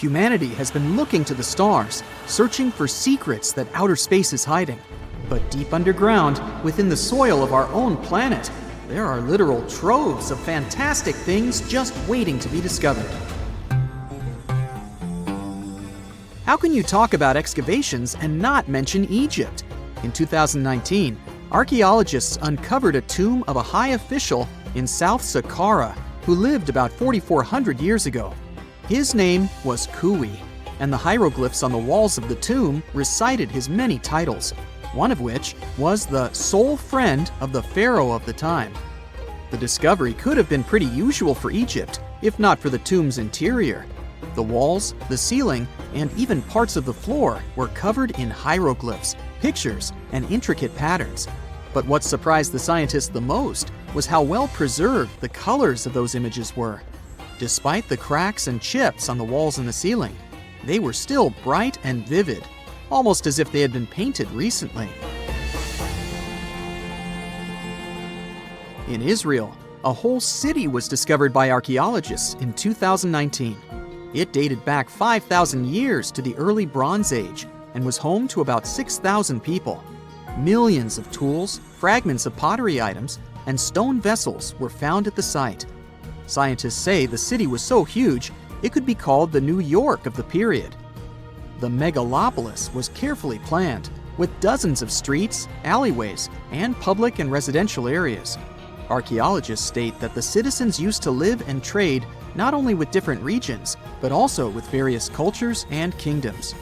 Humanity has been looking to the stars, searching for secrets that outer space is hiding. But deep underground, within the soil of our own planet, there are literal troves of fantastic things just waiting to be discovered. How can you talk about excavations and not mention Egypt? In 2019, archaeologists uncovered a tomb of a high official in South Sahara who lived about 4,400 years ago. His name was Kui, and the hieroglyphs on the walls of the tomb recited his many titles, one of which was the sole friend of the pharaoh of the time. The discovery could have been pretty usual for Egypt, if not for the tomb's interior. The walls, the ceiling, and even parts of the floor were covered in hieroglyphs, pictures, and intricate patterns. But what surprised the scientists the most was how well preserved the colors of those images were. Despite the cracks and chips on the walls and the ceiling, they were still bright and vivid, almost as if they had been painted recently. In Israel, a whole city was discovered by archaeologists in 2019. It dated back 5,000 years to the early Bronze Age and was home to about 6,000 people. Millions of tools, fragments of pottery items, and stone vessels were found at the site. Scientists say the city was so huge, it could be called the New York of the period. The megalopolis was carefully planned, with dozens of streets, alleyways, and public and residential areas. Archaeologists state that the citizens used to live and trade not only with different regions, but also with various cultures and kingdoms.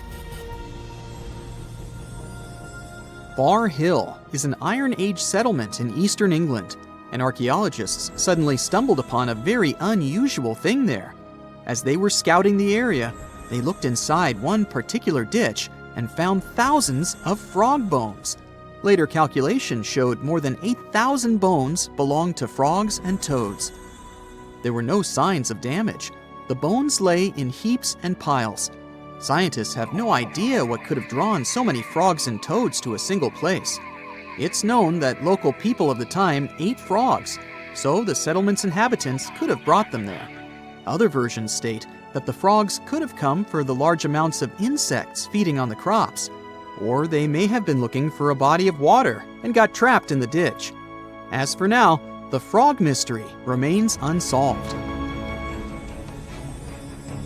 Bar Hill is an Iron Age settlement in eastern England, and archaeologists suddenly stumbled upon a very unusual thing there. As they were scouting the area, they looked inside one particular ditch and found thousands of frog bones. Later calculations showed more than 8,000 bones belonged to frogs and toads. There were no signs of damage. The bones lay in heaps and piles. Scientists have no idea what could have drawn so many frogs and toads to a single place. It's known that local people of the time ate frogs, so the settlement's inhabitants could have brought them there. Other versions state that the frogs could have come for the large amounts of insects feeding on the crops, or they may have been looking for a body of water and got trapped in the ditch. As for now, the frog mystery remains unsolved.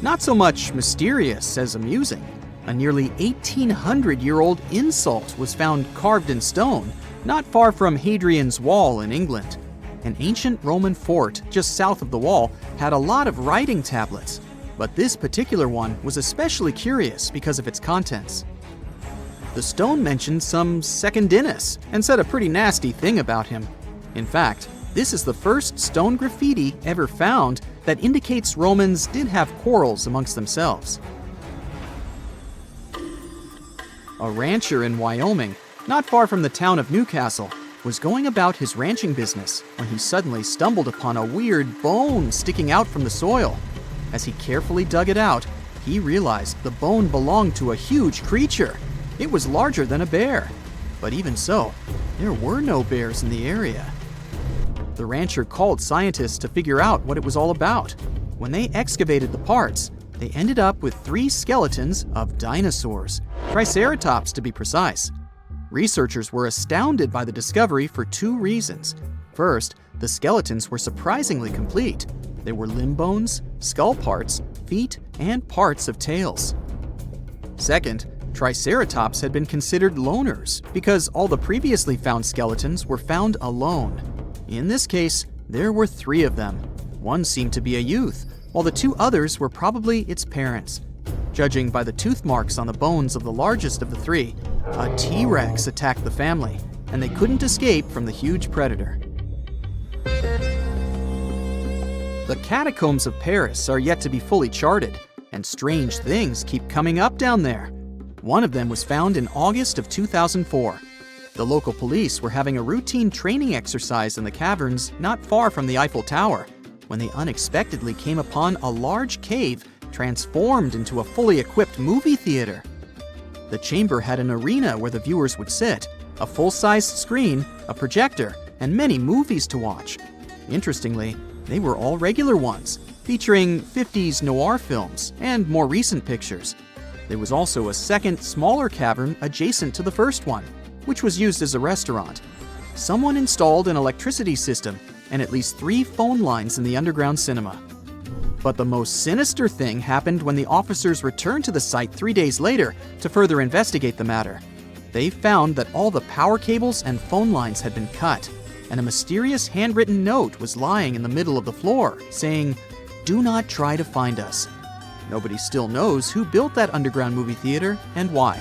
Not so much mysterious as amusing. A nearly 1,800-year-old insult was found carved in stone, not far from Hadrian's Wall in England. An ancient Roman fort just south of the wall had a lot of writing tablets, but this particular one was especially curious because of its contents. The stone mentioned some Secundinus and said a pretty nasty thing about him. In fact, this is the first stone graffiti ever found that indicates Romans did have quarrels amongst themselves. A rancher in Wyoming, not far from the town of Newcastle, was going about his ranching business when he suddenly stumbled upon a weird bone sticking out from the soil. As he carefully dug it out, he realized the bone belonged to a huge creature. It was larger than a bear. But even so, there were no bears in the area. The rancher called scientists to figure out what it was all about. When they excavated the parts, they ended up with 3 skeletons of dinosaurs, Triceratops to be precise. Researchers were astounded by the discovery for 2 reasons. First, the skeletons were surprisingly complete. There were limb bones, skull parts, feet, and parts of tails. Second, Triceratops had been considered loners because all the previously found skeletons were found alone. In this case, there were 3 of them. One seemed to be a youth, while the 2 others were probably its parents. Judging by the tooth marks on the bones of the largest of the 3, a T-Rex attacked the family, and they couldn't escape from the huge predator. The catacombs of Paris are yet to be fully charted, and strange things keep coming up down there. One of them was found in August of 2004. The local police were having a routine training exercise in the caverns not far from the Eiffel Tower when they unexpectedly came upon a large cave transformed into a fully equipped movie theater. The chamber had an arena where the viewers would sit, a full-sized screen, a projector, and many movies to watch. Interestingly, they were all regular ones. featuring 50s noir films and more recent pictures. There was also a second, smaller cavern adjacent to the first one, which was used as a restaurant. Someone installed an electricity system and at least 3 phone lines in the underground cinema. But the most sinister thing happened when the officers returned to the site 3 days later to further investigate the matter. They found that all the power cables and phone lines had been cut, and a mysterious handwritten note was lying in the middle of the floor, saying, "Do not try to find us." Nobody still knows who built that underground movie theater and why.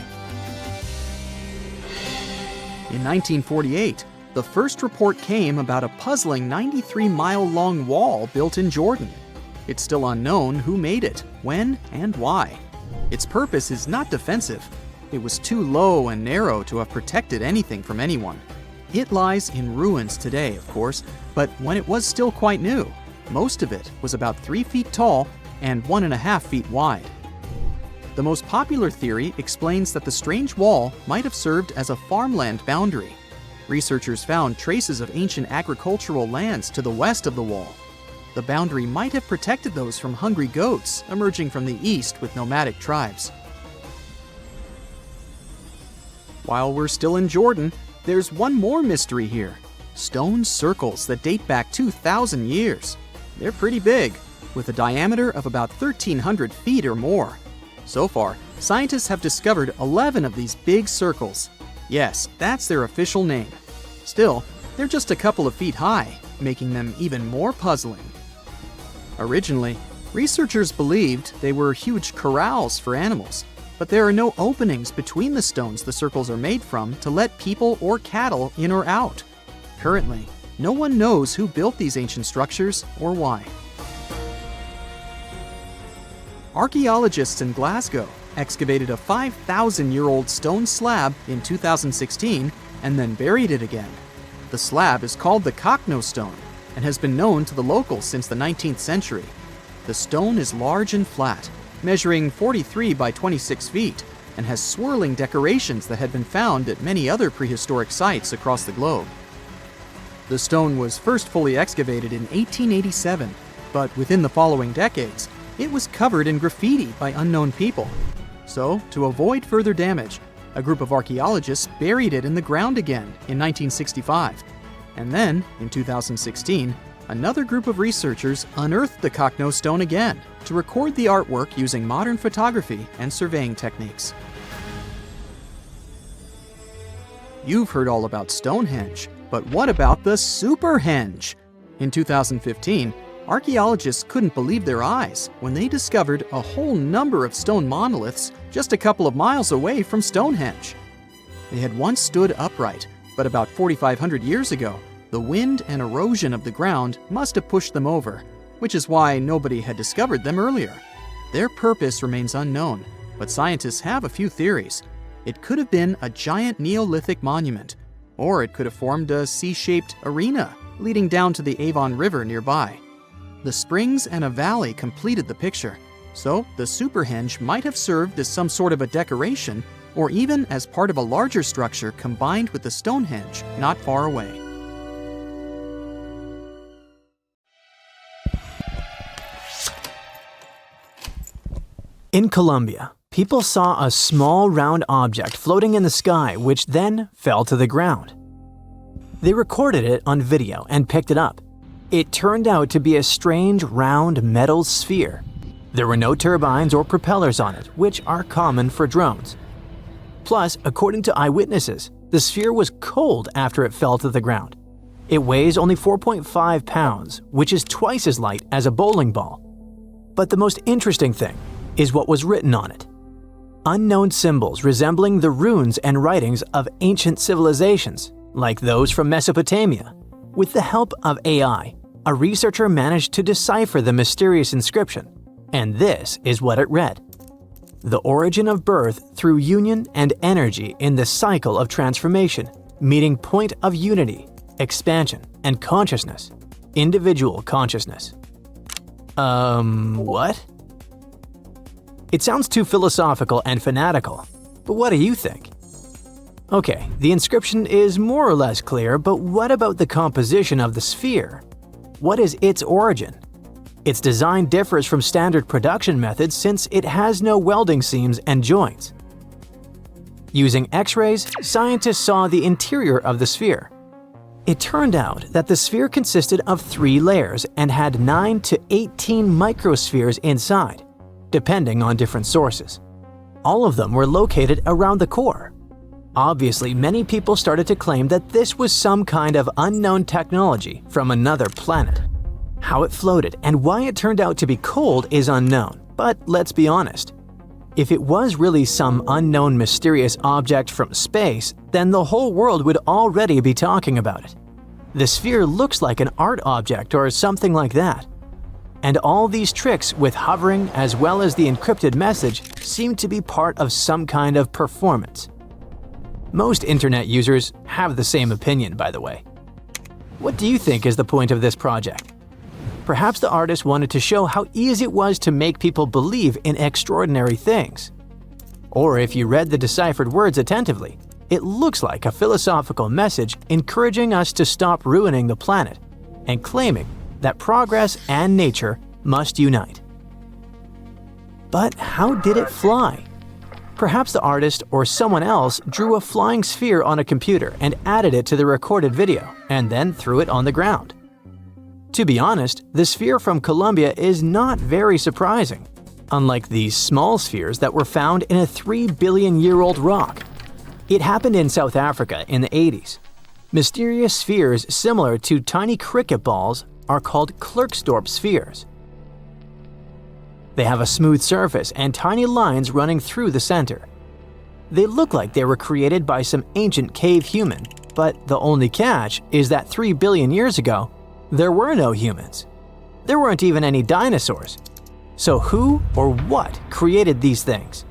In 1948, the first report came about a puzzling 93-mile-long wall built in Jordan. It's still unknown who made it, when, and why. Its purpose is not defensive. It was too low and narrow to have protected anything from anyone. It lies in ruins today, of course, but when it was still quite new, most of it was about 3 feet tall and 1.5 feet wide. The most popular theory explains that the strange wall might have served as a farmland boundary. Researchers found traces of ancient agricultural lands to the west of the wall. The boundary might have protected those from hungry goats emerging from the east with nomadic tribes. While we're still in Jordan, there's one more mystery here: stone circles that date back 2,000 years. They're pretty big, with a diameter of about 1,300 feet or more. So far, scientists have discovered 11 of these big circles. Yes, that's their official name. Still, they're just a couple of feet high, making them even more puzzling. Originally, researchers believed they were huge corrals for animals, but there are no openings between the stones the circles are made from to let people or cattle in or out. Currently, no one knows who built these ancient structures or why. Archaeologists in Glasgow excavated a 5,000-year-old stone slab in 2016 and then buried it again. The slab is called the Cockno stone and has been known to the locals since the 19th century. The stone is large and flat, measuring 43 by 26 feet, and has swirling decorations that had been found at many other prehistoric sites across the globe. The stone was first fully excavated in 1887, but within the following decades, it was covered in graffiti by unknown people. So, to avoid further damage, a group of archaeologists buried it in the ground again in 1965. And then, in 2016, another group of researchers unearthed the Cockno stone again to record the artwork using modern photography and surveying techniques. You've heard all about Stonehenge, but what about the Superhenge? In 2015, archaeologists couldn't believe their eyes when they discovered a whole number of stone monoliths just a couple of miles away from Stonehenge. They had once stood upright, but about 4,500 years ago, the wind and erosion of the ground must have pushed them over, which is why nobody had discovered them earlier. Their purpose remains unknown, but scientists have a few theories. It could have been a giant Neolithic monument, or it could have formed a C-shaped arena leading down to the Avon River nearby. The springs and a valley completed the picture, so the Superhenge might have served as some sort of a decoration or even as part of a larger structure combined with the Stonehenge not far away. In Colombia, people saw a small round object floating in the sky which then fell to the ground. They recorded it on video and picked it up. It turned out to be a strange round metal sphere. There were no turbines or propellers on it, which are common for drones. Plus, according to eyewitnesses, the sphere was cold after it fell to the ground. It weighs only 4.5 pounds, which is twice as light as a bowling ball. But the most interesting thing is what was written on it. Unknown symbols resembling the runes and writings of ancient civilizations, like those from Mesopotamia. With the help of AI, a researcher managed to decipher the mysterious inscription, and this is what it read: "The origin of birth through union and energy in the cycle of transformation, meeting point of unity, expansion, and consciousness, individual consciousness." What? It sounds too philosophical and fanatical, but what do you think? Okay, the inscription is more or less clear, but what about the composition of the sphere? What is its origin? Its design differs from standard production methods since it has no welding seams and joints. Using X-rays, scientists saw the interior of the sphere. It turned out that the sphere consisted of 3 layers and had 9 to 18 microspheres inside, depending on different sources. All of them were located around the core. Obviously, many people started to claim that this was some kind of unknown technology from another planet. How it floated and why it turned out to be cold is unknown, but let's be honest. If it was really some unknown mysterious object from space, then the whole world would already be talking about it. The sphere looks like an art object or something like that. And all these tricks with hovering as well as the encrypted message seem to be part of some kind of performance. Most internet users have the same opinion, by the way. What do you think is the point of this project? Perhaps the artist wanted to show how easy it was to make people believe in extraordinary things. Or if you read the deciphered words attentively, it looks like a philosophical message encouraging us to stop ruining the planet and claiming that progress and nature must unite. But how did it fly? Perhaps the artist or someone else drew a flying sphere on a computer and added it to the recorded video and then threw it on the ground. To be honest, the sphere from Colombia is not very surprising, unlike these small spheres that were found in a 3-billion-year-old rock. It happened in South Africa in the 80s. Mysterious spheres similar to tiny cricket balls are called Klerksdorp spheres. They have a smooth surface and tiny lines running through the center. They look like they were created by some ancient cave human, but the only catch is that 3 billion years ago, there were no humans. There weren't even any dinosaurs. So who or what created these things?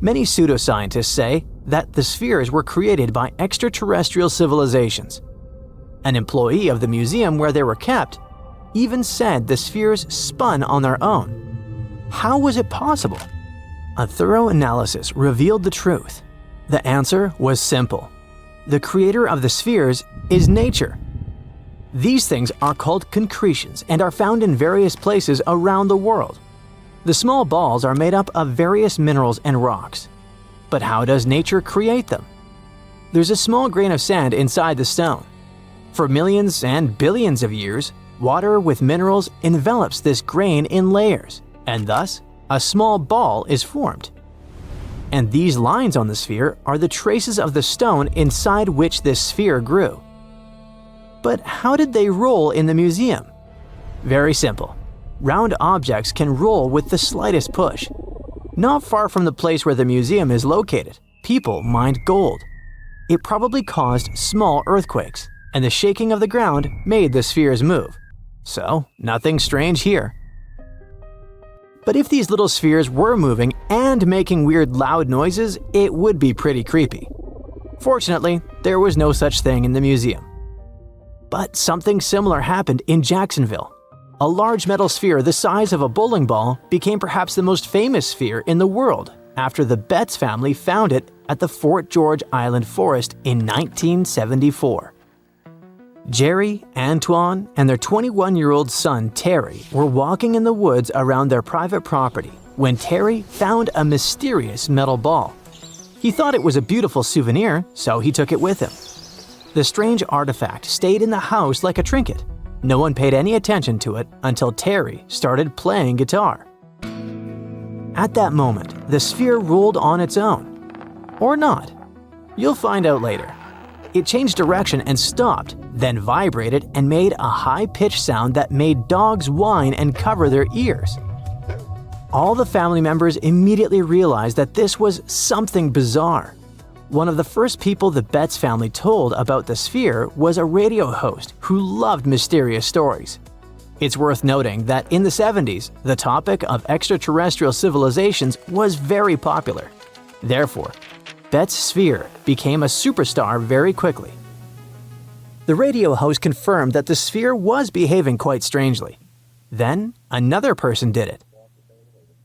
Many pseudoscientists say that the spheres were created by extraterrestrial civilizations. An employee of the museum where they were kept even said the spheres spun on their own. How was it possible? A thorough analysis revealed the truth. The answer was simple. The creator of the spheres is nature. These things are called concretions and are found in various places around the world. The small balls are made up of various minerals and rocks. But how does nature create them? There's a small grain of sand inside the stone. For millions and billions of years, water with minerals envelops this grain in layers, and thus, a small ball is formed. And these lines on the sphere are the traces of the stone inside which this sphere grew. But how did they roll in the museum? Very simple. Round objects can roll with the slightest push. Not far from the place where the museum is located, people mined gold. It probably caused small earthquakes, and the shaking of the ground made the spheres move. So, nothing strange here. But if these little spheres were moving and making weird loud noises, it would be pretty creepy. Fortunately, there was no such thing in the museum. But something similar happened in Jacksonville. A large metal sphere the size of a bowling ball became perhaps the most famous sphere in the world after the Betz family found it at the Fort George Island Forest in 1974. Jerry, Antoine, and their 21-year-old son Terry were walking in the woods around their private property when Terry found a mysterious metal ball. He thought it was a beautiful souvenir, so he took it with him. The strange artifact stayed in the house like a trinket. No one paid any attention to it until Terry started playing guitar. At that moment, the sphere rolled on its own. Or not. You'll find out later. It changed direction and stopped, then vibrated and made a high-pitched sound that made dogs whine and cover their ears. All the family members immediately realized that this was something bizarre. One of the first people the Betz family told about the sphere was a radio host who loved mysterious stories. It's worth noting that in the 70s, the topic of extraterrestrial civilizations was very popular. Therefore, Betz' sphere became a superstar very quickly. The radio host confirmed that the sphere was behaving quite strangely. Then, another person did it.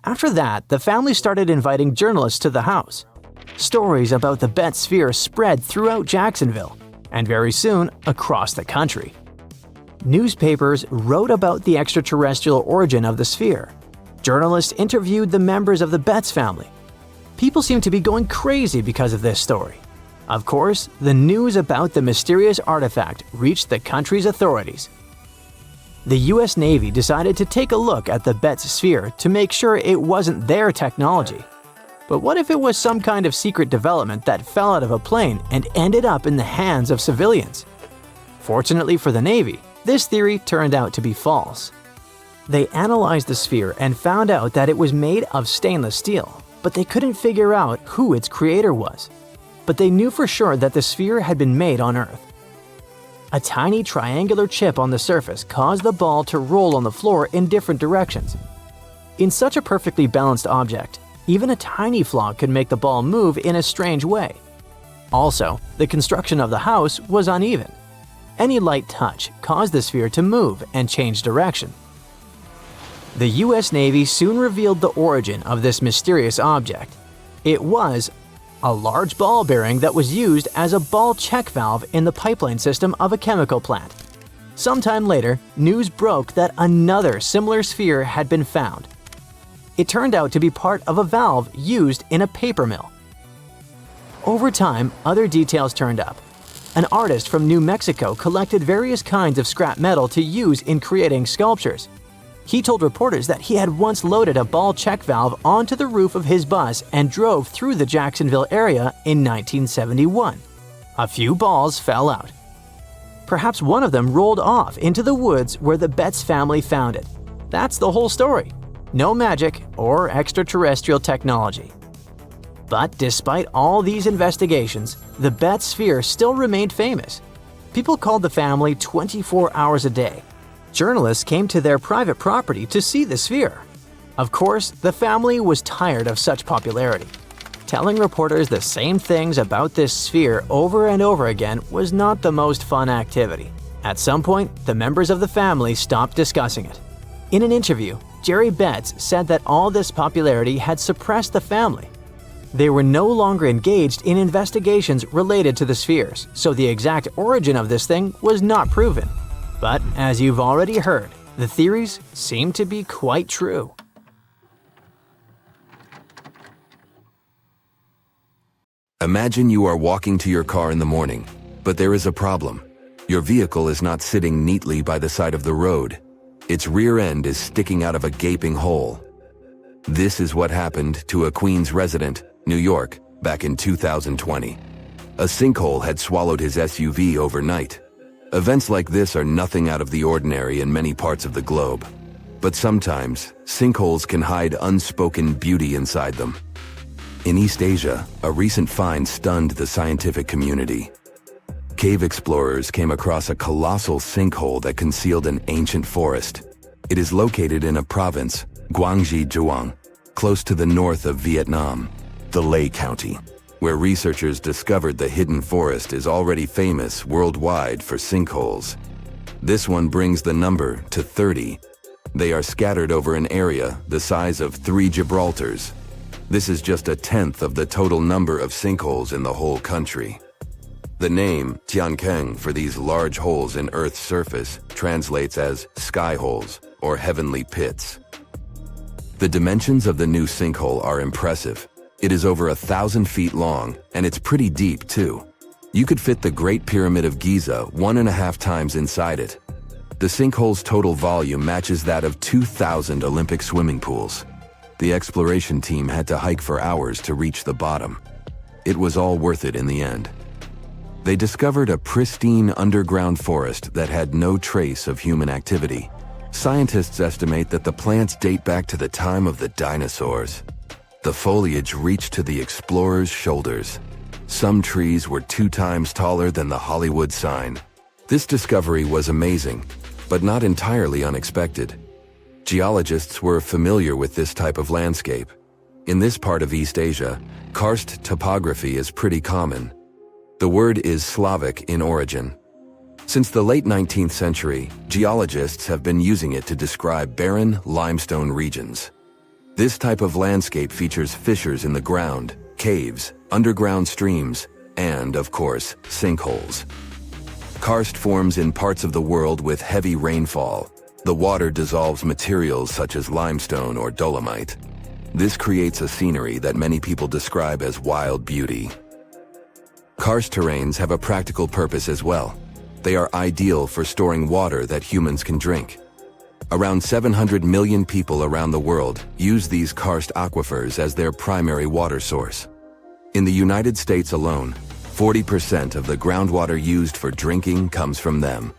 After that, the family started inviting journalists to the house. Stories about the Betz sphere spread throughout Jacksonville, and very soon across the country. Newspapers wrote about the extraterrestrial origin of the sphere. Journalists interviewed the members of the Betz family. People seem to be going crazy because of this story. Of course, the news about the mysterious artifact reached the country's authorities. The US Navy decided to take a look at the Betz sphere to make sure it wasn't their technology. But what if it was some kind of secret development that fell out of a plane and ended up in the hands of civilians? Fortunately for the Navy, this theory turned out to be false. They analyzed the sphere and found out that it was made of stainless steel, but they couldn't figure out who its creator was. But they knew for sure that the sphere had been made on Earth. A tiny triangular chip on the surface caused the ball to roll on the floor in different directions. In such a perfectly balanced object, even a tiny flaw could make the ball move in a strange way. Also, the construction of the house was uneven. Any light touch caused the sphere to move and change direction. The US Navy soon revealed the origin of this mysterious object. It was a large ball bearing that was used as a ball check valve in the pipeline system of a chemical plant. Sometime later, news broke that another similar sphere had been found. It turned out to be part of a valve used in a paper mill. Over time, other details turned up. An artist from New Mexico collected various kinds of scrap metal to use in creating sculptures. He told reporters that he had once loaded a ball check valve onto the roof of his bus and drove through the Jacksonville area in 1971. A few balls fell out. Perhaps one of them rolled off into the woods where the Betz family found it. That's the whole story. No magic or extraterrestrial technology. But despite all these investigations, the Betz sphere still remained famous. People called the family 24 hours a day. Journalists came to their private property to see the sphere. Of course, the family was tired of such popularity. Telling reporters the same things about this sphere over and over again was not the most fun activity. At some point, the members of the family stopped discussing it. In an interview, Jerry Betz said that all this popularity had suppressed the family. They were no longer engaged in investigations related to the spheres, so the exact origin of this thing was not proven. But as you've already heard, the theories seem to be quite true. Imagine you are walking to your car in the morning, but there is a problem. Your vehicle is not sitting neatly by the side of the road. Its rear end is sticking out of a gaping hole. This is what happened to a Queens resident, New York, back in 2020. A sinkhole had swallowed his SUV overnight. Events like this are nothing out of the ordinary in many parts of the globe. But sometimes, sinkholes can hide unspoken beauty inside them. In East Asia, a recent find stunned the scientific community. Cave explorers came across a colossal sinkhole that concealed an ancient forest. It is located in a province, Guangxi Zhuang, close to the north of Vietnam, the Lê County, where researchers discovered the hidden forest is already famous worldwide for sinkholes. This one brings the number to 30. They are scattered over an area the size of 3 Gibraltars. This is just a tenth of the total number of sinkholes in the whole country. The name Tiankeng for these large holes in Earth's surface translates as sky holes or heavenly pits. The dimensions of the new sinkhole are impressive. It is over 1,000 feet long, and it's pretty deep too. You could fit the Great Pyramid of Giza 1.5 times inside it. The sinkhole's total volume matches that of 2,000 Olympic swimming pools. The exploration team had to hike for hours to reach the bottom. It was all worth it in the end. They discovered a pristine underground forest that had no trace of human activity. Scientists estimate that the plants date back to the time of the dinosaurs. The foliage reached to the explorers' shoulders. Some trees were 2 times taller than the Hollywood sign. This discovery was amazing, but not entirely unexpected. Geologists were familiar with this type of landscape. In this part of East Asia, karst topography is pretty common. The word is Slavic in origin. Since the late 19th century, geologists have been using it to describe barren limestone regions. This type of landscape features fissures in the ground, caves, underground streams, and, of course, sinkholes. Karst forms in parts of the world with heavy rainfall. The water dissolves materials such as limestone or dolomite. This creates a scenery that many people describe as wild beauty. Karst terrains have a practical purpose as well. They are ideal for storing water that humans can drink. Around 700 million people around the world use these karst aquifers as their primary water source. In the United States alone, 40% of the groundwater used for drinking comes from them.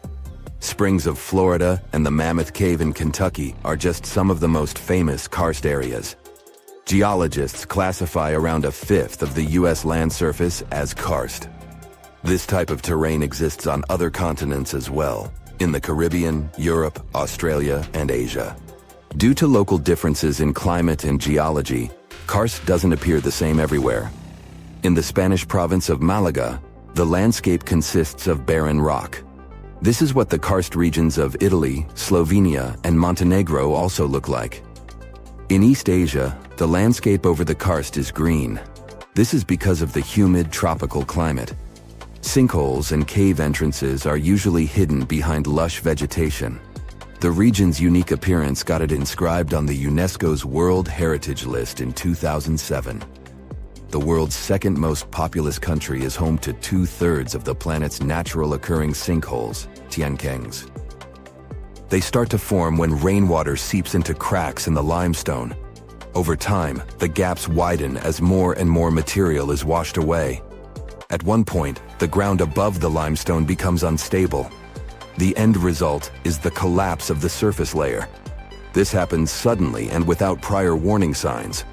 Springs of Florida and the Mammoth Cave in Kentucky are just some of the most famous karst areas. Geologists classify around a fifth of the U.S. land surface as karst. This type of terrain exists on other continents as well, in the Caribbean, Europe, Australia, and Asia. Due to local differences in climate and geology, karst doesn't appear the same everywhere. In the Spanish province of Malaga, the landscape consists of barren rock. This is what the karst regions of Italy, Slovenia, and Montenegro also look like. In East Asia, the landscape over the karst is green. This is because of the humid tropical climate. Sinkholes and cave entrances are usually hidden behind lush vegetation. The region's unique appearance got it inscribed on the UNESCO's World Heritage List in 2007. The world's second most populous country is home to 2/3 of the planet's natural occurring sinkholes, tiankengs. They start to form when rainwater seeps into cracks in the limestone. Over time, the gaps widen as more and more material is washed away. At one point, the ground above the limestone becomes unstable. The end result is the collapse of the surface layer. This happens suddenly and without prior warning signs.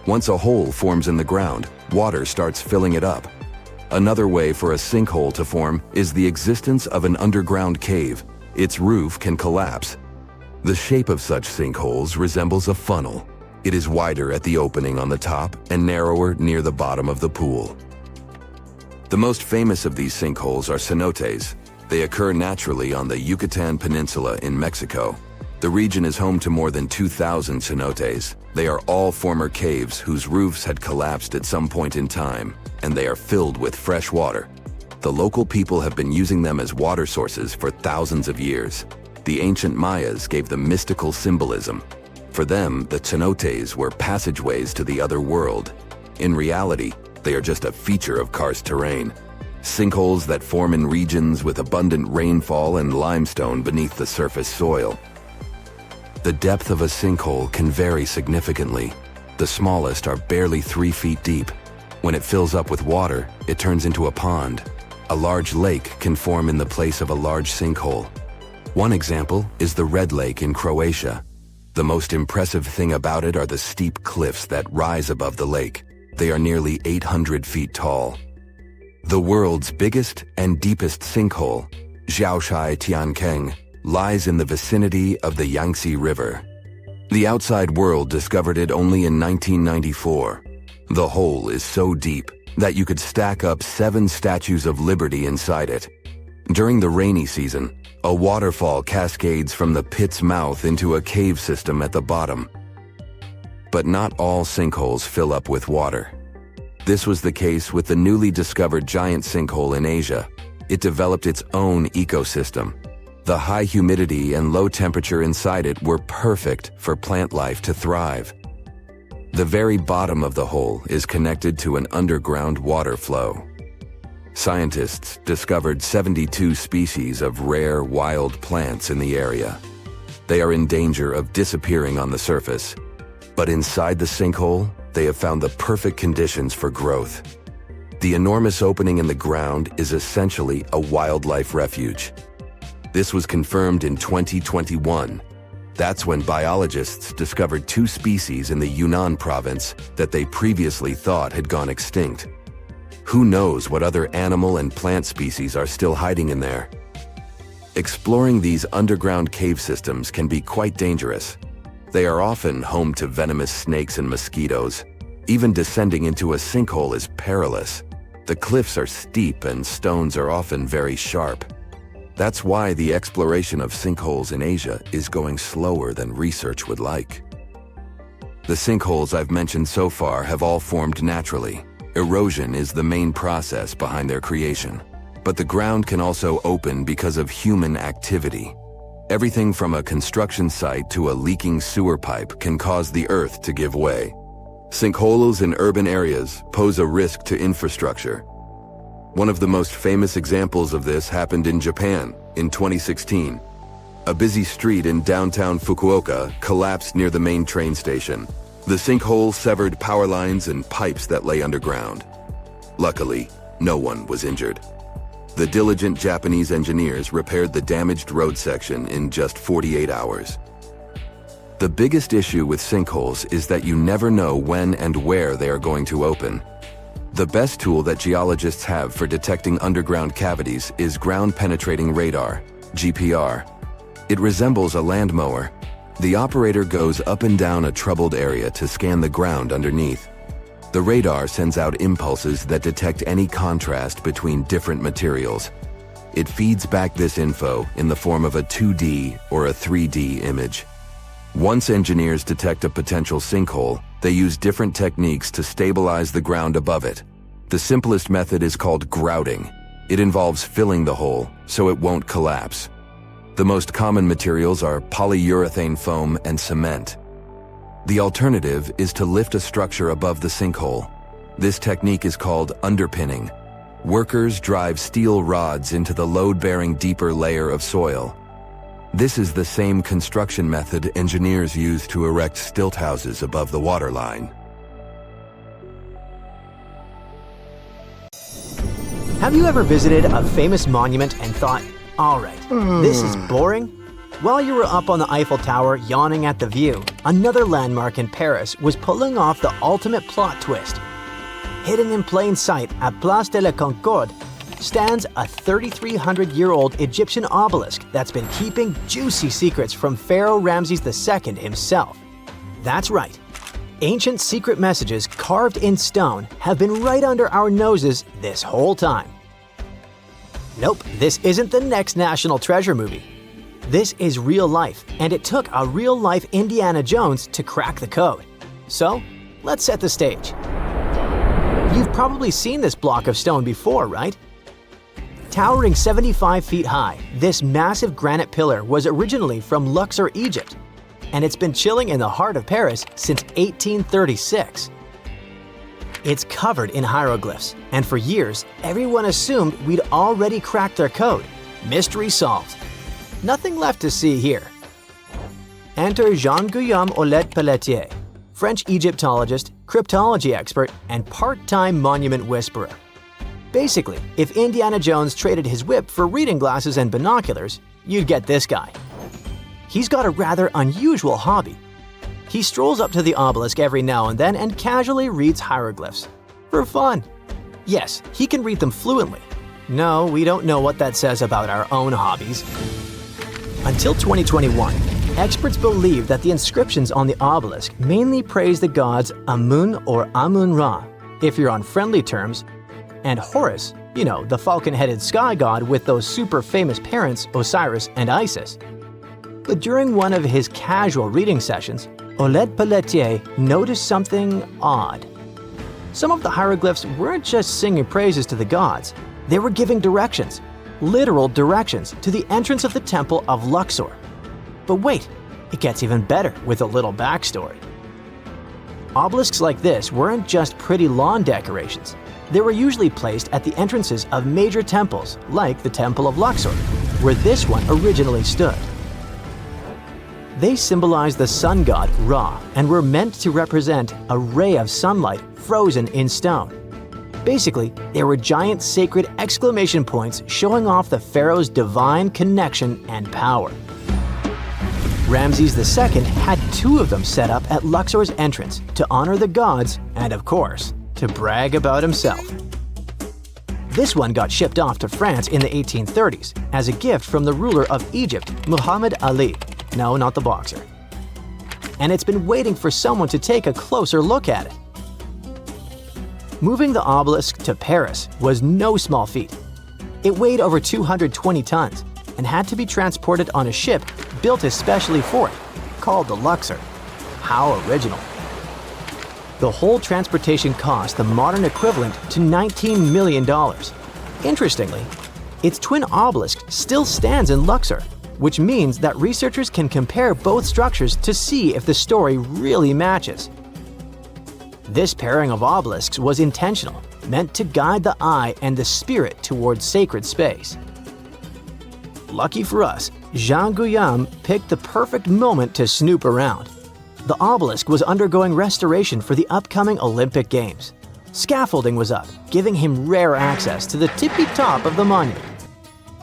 Once a hole forms in the ground, water starts filling it up. Another way for a sinkhole to form is the existence of an underground cave. Its roof can collapse. The shape of such sinkholes resembles a funnel. It is wider at the opening on the top and narrower near the bottom of the pool. The most famous of these sinkholes are cenotes. They occur naturally on the Yucatan Peninsula in Mexico. The region is home to more than 2,000 cenotes. They are all former caves whose roofs had collapsed at some point in time, and they are filled with fresh water. The local people have been using them as water sources for thousands of years. The ancient Mayas gave them mystical symbolism. For them, the cenotes were passageways to the other world. In reality, they are just a feature of karst terrain. Sinkholes that form in regions with abundant rainfall and limestone beneath the surface soil. The depth of a sinkhole can vary significantly. The smallest are barely 3 feet deep. When it fills up with water, it turns into a pond. A large lake can form in the place of a large sinkhole. One example is the Red Lake in Croatia. The most impressive thing about it are the steep cliffs that rise above the lake. They are nearly 800 feet tall. The world's biggest and deepest sinkhole, Xiaoshai Tiankeng, lies in the vicinity of the Yangtze River. The outside world discovered it only in 1994. The hole is so deep that you could stack up 7 statues of liberty inside it. During the rainy season, a waterfall cascades from the pit's mouth into a cave system at the bottom. But not all sinkholes fill up with water. This was the case with the newly discovered giant sinkhole in Asia. It developed its own ecosystem. The high humidity and low temperature inside it were perfect for plant life to thrive. The very bottom of the hole is connected to an underground water flow. Scientists discovered 72 species of rare wild plants in the area. They are in danger of disappearing on the surface, but inside the sinkhole, they have found the perfect conditions for growth. The enormous opening in the ground is essentially a wildlife refuge. This was confirmed in 2021. That's when biologists discovered 2 species in the Yunnan province that they previously thought had gone extinct. Who knows what other animal and plant species are still hiding in there? Exploring these underground cave systems can be quite dangerous. They are often home to venomous snakes and mosquitoes. Even descending into a sinkhole is perilous. The cliffs are steep and stones are often very sharp. That's why the exploration of sinkholes in Asia is going slower than research would like. The sinkholes I've mentioned so far have all formed naturally. Erosion is the main process behind their creation. But the ground can also open because of human activity. Everything from a construction site to a leaking sewer pipe can cause the earth to give way. Sinkholes in urban areas pose a risk to infrastructure. One of the most famous examples of this happened in Japan in 2016. A busy street in downtown Fukuoka collapsed near the main train station. The sinkhole severed power lines and pipes that lay underground. Luckily, no one was injured. The diligent Japanese engineers repaired the damaged road section in just 48 hours. The biggest issue with sinkholes is that you never know when and where they are going to open. The best tool that geologists have for detecting underground cavities is ground-penetrating radar, GPR. It resembles a land mower. The operator goes up and down a troubled area to scan the ground underneath. The radar sends out impulses that detect any contrast between different materials. It feeds back this info in the form of a 2D or a 3D image. Once engineers detect a potential sinkhole, they use different techniques to stabilize the ground above it. The simplest method is called grouting. It involves filling the hole so it won't collapse. The most common materials are polyurethane foam and cement. The alternative is to lift a structure above the sinkhole. This technique is called underpinning. Workers drive steel rods into the load-bearing deeper layer of soil. This is the same construction method engineers use to erect stilt houses above the waterline. Have you ever visited a famous monument and thought, all right, this is boring? While you were up on the Eiffel Tower yawning at the view, another landmark in Paris was pulling off the ultimate plot twist. Hidden in plain sight at Place de la Concorde stands a 3,300-year-old Egyptian obelisk that's been keeping juicy secrets from Pharaoh Ramses II himself. That's right. Ancient secret messages carved in stone have been right under our noses this whole time. Nope, this isn't the next National Treasure movie. This is real life, and it took a real-life Indiana Jones to crack the code. So, let's set the stage. You've probably seen this block of stone before, right? Towering 75 feet high, this massive granite pillar was originally from Luxor, Egypt, and it's been chilling in the heart of Paris since 1836. It's covered in hieroglyphs, and for years, everyone assumed we'd already cracked their code. Mystery solved. Nothing left to see here. Enter Jean-Guillaume Olet-Pelletier, French Egyptologist, cryptology expert, and part-time monument whisperer. Basically, if Indiana Jones traded his whip for reading glasses and binoculars, you'd get this guy. He's got a rather unusual hobby. He strolls up to the obelisk every now and then and casually reads hieroglyphs. For fun. Yes, he can read them fluently. No, we don't know what that says about our own hobbies. Until 2021, experts believe that the inscriptions on the obelisk mainly praise the gods Amun or Amun-Ra, if you're on friendly terms, and Horus, you know, the falcon-headed sky god with those super famous parents Osiris and Isis. But during one of his casual reading sessions, Olet-Pelletier noticed something odd. Some of the hieroglyphs weren't just singing praises to the gods, they were giving directions. Literal directions to the entrance of the temple of Luxor. But wait, it gets even better with a little backstory. Obelisks like this weren't just pretty lawn decorations. They were usually placed at the entrances of major temples, like the Temple of Luxor, where this one originally stood. They symbolize the sun god Ra and were meant to represent a ray of sunlight frozen in stone. Basically, they were giant sacred exclamation points showing off the pharaoh's divine connection and power. Ramses II had two of them set up at Luxor's entrance to honor the gods and, of course, to brag about himself. This one got shipped off to France in the 1830s as a gift from the ruler of Egypt, Muhammad Ali. No, not the boxer. And it's been waiting for someone to take a closer look at it. Moving the obelisk to Paris was no small feat. It weighed over 220 tons and had to be transported on a ship built especially for it, called the Luxor. How original. The whole transportation cost the modern equivalent to $19 million. Interestingly, its twin obelisk still stands in Luxor, which means that researchers can compare both structures to see if the story really matches. This pairing of obelisks was intentional, meant to guide the eye and the spirit towards sacred space. Lucky for us, Jean Guillaume picked the perfect moment to snoop around. The obelisk was undergoing restoration for the upcoming Olympic Games. Scaffolding was up, giving him rare access to the tippy top of the monument.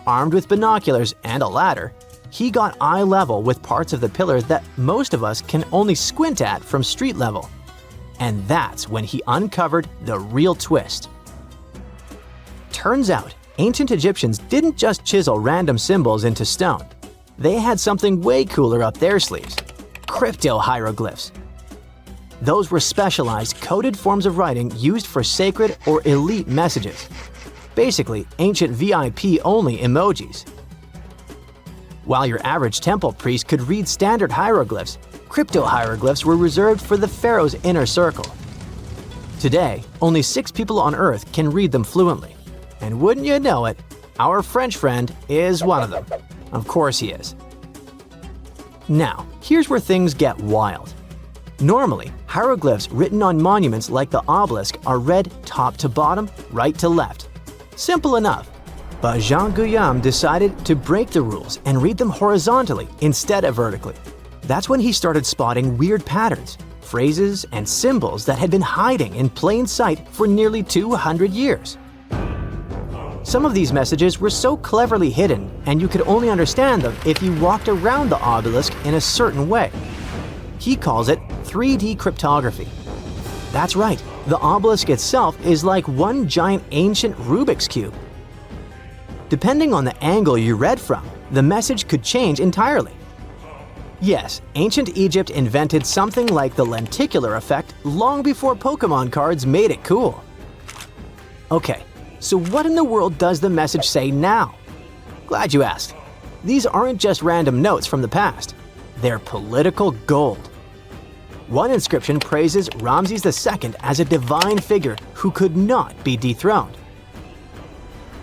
Armed with binoculars and a ladder, he got eye level with parts of the pillars that most of us can only squint at from street level. And that's when he uncovered the real twist. Turns out, ancient Egyptians didn't just chisel random symbols into stone. They had something way cooler up their sleeves: crypto-hieroglyphs. Those were specialized coded forms of writing used for sacred or elite messages. Basically, ancient VIP-only emojis. While your average temple priest could read standard hieroglyphs, crypto-hieroglyphs were reserved for the pharaoh's inner circle. Today, only 6 people on Earth can read them fluently. And wouldn't you know it, our French friend is one of them. Of course he is. Now, here's where things get wild. Normally, hieroglyphs written on monuments like the obelisk are read top to bottom, right to left. Simple enough. But Jean Guillaume decided to break the rules and read them horizontally instead of vertically. That's when he started spotting weird patterns, phrases, and symbols that had been hiding in plain sight for nearly 200 years. Some of these messages were so cleverly hidden, and you could only understand them if you walked around the obelisk in a certain way. He calls it 3D cryptography. That's right, the obelisk itself is like one giant ancient Rubik's Cube. Depending on the angle you read from, the message could change entirely. Yes, ancient Egypt invented something like the lenticular effect long before Pokemon cards made it cool. Okay, so what in the world does the message say now? Glad you asked. These aren't just random notes from the past. They're political gold. One inscription praises Ramses II as a divine figure who could not be dethroned.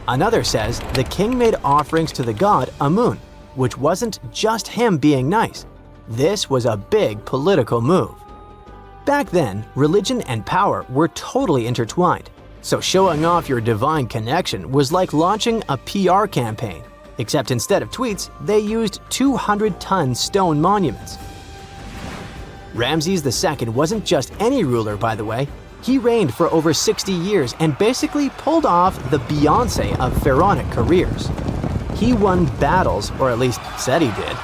Another says the king made offerings to the god Amun, which wasn't just him being nice. This was a big political move. Back then, religion and power were totally intertwined, so showing off your divine connection was like launching a PR campaign, except instead of tweets, they used 200-ton stone monuments. Ramses II wasn't just any ruler, by the way. He reigned for over 60 years and basically pulled off the Beyoncé of pharaonic careers. He won battles, or at least said he did,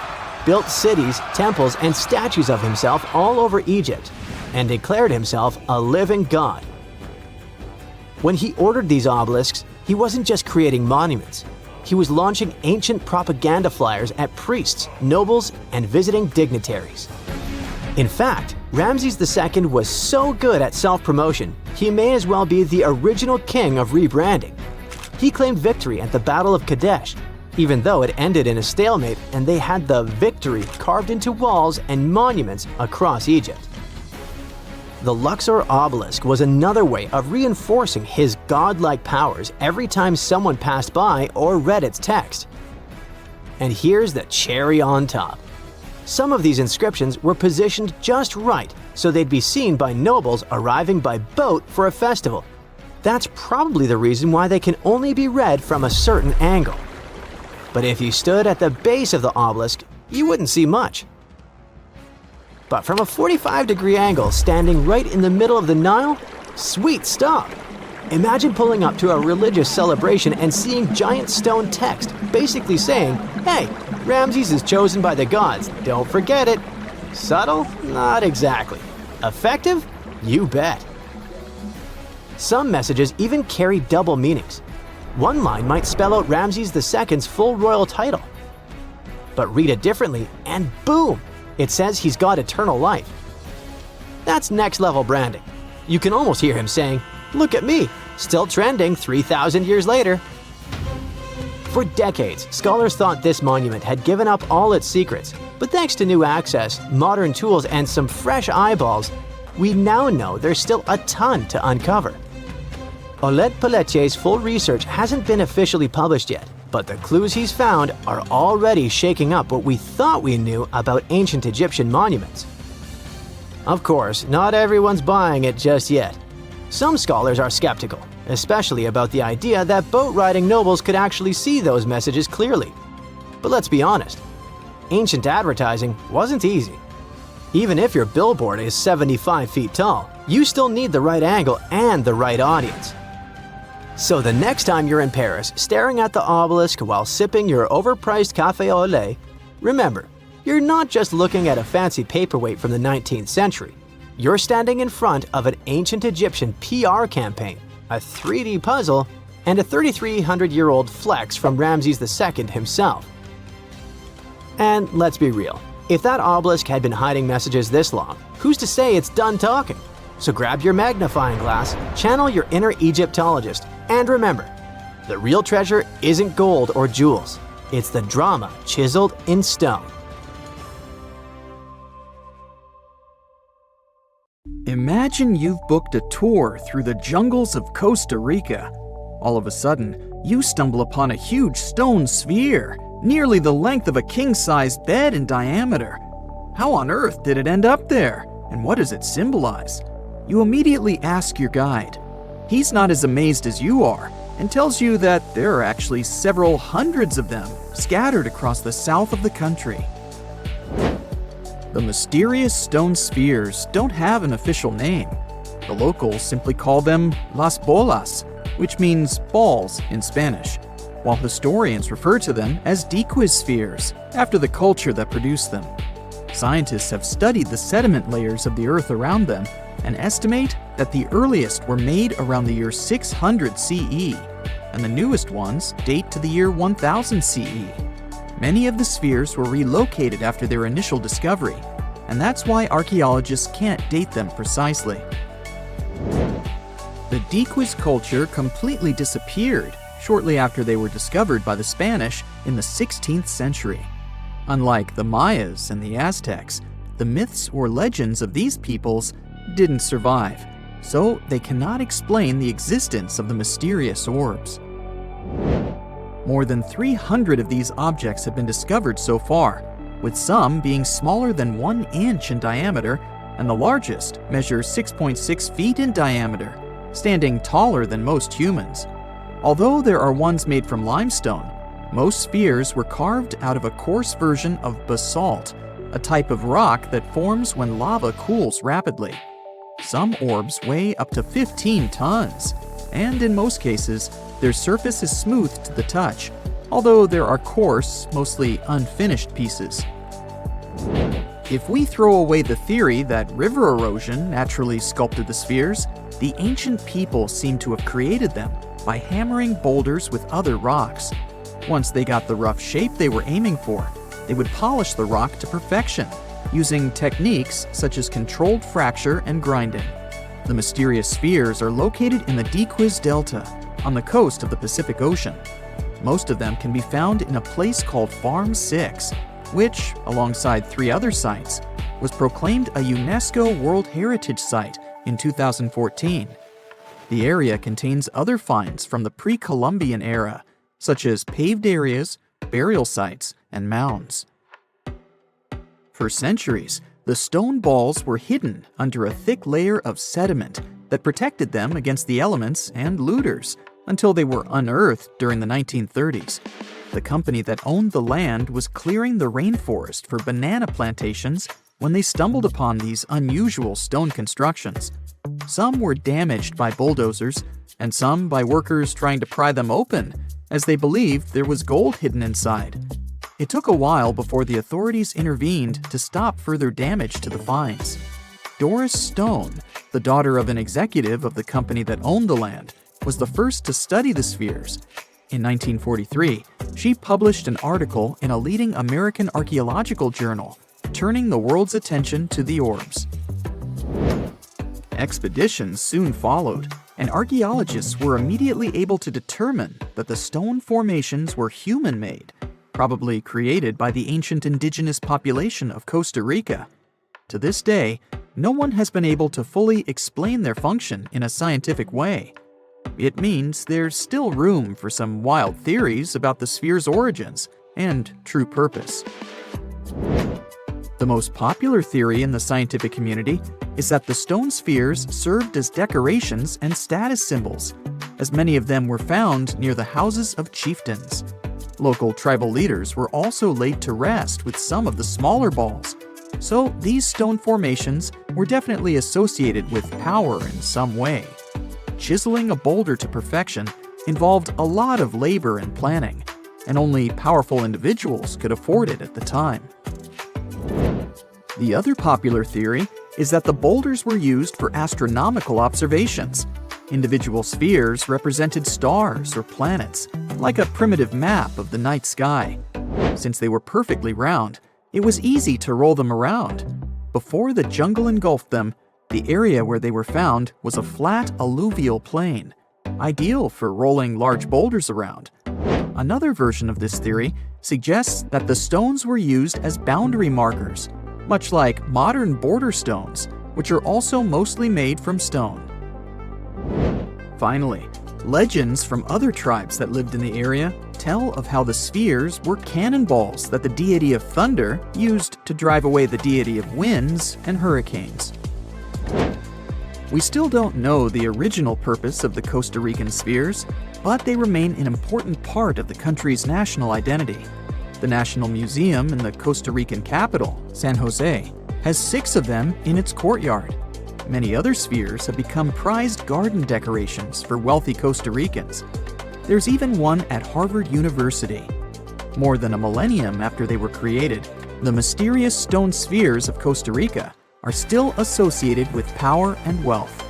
built cities, temples, and statues of himself all over Egypt, and declared himself a living god. When he ordered these obelisks, he wasn't just creating monuments. He was launching ancient propaganda flyers at priests, nobles, and visiting dignitaries. In fact, Ramses II was so good at self-promotion, he may as well be the original king of rebranding. He claimed victory at the Battle of Kadesh, even though it ended in a stalemate and they had the victory carved into walls and monuments across Egypt. The Luxor obelisk was another way of reinforcing his godlike powers every time someone passed by or read its text. And here's the cherry on top. Some of these inscriptions were positioned just right so they'd be seen by nobles arriving by boat for a festival. That's probably the reason why they can only be read from a certain angle. But if you stood at the base of the obelisk, you wouldn't see much. But from a 45-degree angle standing right in the middle of the Nile, sweet stuff! Imagine pulling up to a religious celebration and seeing giant stone text basically saying, "Hey, Ramses is chosen by the gods, don't forget it." Subtle? Not exactly. Effective? You bet. Some messages even carry double meanings. One line might spell out Ramses II's full royal title. But read it differently and boom! It says he's got eternal life. That's next-level branding. You can almost hear him saying, "Look at me, still trending 3,000 years later." For decades, scholars thought this monument had given up all its secrets, but thanks to new access, modern tools, and some fresh eyeballs, we now know there's still a ton to uncover. Olet Pelletier's full research hasn't been officially published yet, But the clues he's found are already shaking up what we thought we knew about ancient Egyptian monuments. Of course, not everyone's buying it just yet. Some scholars are skeptical, especially about the idea that boat-riding nobles could actually see those messages clearly. But let's be honest, ancient advertising wasn't easy. Even if your billboard is 75 feet tall, you still need the right angle and the right audience. So the next time you're in Paris staring at the obelisk while sipping your overpriced café au lait, remember, you're not just looking at a fancy paperweight from the 19th century. You're standing in front of an ancient Egyptian PR campaign, a 3D puzzle, and a 3,300-year-old flex from Ramses II himself. And let's be real, if that obelisk had been hiding messages this long, who's to say it's done talking? So grab your magnifying glass, channel your inner Egyptologist, and remember, the real treasure isn't gold or jewels, it's the drama chiseled in stone. Imagine you've booked a tour through the jungles of Costa Rica. All of a sudden, you stumble upon a huge stone sphere, nearly the length of a king-sized bed in diameter. How on earth did it end up there? And what does it symbolize? You immediately ask your guide. He's not as amazed as you are and tells you that there are actually several hundreds of them scattered across the south of the country. The mysterious stone spheres don't have an official name. The locals simply call them las bolas, which means balls in Spanish, while historians refer to them as Dequis spheres, after the culture that produced them. Scientists have studied the sediment layers of the Earth around them and estimate that the earliest were made around the year 600 CE, and the newest ones date to the year 1000 CE. Many of the spheres were relocated after their initial discovery, and that's why archaeologists can't date them precisely. The Dequis culture completely disappeared shortly after they were discovered by the Spanish in the 16th century. Unlike the Mayas and the Aztecs, the myths or legends of these peoples didn't survive, so they cannot explain the existence of the mysterious orbs. More than 300 of these objects have been discovered so far, with some being smaller than 1 inch in diameter, and the largest measures 6.6 feet in diameter, standing taller than most humans. Although there are ones made from limestone, most spheres were carved out of a coarse version of basalt, a type of rock that forms when lava cools rapidly. Some orbs weigh up to 15 tons, and in most cases, their surface is smooth to the touch, although there are coarse, mostly unfinished pieces. If we throw away the theory that river erosion naturally sculpted the spheres, the ancient people seem to have created them by hammering boulders with other rocks. Once they got the rough shape they were aiming for, they would polish the rock to perfection, using techniques such as controlled fracture and grinding. The mysterious spheres are located in the Dequis Delta, on the coast of the Pacific Ocean. Most of them can be found in a place called Farm 6, which, alongside 3 other sites, was proclaimed a UNESCO World Heritage Site in 2014. The area contains other finds from the pre-Columbian era, such as paved areas, burial sites, and mounds. For centuries, the stone balls were hidden under a thick layer of sediment that protected them against the elements and looters until they were unearthed during the 1930s. The company that owned the land was clearing the rainforest for banana plantations when they stumbled upon these unusual stone constructions. Some were damaged by bulldozers, and some by workers trying to pry them open, as they believed there was gold hidden inside. It took a while before the authorities intervened to stop further damage to the finds. Doris Stone, the daughter of an executive of the company that owned the land, was the first to study the spheres. In 1943, she published an article in a leading American archaeological journal, turning the world's attention to the orbs. Expeditions soon followed, and archaeologists were immediately able to determine that the stone formations were human-made, probably created by the ancient indigenous population of Costa Rica. To this day, no one has been able to fully explain their function in a scientific way. It means there's still room for some wild theories about the sphere's origins and true purpose. The most popular theory in the scientific community is that the stone spheres served as decorations and status symbols, as many of them were found near the houses of chieftains. Local tribal leaders were also laid to rest with some of the smaller balls, so these stone formations were definitely associated with power in some way. Chiseling a boulder to perfection involved a lot of labor and planning, and only powerful individuals could afford it at the time. The other popular theory is that the boulders were used for astronomical observations. Individual spheres represented stars or planets, like a primitive map of the night sky. Since they were perfectly round, it was easy to roll them around. Before the jungle engulfed them, the area where they were found was a flat alluvial plain, ideal for rolling large boulders around. Another version of this theory suggests that the stones were used as boundary markers, much like modern border stones, which are also mostly made from stone. Finally, legends from other tribes that lived in the area tell of how the spheres were cannonballs that the deity of thunder used to drive away the deity of winds and hurricanes. We still don't know the original purpose of the Costa Rican spheres, but they remain an important part of the country's national identity. The National Museum in the Costa Rican capital, San Jose, has 6 of them in its courtyard. Many other spheres have become prized garden decorations for wealthy Costa Ricans. There's even one at Harvard University. More than a millennium after they were created, the mysterious stone spheres of Costa Rica are still associated with power and wealth.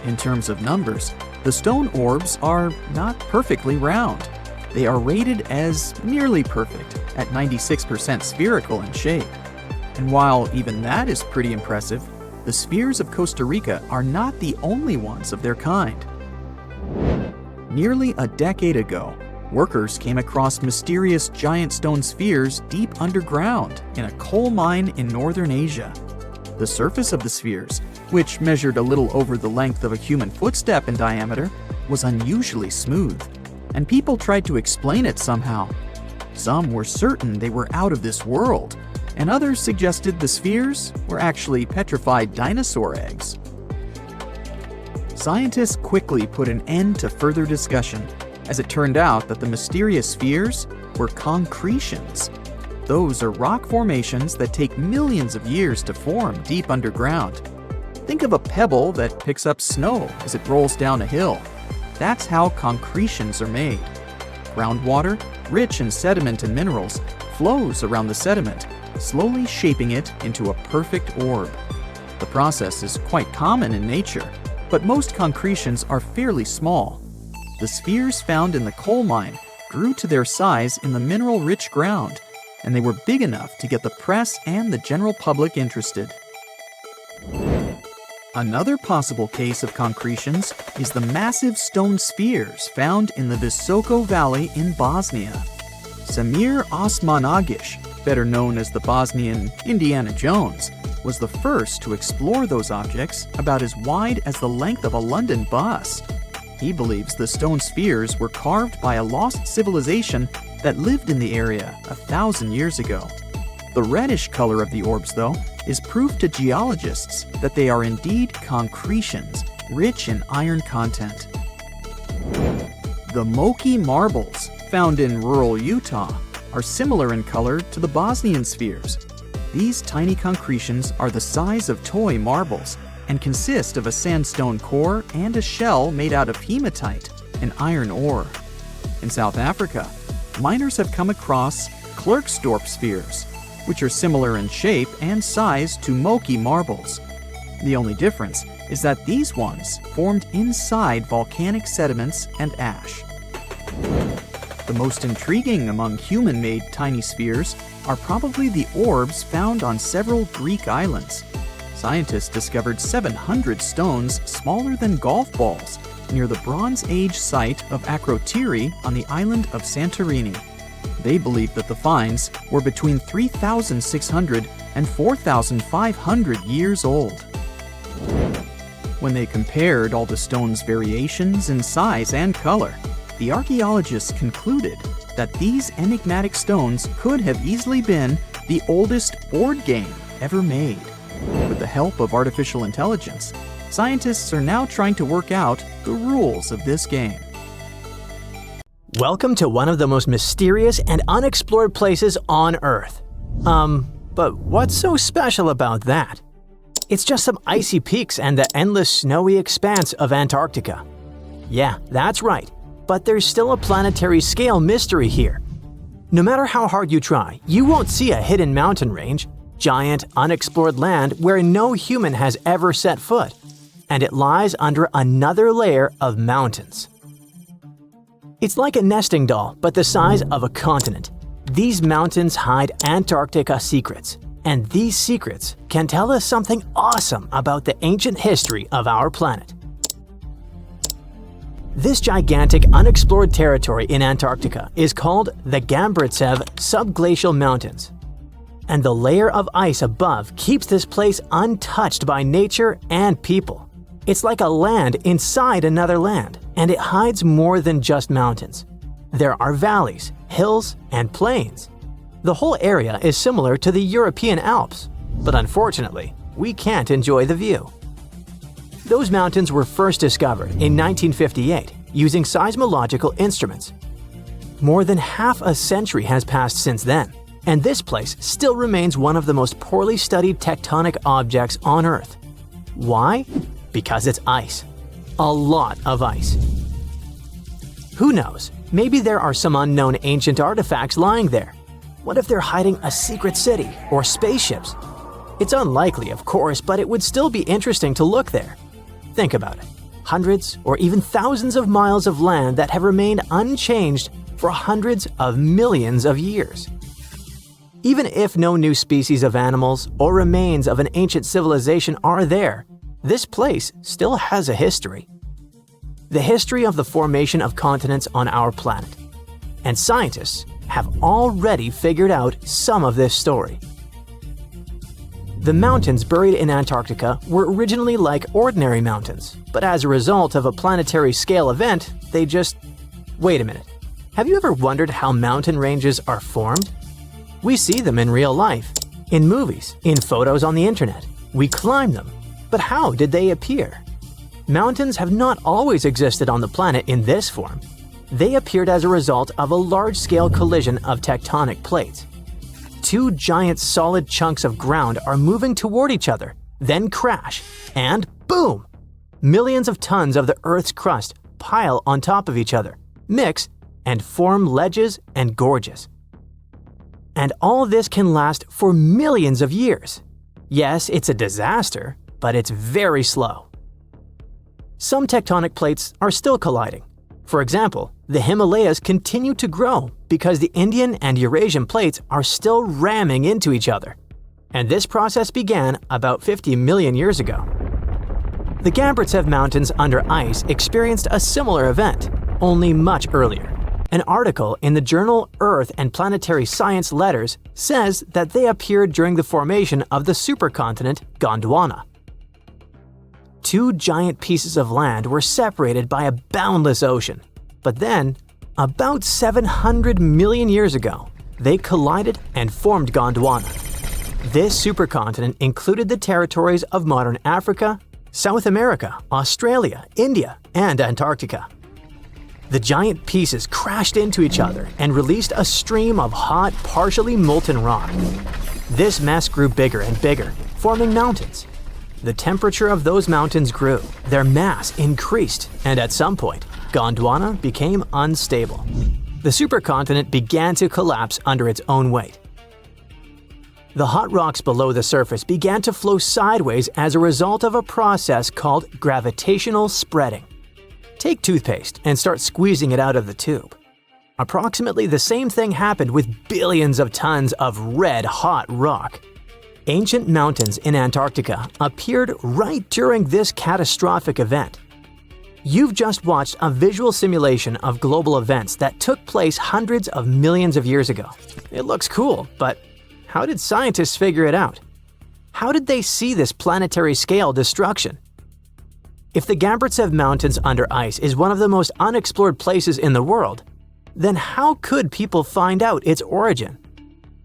In terms of numbers, the stone orbs are not perfectly round. They are rated as nearly perfect, at 96% spherical in shape. And while even that is pretty impressive, the spheres of Costa Rica are not the only ones of their kind. Nearly a decade ago, workers came across mysterious giant stone spheres deep underground in a coal mine in northern Asia. The surface of the spheres, which measured a little over the length of a human footstep in diameter, was unusually smooth, and people tried to explain it somehow. Some were certain they were out of this world, and others suggested the spheres were actually petrified dinosaur eggs. Scientists quickly put an end to further discussion, as it turned out that the mysterious spheres were concretions. Those are rock formations that take millions of years to form deep underground. Think of a pebble that picks up snow as it rolls down a hill. That's how concretions are made. Groundwater, rich in sediment and minerals, flows around the sediment, slowly shaping it into a perfect orb. The process is quite common in nature, but most concretions are fairly small. The spheres found in the coal mine grew to their size in the mineral-rich ground, and they were big enough to get the press and the general public interested. Another possible case of concretions is the massive stone spheres found in the Visoko Valley in Bosnia. Samir Osmanagic, better known as the Bosnian Indiana Jones, was the first to explore those objects about as wide as the length of a London bus. He believes the stone spheres were carved by a lost civilization that lived in the area 1,000 years ago. The reddish color of the orbs, though, is proof to geologists that they are indeed concretions, rich in iron content. The Moki marbles, found in rural Utah, are similar in color to the Bosnian spheres. These tiny concretions are the size of toy marbles and consist of a sandstone core and a shell made out of hematite, an iron ore. In South Africa, miners have come across Klerksdorp spheres, which are similar in shape and size to Moki marbles. The only difference is that these ones formed inside volcanic sediments and ash. The most intriguing among human-made tiny spheres are probably the orbs found on several Greek islands. Scientists discovered 700 stones smaller than golf balls near the Bronze Age site of Akrotiri on the island of Santorini. They believe that the finds were between 3,600 and 4,500 years old. When they compared all the stone's variations in size and color, the archaeologists concluded that these enigmatic stones could have easily been the oldest board game ever made. With the help of artificial intelligence, scientists are now trying to work out the rules of this game. Welcome to one of the most mysterious and unexplored places on Earth. But what's so special about that? It's just some icy peaks and the endless snowy expanse of Antarctica. Yeah, that's right, but there's still a planetary scale mystery here. No matter how hard you try, you won't see a hidden mountain range, giant, unexplored land where no human has ever set foot, and it lies under another layer of mountains. It's like a nesting doll, but the size of a continent. These mountains hide Antarctica secrets, and these secrets can tell us something awesome about the ancient history of our planet. This gigantic unexplored territory in Antarctica is called the Gambritsev Subglacial Mountains. And the layer of ice above keeps this place untouched by nature and people. It's like a land inside another land, and it hides more than just mountains. There are valleys, hills, and plains. The whole area is similar to the European Alps, but unfortunately, we can't enjoy the view. Those mountains were first discovered in 1958 using seismological instruments. More than half a century has passed since then, and this place still remains one of the most poorly studied tectonic objects on Earth. Why? Because it's ice. A lot of ice. Who knows? Maybe there are some unknown ancient artifacts lying there. What if they're hiding a secret city or spaceships? It's unlikely, of course, but it would still be interesting to look there. Think about it. Hundreds or even thousands of miles of land that have remained unchanged for hundreds of millions of years. Even if no new species of animals or remains of an ancient civilization are there, this place still has a history. The history of the formation of continents on our planet. And scientists have already figured out some of this story. The mountains buried in Antarctica were originally like ordinary mountains, but as a result of a planetary scale event, they just… Wait a minute. Have you ever wondered how mountain ranges are formed? We see them in real life, in movies, in photos on the internet. We climb them. But how did they appear? Mountains have not always existed on the planet in this form. They appeared as a result of a large-scale collision of tectonic plates. Two giant solid chunks of ground are moving toward each other, then crash, and boom! Millions of tons of the Earth's crust pile on top of each other, mix, and form ledges and gorges. And all this can last for millions of years. Yes, it's a disaster, but it's very slow. Some tectonic plates are still colliding. For example, the Himalayas continue to grow because the Indian and Eurasian plates are still ramming into each other. And this process began about 50 million years ago. The Gambritsev Mountains under ice experienced a similar event, only much earlier. An article in the journal Earth and Planetary Science Letters says that they appeared during the formation of the supercontinent Gondwana. Two giant pieces of land were separated by a boundless ocean. But then, about 700 million years ago, they collided and formed Gondwana. This supercontinent included the territories of modern Africa, South America, Australia, India, and Antarctica. The giant pieces crashed into each other and released a stream of hot, partially molten rock. This mess grew bigger and bigger, forming mountains. The temperature of those mountains grew, their mass increased, and at some point, Gondwana became unstable. The supercontinent began to collapse under its own weight. The hot rocks below the surface began to flow sideways as a result of a process called gravitational spreading. Take toothpaste and start squeezing it out of the tube. Approximately the same thing happened with billions of tons of red-hot rock. Ancient mountains in Antarctica appeared right during this catastrophic event. You've just watched a visual simulation of global events that took place hundreds of millions of years ago. It looks cool, but how did scientists figure it out? How did they see this planetary scale destruction? If the Gamburtsev Mountains under ice is one of the most unexplored places in the world, then how could people find out its origin?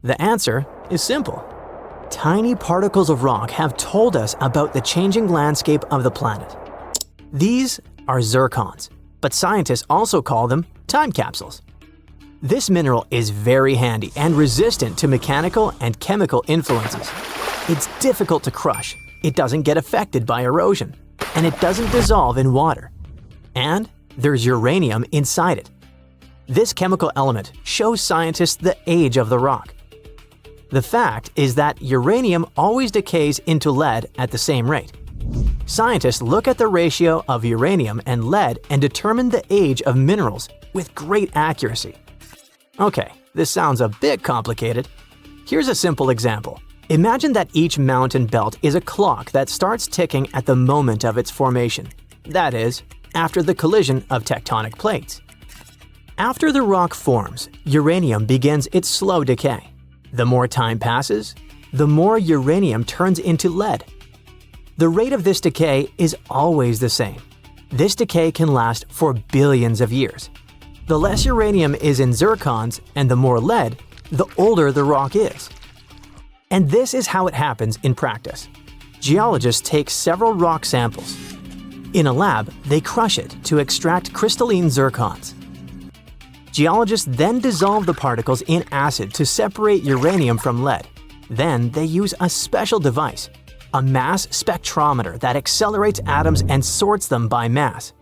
The answer is simple. Tiny particles of rock have told us about the changing landscape of the planet. These are zircons, but scientists also call them time capsules. This mineral is very handy and resistant to mechanical and chemical influences. It's difficult to crush, it doesn't get affected by erosion, and it doesn't dissolve in water. And there's uranium inside it. This chemical element shows scientists the age of the rock. The fact is that uranium always decays into lead at the same rate. Scientists look at the ratio of uranium and lead and determine the age of minerals with great accuracy. Okay, this sounds a bit complicated. Here's a simple example. Imagine that each mountain belt is a clock that starts ticking at the moment of its formation. That is, after the collision of tectonic plates. After the rock forms, uranium begins its slow decay. The more time passes, the more uranium turns into lead. The rate of this decay is always the same. This decay can last for billions of years. The less uranium is in zircons and the more lead, the older the rock is. And this is how it happens in practice. Geologists take several rock samples. In a lab, they crush it to extract crystalline zircons. Geologists then dissolve the particles in acid to separate uranium from lead. Then they use a special device, a mass spectrometer that accelerates atoms and sorts them by mass.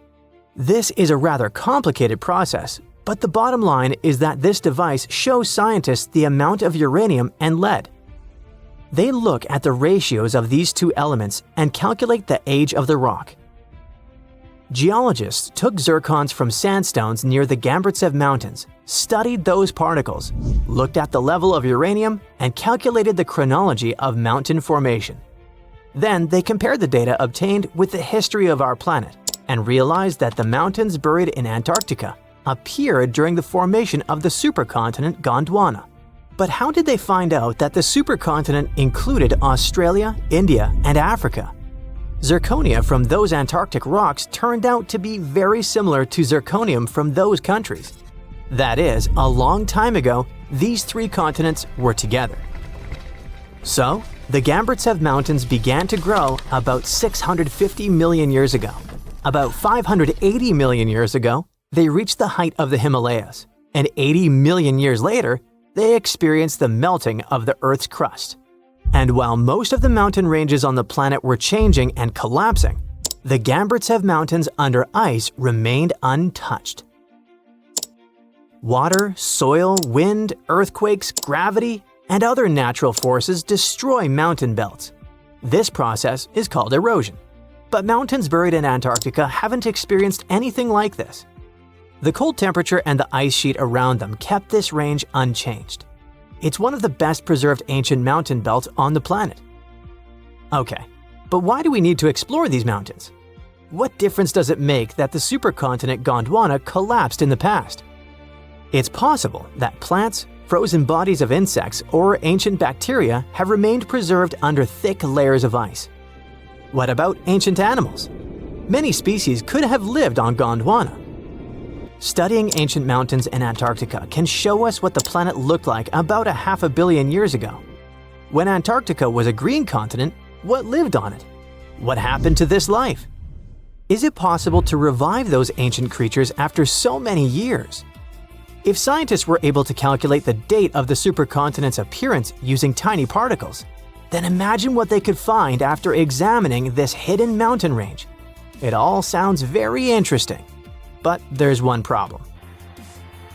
This is a rather complicated process, but the bottom line is that this device shows scientists the amount of uranium and lead. They look at the ratios of these two elements and calculate the age of the rock. Geologists took zircons from sandstones near the Gamburtsev Mountains, studied those particles, looked at the level of uranium, and calculated the chronology of mountain formation. Then they compared the data obtained with the history of our planet and realized that the mountains buried in Antarctica appeared during the formation of the supercontinent Gondwana. But how did they find out that the supercontinent included Australia, India, and Africa? Zirconia from those Antarctic rocks turned out to be very similar to zirconium from those countries. That is, a long time ago, these three continents were together. So, the Gamburtsev Mountains began to grow about 650 million years ago. About 580 million years ago, they reached the height of the Himalayas, and 80 million years later, they experienced the melting of the Earth's crust. And while most of the mountain ranges on the planet were changing and collapsing, the Gamburtsev Mountains under ice remained untouched. Water, soil, wind, earthquakes, gravity, and other natural forces destroy mountain belts. This process is called erosion. But mountains buried in Antarctica haven't experienced anything like this. The cold temperature and the ice sheet around them kept this range unchanged. It's one of the best preserved ancient mountain belts on the planet. Okay, but why do we need to explore these mountains? What difference does it make that the supercontinent Gondwana collapsed in the past? It's possible that plants, frozen bodies of insects, or ancient bacteria have remained preserved under thick layers of ice. What about ancient animals? Many species could have lived on Gondwana. Studying ancient mountains in Antarctica can show us what the planet looked like about 500 million years ago. When Antarctica was a green continent, what lived on it? What happened to this life? Is it possible to revive those ancient creatures after so many years? If scientists were able to calculate the date of the supercontinent's appearance using tiny particles, then imagine what they could find after examining this hidden mountain range. It all sounds very interesting, but there's one problem.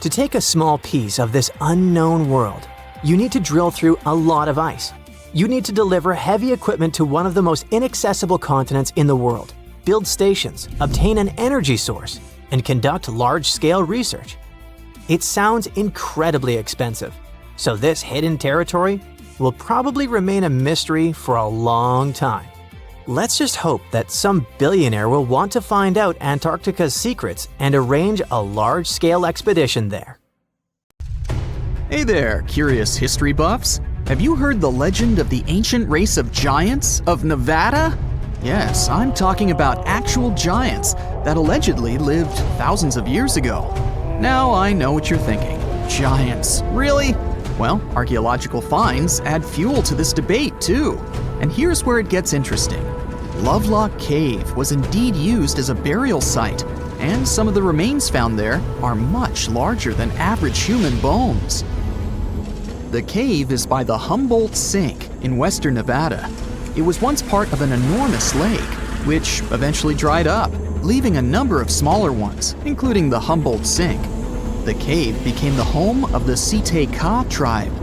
To take a small piece of this unknown world, you need to drill through a lot of ice. You need to deliver heavy equipment to one of the most inaccessible continents in the world, build stations, obtain an energy source, and conduct large-scale research. It sounds incredibly expensive, so this hidden territory will probably remain a mystery for a long time. Let's just hope that some billionaire will want to find out Antarctica's secrets and arrange a large-scale expedition there. Hey there, curious history buffs! Have you heard the legend of the ancient race of giants of Nevada? Yes, I'm talking about actual giants that allegedly lived thousands of years ago. Now I know what you're thinking. Giants, really? Well, archaeological finds add fuel to this debate too. And here's where it gets interesting. Lovelock Cave was indeed used as a burial site, and some of the remains found there are much larger than average human bones. The cave is by the Humboldt Sink in western Nevada. It was once part of an enormous lake, which eventually dried up, leaving a number of smaller ones, including the Humboldt Sink. The cave became the home of the Ka tribe.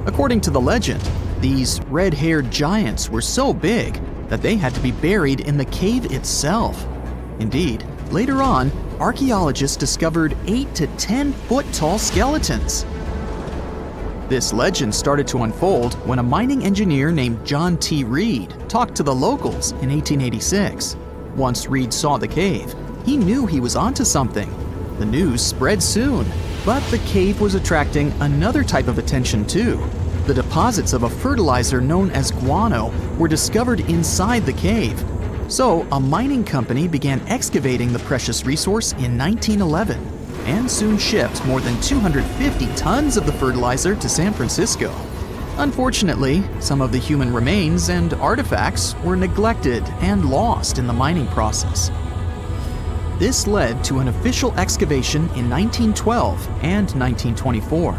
According to the legend, these red-haired giants were so big that they had to be buried in the cave itself. Indeed, later on, archaeologists discovered 8 to 10 foot tall skeletons. This legend started to unfold when a mining engineer named John T. Reed talked to the locals in 1886. Once Reed saw the cave, he knew he was onto something. The news spread soon, but the cave was attracting another type of attention too. The deposits of a fertilizer known as guano were discovered inside the cave. So a mining company began excavating the precious resource in 1911 and soon shipped more than 250 tons of the fertilizer to San Francisco. Unfortunately, some of the human remains and artifacts were neglected and lost in the mining process. This led to an official excavation in 1912 and 1924.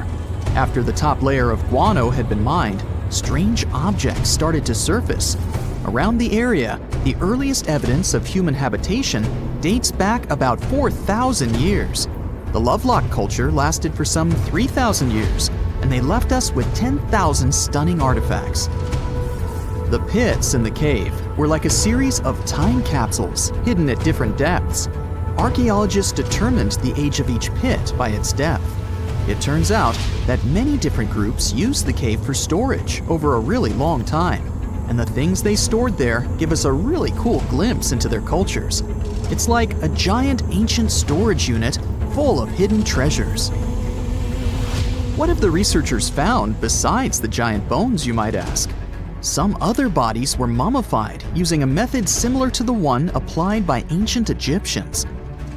After the top layer of guano had been mined, strange objects started to surface. Around the area, the earliest evidence of human habitation dates back about 4,000 years. The Lovelock culture lasted for some 3,000 years, and they left us with 10,000 stunning artifacts. The pits in the cave were like a series of time capsules hidden at different depths. Archaeologists determined the age of each pit by its depth. It turns out that many different groups used the cave for storage over a really long time, and the things they stored there give us a really cool glimpse into their cultures. It's like a giant ancient storage unit full of hidden treasures. What have the researchers found besides the giant bones, you might ask? Some other bodies were mummified using a method similar to the one applied by ancient Egyptians.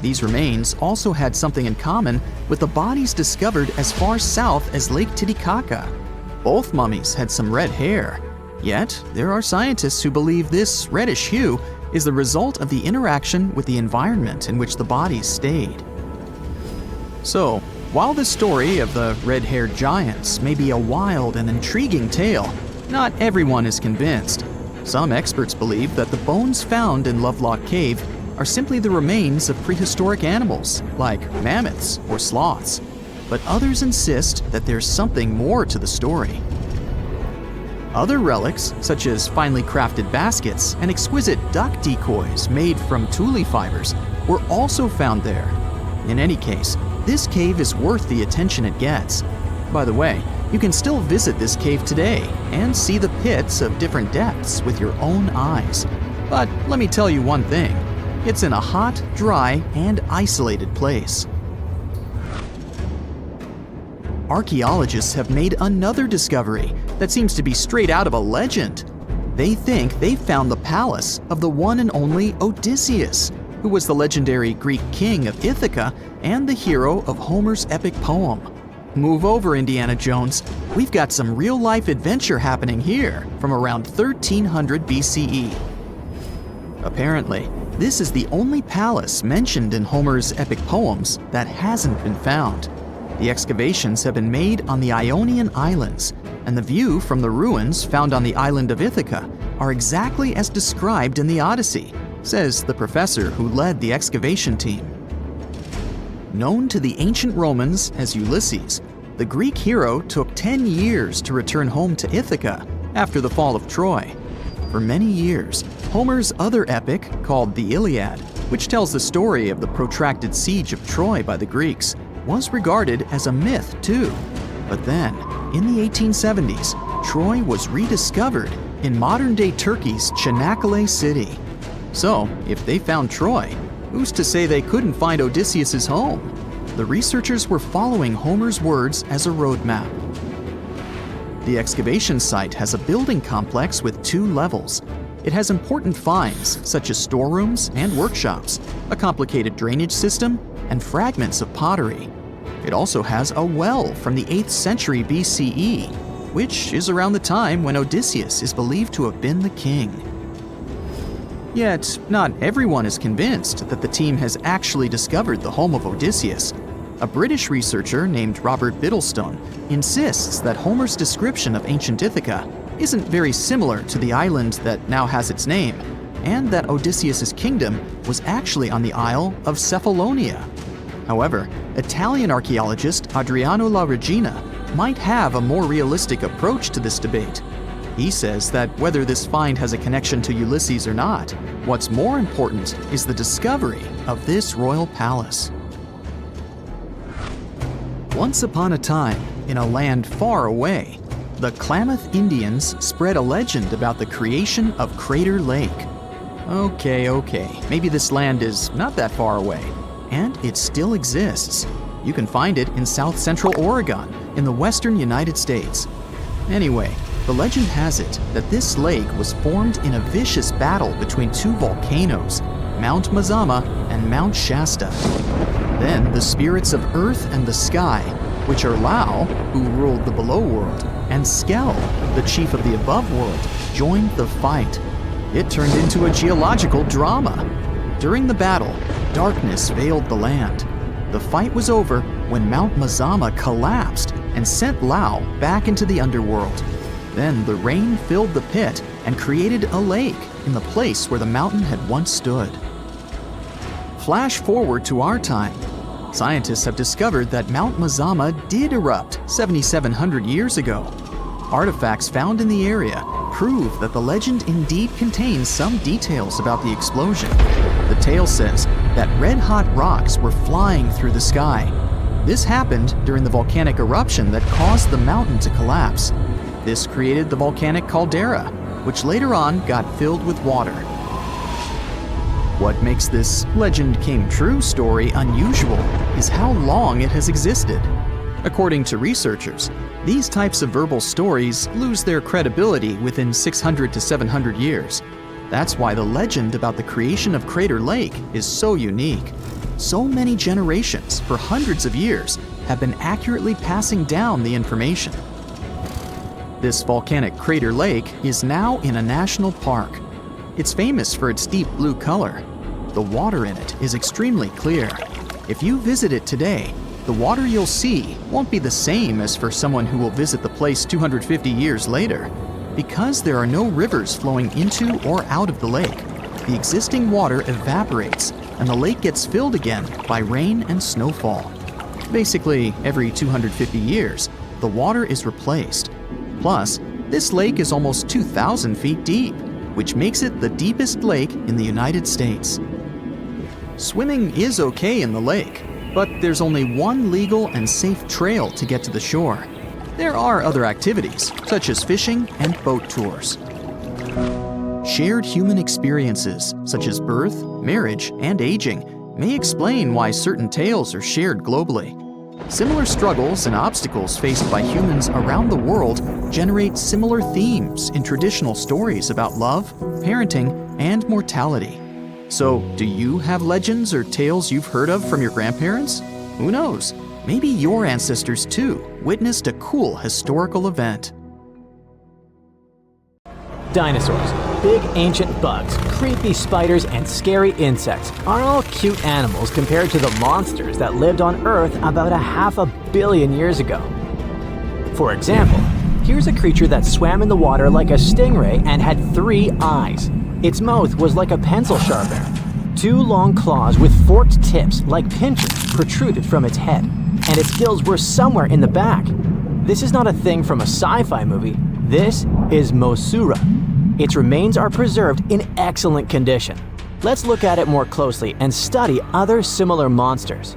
These remains also had something in common with the bodies discovered as far south as Lake Titicaca. Both mummies had some red hair. Yet, there are scientists who believe this reddish hue is the result of the interaction with the environment in which the bodies stayed. So, while the story of the red-haired giants may be a wild and intriguing tale, not everyone is convinced. Some experts believe that the bones found in Lovelock Cave are simply the remains of prehistoric animals, like mammoths or sloths. But others insist that there's something more to the story. Other relics, such as finely crafted baskets and exquisite duck decoys made from tule fibers, were also found there. In any case, this cave is worth the attention it gets. By the way, you can still visit this cave today and see the pits of different depths with your own eyes. But let me tell you one thing. It's in a hot, dry, and isolated place. Archaeologists have made another discovery that seems to be straight out of a legend. They think they found the palace of the one and only Odysseus, who was the legendary Greek king of Ithaca and the hero of Homer's epic poem. Move over, Indiana Jones. We've got some real-life adventure happening here from around 1300 BCE. Apparently, this is the only palace mentioned in Homer's epic poems that hasn't been found. The excavations have been made on the Ionian Islands, and the view from the ruins found on the island of Ithaca are exactly as described in the Odyssey, says the professor who led the excavation team. Known to the ancient Romans as Ulysses, the Greek hero took 10 years to return home to Ithaca after the fall of Troy. For many years, Homer's other epic, called the Iliad, which tells the story of the protracted siege of Troy by the Greeks, was regarded as a myth too. But then, in the 1870s, Troy was rediscovered in modern-day Turkey's Çanakkale city. So, if they found Troy, who's to say they couldn't find Odysseus' home? The researchers were following Homer's words as a roadmap. The excavation site has a building complex with 2 levels. It has important finds such as storerooms and workshops, a complicated drainage system, and fragments of pottery. It also has a well from the 8th century BCE, which is around the time when Odysseus is believed to have been the king. Yet, not everyone is convinced that the team has actually discovered the home of Odysseus. A British researcher named Robert Biddlestone insists that Homer's description of ancient Ithaca isn't very similar to the island that now has its name, and that Odysseus's kingdom was actually on the Isle of Cephalonia. However, Italian archaeologist Adriano La Regina might have a more realistic approach to this debate. He says that whether this find has a connection to Ulysses or not, what's more important is the discovery of this royal palace. Once upon a time, in a land far away, the Klamath Indians spread a legend about the creation of Crater Lake. Okay, maybe this land is not that far away, and it still exists. You can find it in south central Oregon, in the western United States. Anyway, the legend has it that this lake was formed in a vicious battle between two volcanoes, Mount Mazama and Mount Shasta. Then the spirits of Earth and the Sky, which are Lau, who ruled the below world, and Skell, the chief of the above world, joined the fight. It turned into a geological drama. During the battle, darkness veiled the land. The fight was over when Mount Mazama collapsed and sent Lau back into the underworld. Then the rain filled the pit and created a lake in the place where the mountain had once stood. Flash forward to our time. Scientists have discovered that Mount Mazama did erupt 7,700 years ago. Artifacts found in the area prove that the legend indeed contains some details about the explosion. The tale says that red-hot rocks were flying through the sky. This happened during the volcanic eruption that caused the mountain to collapse. This created the volcanic caldera, which later on got filled with water. What makes this legend came true story unusual is how long it has existed. According to researchers, these types of verbal stories lose their credibility within 600 to 700 years. That's why the legend about the creation of Crater Lake is so unique. So many generations, for hundreds of years, have been accurately passing down the information. This volcanic crater lake is now in a national park. It's famous for its deep blue color. The water in it is extremely clear. If you visit it today, the water you'll see won't be the same as for someone who will visit the place 250 years later. Because there are no rivers flowing into or out of the lake, the existing water evaporates and the lake gets filled again by rain and snowfall. Basically, every 250 years, the water is replaced. Plus, this lake is almost 2,000 feet deep, which makes it the deepest lake in the United States. Swimming is okay in the lake, but there's only one legal and safe trail to get to the shore. There are other activities, such as fishing and boat tours. Shared human experiences, such as birth, marriage, and aging, may explain why certain tales are shared globally. Similar struggles and obstacles faced by humans around the world generate similar themes in traditional stories about love, parenting, and mortality. So, do you have legends or tales you've heard of from your grandparents? Who knows? Maybe your ancestors too witnessed a cool historical event. Dinosaurs, big ancient bugs, creepy spiders, and scary insects are all cute animals compared to the monsters that lived on Earth about 500 million years ago. For example, here's a creature that swam in the water like a stingray and had 3 eyes. Its mouth was like a pencil sharpener. 2 long claws with forked tips like pincers protruded from its head, and its gills were somewhere in the back. This is not a thing from a sci-fi movie. This is Mosura. Its remains are preserved in excellent condition. Let's look at it more closely and study other similar monsters.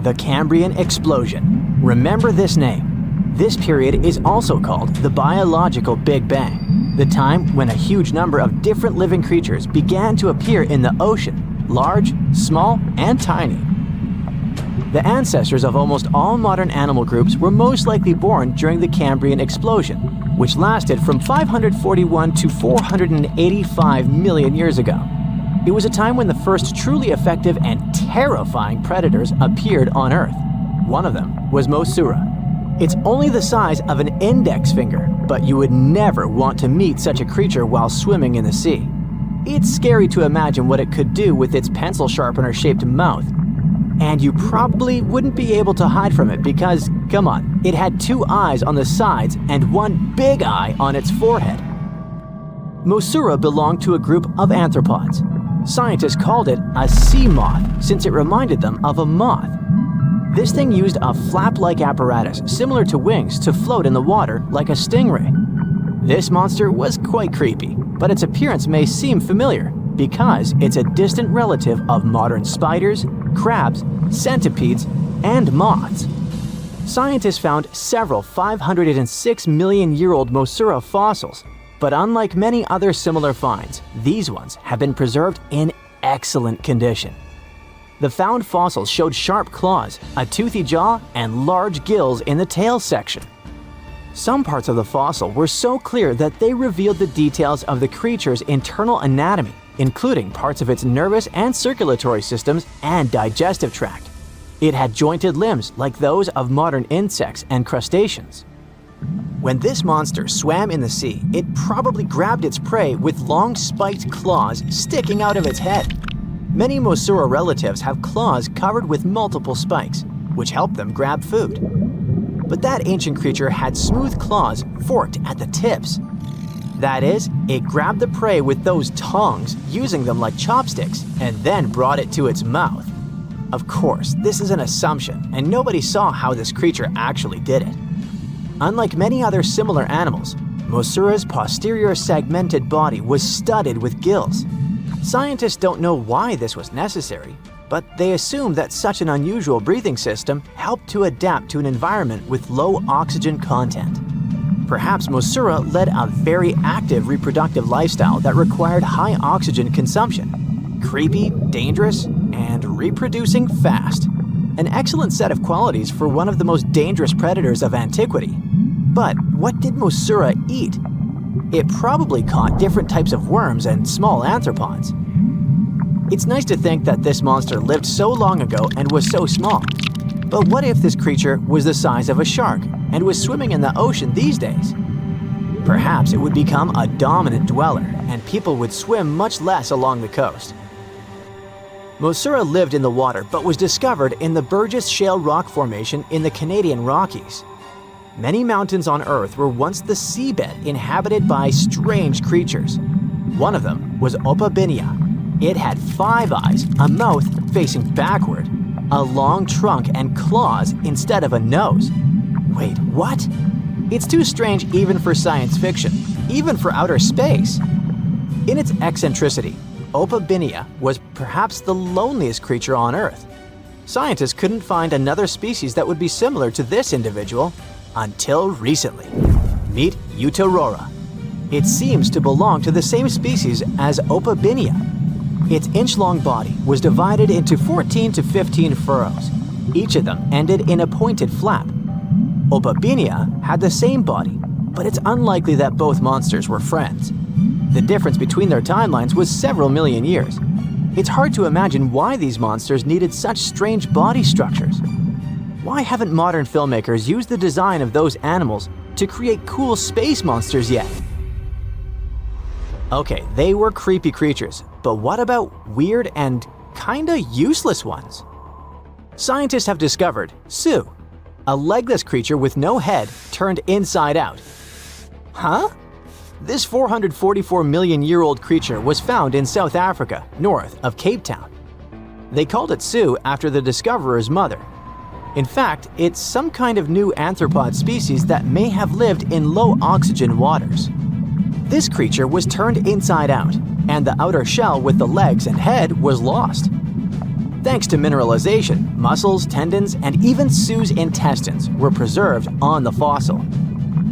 The Cambrian explosion. Remember this name. This period is also called the biological Big Bang, the time when a huge number of different living creatures began to appear in the ocean, large, small, and tiny. The ancestors of almost all modern animal groups were most likely born during the Cambrian explosion, which lasted from 541 to 485 million years ago. It was a time when the first truly effective and terrifying predators appeared on Earth. One of them was Mosaura. It's only the size of an index finger, but you would never want to meet such a creature while swimming in the sea. It's scary to imagine what it could do with its pencil sharpener-shaped mouth. And you probably wouldn't be able to hide from it because, come on, it had 2 eyes on the sides and 1 big eye on its forehead. Mosaura belonged to a group of arthropods. Scientists called it a sea moth since it reminded them of a moth. This thing used a flap-like apparatus similar to wings to float in the water like a stingray. This monster was quite creepy, but its appearance may seem familiar because it's a distant relative of modern spiders, crabs, centipedes, and moths. Scientists found several 506 million-year-old Mosaura fossils, but unlike many other similar finds, these ones have been preserved in excellent condition. The found fossils showed sharp claws, a toothy jaw, and large gills in the tail section. Some parts of the fossil were so clear that they revealed the details of the creature's internal anatomy, including parts of its nervous and circulatory systems and digestive tract. It had jointed limbs like those of modern insects and crustaceans. When this monster swam in the sea, it probably grabbed its prey with long spiked claws sticking out of its head. Many Mosaura relatives have claws covered with multiple spikes, which help them grab food. But that ancient creature had smooth claws forked at the tips. That is, it grabbed the prey with those tongs, using them like chopsticks, and then brought it to its mouth. Of course, this is an assumption, and nobody saw how this creature actually did it. Unlike many other similar animals, Mosaura's posterior segmented body was studded with gills. Scientists don't know why this was necessary, but they assume that such an unusual breathing system helped to adapt to an environment with low oxygen content. Perhaps Mosaura led a very active reproductive lifestyle that required high oxygen consumption. Creepy, dangerous, and reproducing fast. An excellent set of qualities for one of the most dangerous predators of antiquity. But what did Mosaura eat? It probably caught different types of worms and small arthropods. It's nice to think that this monster lived so long ago and was so small. But what if this creature was the size of a shark and was swimming in the ocean these days? Perhaps it would become a dominant dweller and people would swim much less along the coast. Mosaura lived in the water but was discovered in the Burgess Shale rock formation in the Canadian Rockies. Many mountains on Earth were once the seabed inhabited by strange creatures. One of them was Opabinia. It had 5 eyes, a mouth facing backward, a long trunk and claws instead of a nose. Wait, what? It's too strange even for science fiction, even for outer space. In its eccentricity, Opabinia was perhaps the loneliest creature on Earth. Scientists couldn't find another species that would be similar to this individual until recently. Meet Utaurora. It seems to belong to the same species as Opabinia. Its inch-long body was divided into 14 to 15 furrows. Each of them ended in a pointed flap. Opabinia had the same body, but it's unlikely that both monsters were friends. The difference between their timelines was several million years. It's hard to imagine why these monsters needed such strange body structures. Why haven't modern filmmakers used the design of those animals to create cool space monsters yet? Okay, they were creepy creatures, but what about weird and kinda useless ones? Scientists have discovered Su, a legless creature with no head turned inside out. Huh? This 444 million-year-old creature was found in South Africa, north of Cape Town. They called it Su after the discoverer's mother. In fact, it's some kind of new arthropod species that may have lived in low-oxygen waters. This creature was turned inside out, and the outer shell with the legs and head was lost. Thanks to mineralization, muscles, tendons, and even Su's intestines were preserved on the fossil.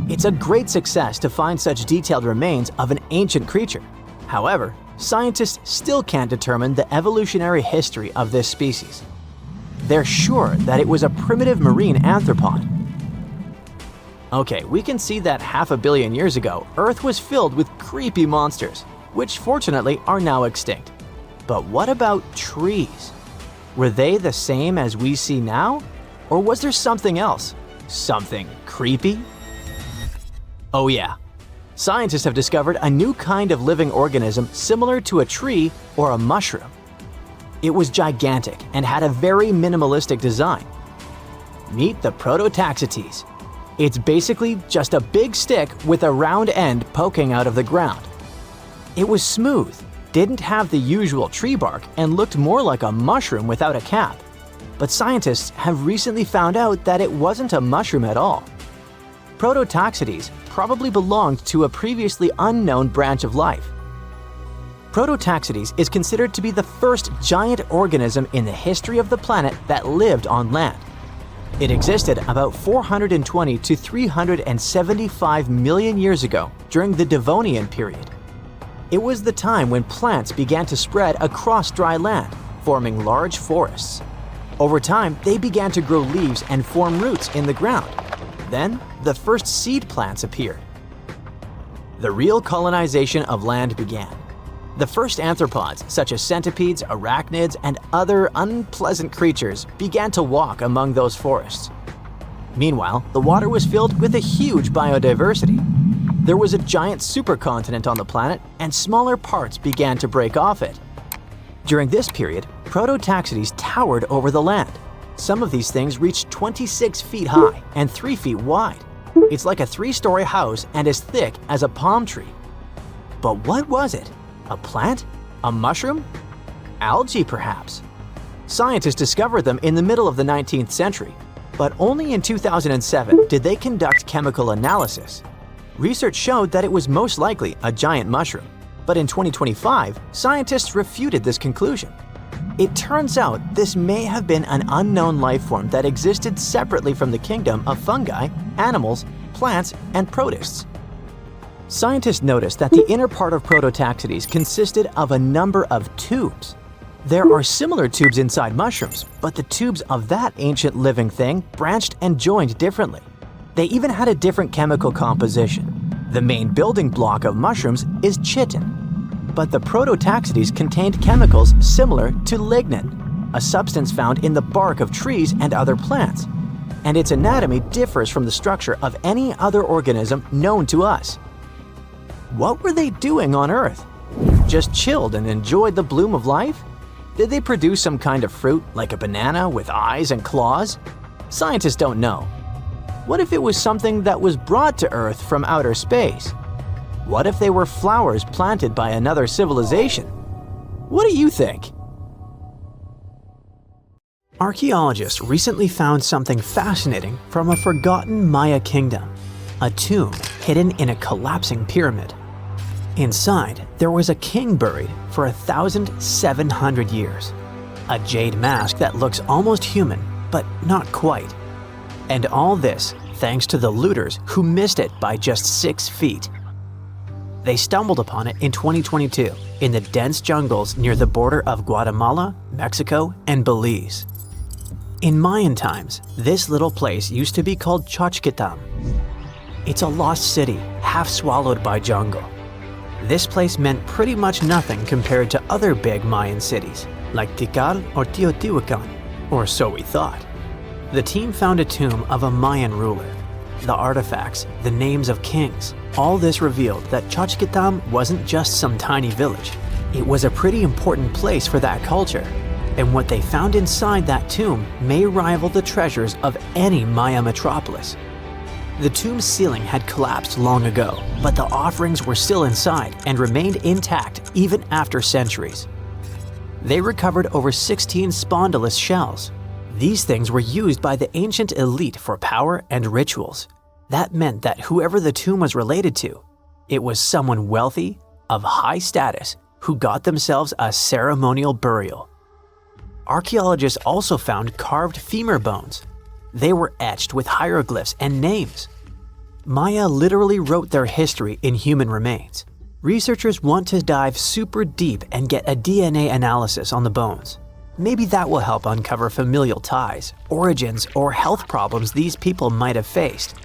It's a great success to find such detailed remains of an ancient creature. However, scientists still can't determine the evolutionary history of this species. they're sure that it was a primitive marine arthropod. Okay, we can see that 500 million years ago, Earth was filled with creepy monsters, which fortunately are now extinct. But what about trees? Were they the same as we see now? Or was there something else? Something creepy? Oh yeah. Scientists have discovered a new kind of living organism similar to a tree or a mushroom. It was gigantic and had a very minimalistic design. Meet the Prototaxites. It's basically just a big stick with a round end poking out of the ground. It was smooth, didn't have the usual tree bark, and looked more like a mushroom without a cap. But scientists have recently found out that it wasn't a mushroom at all. Prototaxites probably belonged to a previously unknown branch of life. Prototaxites is considered to be the first giant organism in the history of the planet that lived on land. It existed about 420 to 375 million years ago during the Devonian period. It was the time when plants began to spread across dry land, forming large forests. Over time, they began to grow leaves and form roots in the ground. Then, the first seed plants appeared. The real colonization of land began. The first arthropods, such as centipedes, arachnids, and other unpleasant creatures, began to walk among those forests. Meanwhile, the water was filled with a huge biodiversity. There was a giant supercontinent on the planet, and smaller parts began to break off it. During this period, Prototaxites towered over the land. Some of these things reached 26 feet high and 3 feet wide. It's like a 3-story house and as thick as a palm tree. But what was it? A plant? A mushroom? Algae, perhaps? Scientists discovered them in the middle of the 19th century, but only in 2007 did they conduct chemical analysis. Research showed that it was most likely a giant mushroom, but in 2025, scientists refuted this conclusion. It turns out this may have been an unknown life form that existed separately from the kingdom of fungi, animals, plants, and protists. Scientists noticed that the inner part of Prototaxites consisted of a number of tubes. There are similar tubes inside mushrooms, but the tubes of that ancient living thing branched and joined differently. They even had a different chemical composition. The main building block of mushrooms is chitin. But the Prototaxites contained chemicals similar to lignin, a substance found in the bark of trees and other plants. And its anatomy differs from the structure of any other organism known to us. What were they doing on Earth? Just chilled and enjoyed the bloom of life? Did they produce some kind of fruit, like a banana with eyes and claws? Scientists don't know. What if it was something that was brought to Earth from outer space? What if they were flowers planted by another civilization? What do you think? Archaeologists recently found something fascinating from a forgotten Maya kingdom, a tomb hidden in a collapsing pyramid. Inside, there was a king buried for 1,700 years, a jade mask that looks almost human, but not quite. And all this thanks to the looters who missed it by just 6 feet. They stumbled upon it in 2022 in the dense jungles near the border of Guatemala, Mexico, and Belize. In Mayan times, this little place used to be called Xochitlam. It's a lost city, half swallowed by jungle. This place meant pretty much nothing compared to other big Mayan cities, like Tikal or Teotihuacan, or so we thought. The team found a tomb of a Mayan ruler. The artifacts, the names of kings, all this revealed that Xochitlam wasn't just some tiny village. It was a pretty important place for that culture, and what they found inside that tomb may rival the treasures of any Maya metropolis. The tomb's ceiling had collapsed long ago, but the offerings were still inside and remained intact even after centuries. They recovered over 16 spondylus shells. These things were used by the ancient elite for power and rituals. That meant that whoever the tomb was related to, it was someone wealthy, of high status, who got themselves a ceremonial burial. Archaeologists also found carved femur bones. They were etched with hieroglyphs and names. Maya literally wrote their history in human remains. Researchers want to dive super deep and get a DNA analysis on the bones. Maybe that will help uncover familial ties, origins, or health problems these people might have faced.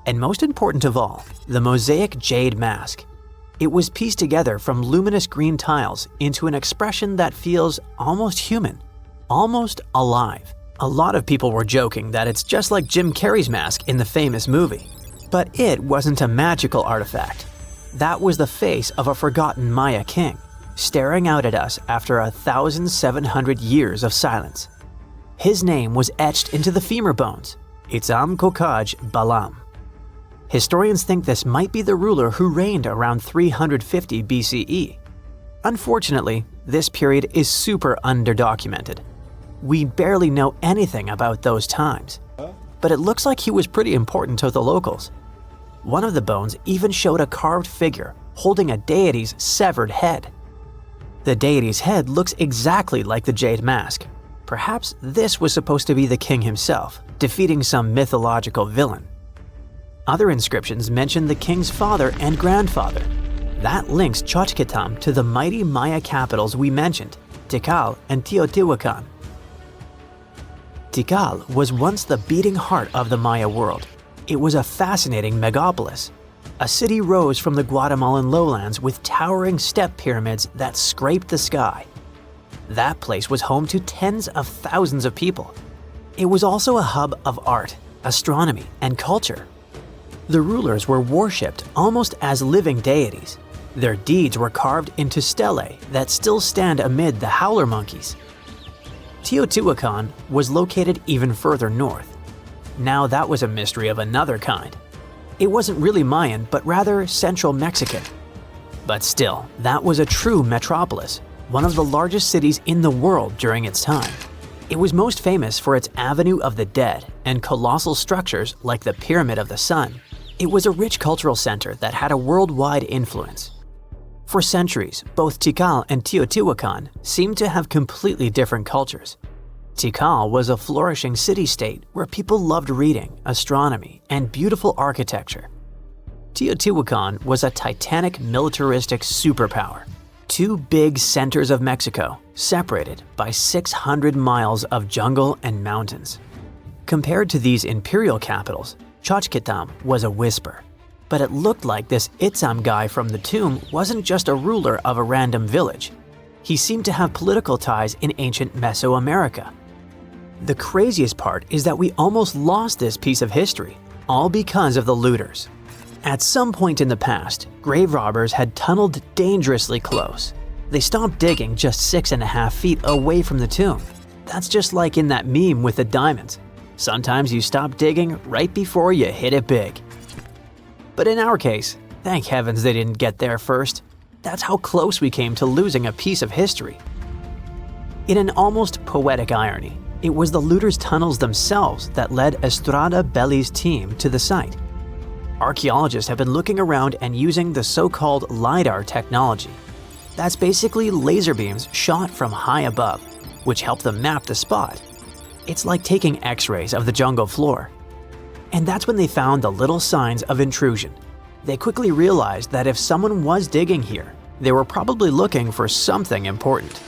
And most important of all, the mosaic jade mask. It was pieced together from luminous green tiles into an expression that feels almost human, almost alive. A lot of people were joking that it's just like Jim Carrey's mask in the famous movie. But it wasn't a magical artifact. That was the face of a forgotten Maya king, staring out at us after 1,700 years of silence. His name was etched into the femur bones, Itzam Kokaj Balam. Historians think this might be the ruler who reigned around 350 BCE. Unfortunately, this period is super underdocumented. We barely know anything about those times, but it looks like he was pretty important to the locals. One of the bones even showed a carved figure holding a deity's severed head. The deity's head looks exactly like the jade mask. Perhaps this was supposed to be the king himself, defeating some mythological villain. Other inscriptions mention the king's father and grandfather. That links Xochitlam to the mighty Maya capitals we mentioned, Tikal and Teotihuacan. Tikal was once the beating heart of the Maya world. It was a fascinating megapolis. A city rose from the Guatemalan lowlands with towering step pyramids that scraped the sky. That place was home to tens of thousands of people. It was also a hub of art, astronomy, and culture. The rulers were worshipped almost as living deities. Their deeds were carved into stelae that still stand amid the howler monkeys. Teotihuacan was located even further north. Now that was a mystery of another kind. It wasn't really Mayan, but rather Central Mexican. But still, that was a true metropolis, one of the largest cities in the world during its time. It was most famous for its Avenue of the Dead and colossal structures like the Pyramid of the Sun. It was a rich cultural center that had a worldwide influence. For centuries, both Tikal and Teotihuacan seemed to have completely different cultures. Tikal was a flourishing city-state where people loved reading, astronomy, and beautiful architecture. Teotihuacan was a titanic militaristic superpower. Two big centers of Mexico, separated by 600 miles of jungle and mountains. Compared to these imperial capitals, Xochitlam was a whisper. But it looked like this Itzam guy from the tomb wasn't just a ruler of a random village. He seemed to have political ties in ancient Mesoamerica. The craziest part is that we almost lost this piece of history, all because of the looters. At some point in the past, grave robbers had tunneled dangerously close. They stopped digging just 6.5 feet away from the tomb. That's just like in that meme with the diamonds. Sometimes you stop digging right before you hit it big. But in our case, thank heavens they didn't get there first. That's how close we came to losing a piece of history. In an almost poetic irony, it was the looters' tunnels themselves that led Estrada Belli's team to the site. Archaeologists have been looking around and using the so-called LiDAR technology. That's basically laser beams shot from high above, which help them map the spot. It's like taking X-rays of the jungle floor. And that's when they found the little signs of intrusion. They quickly realized that if someone was digging here, they were probably looking for something important.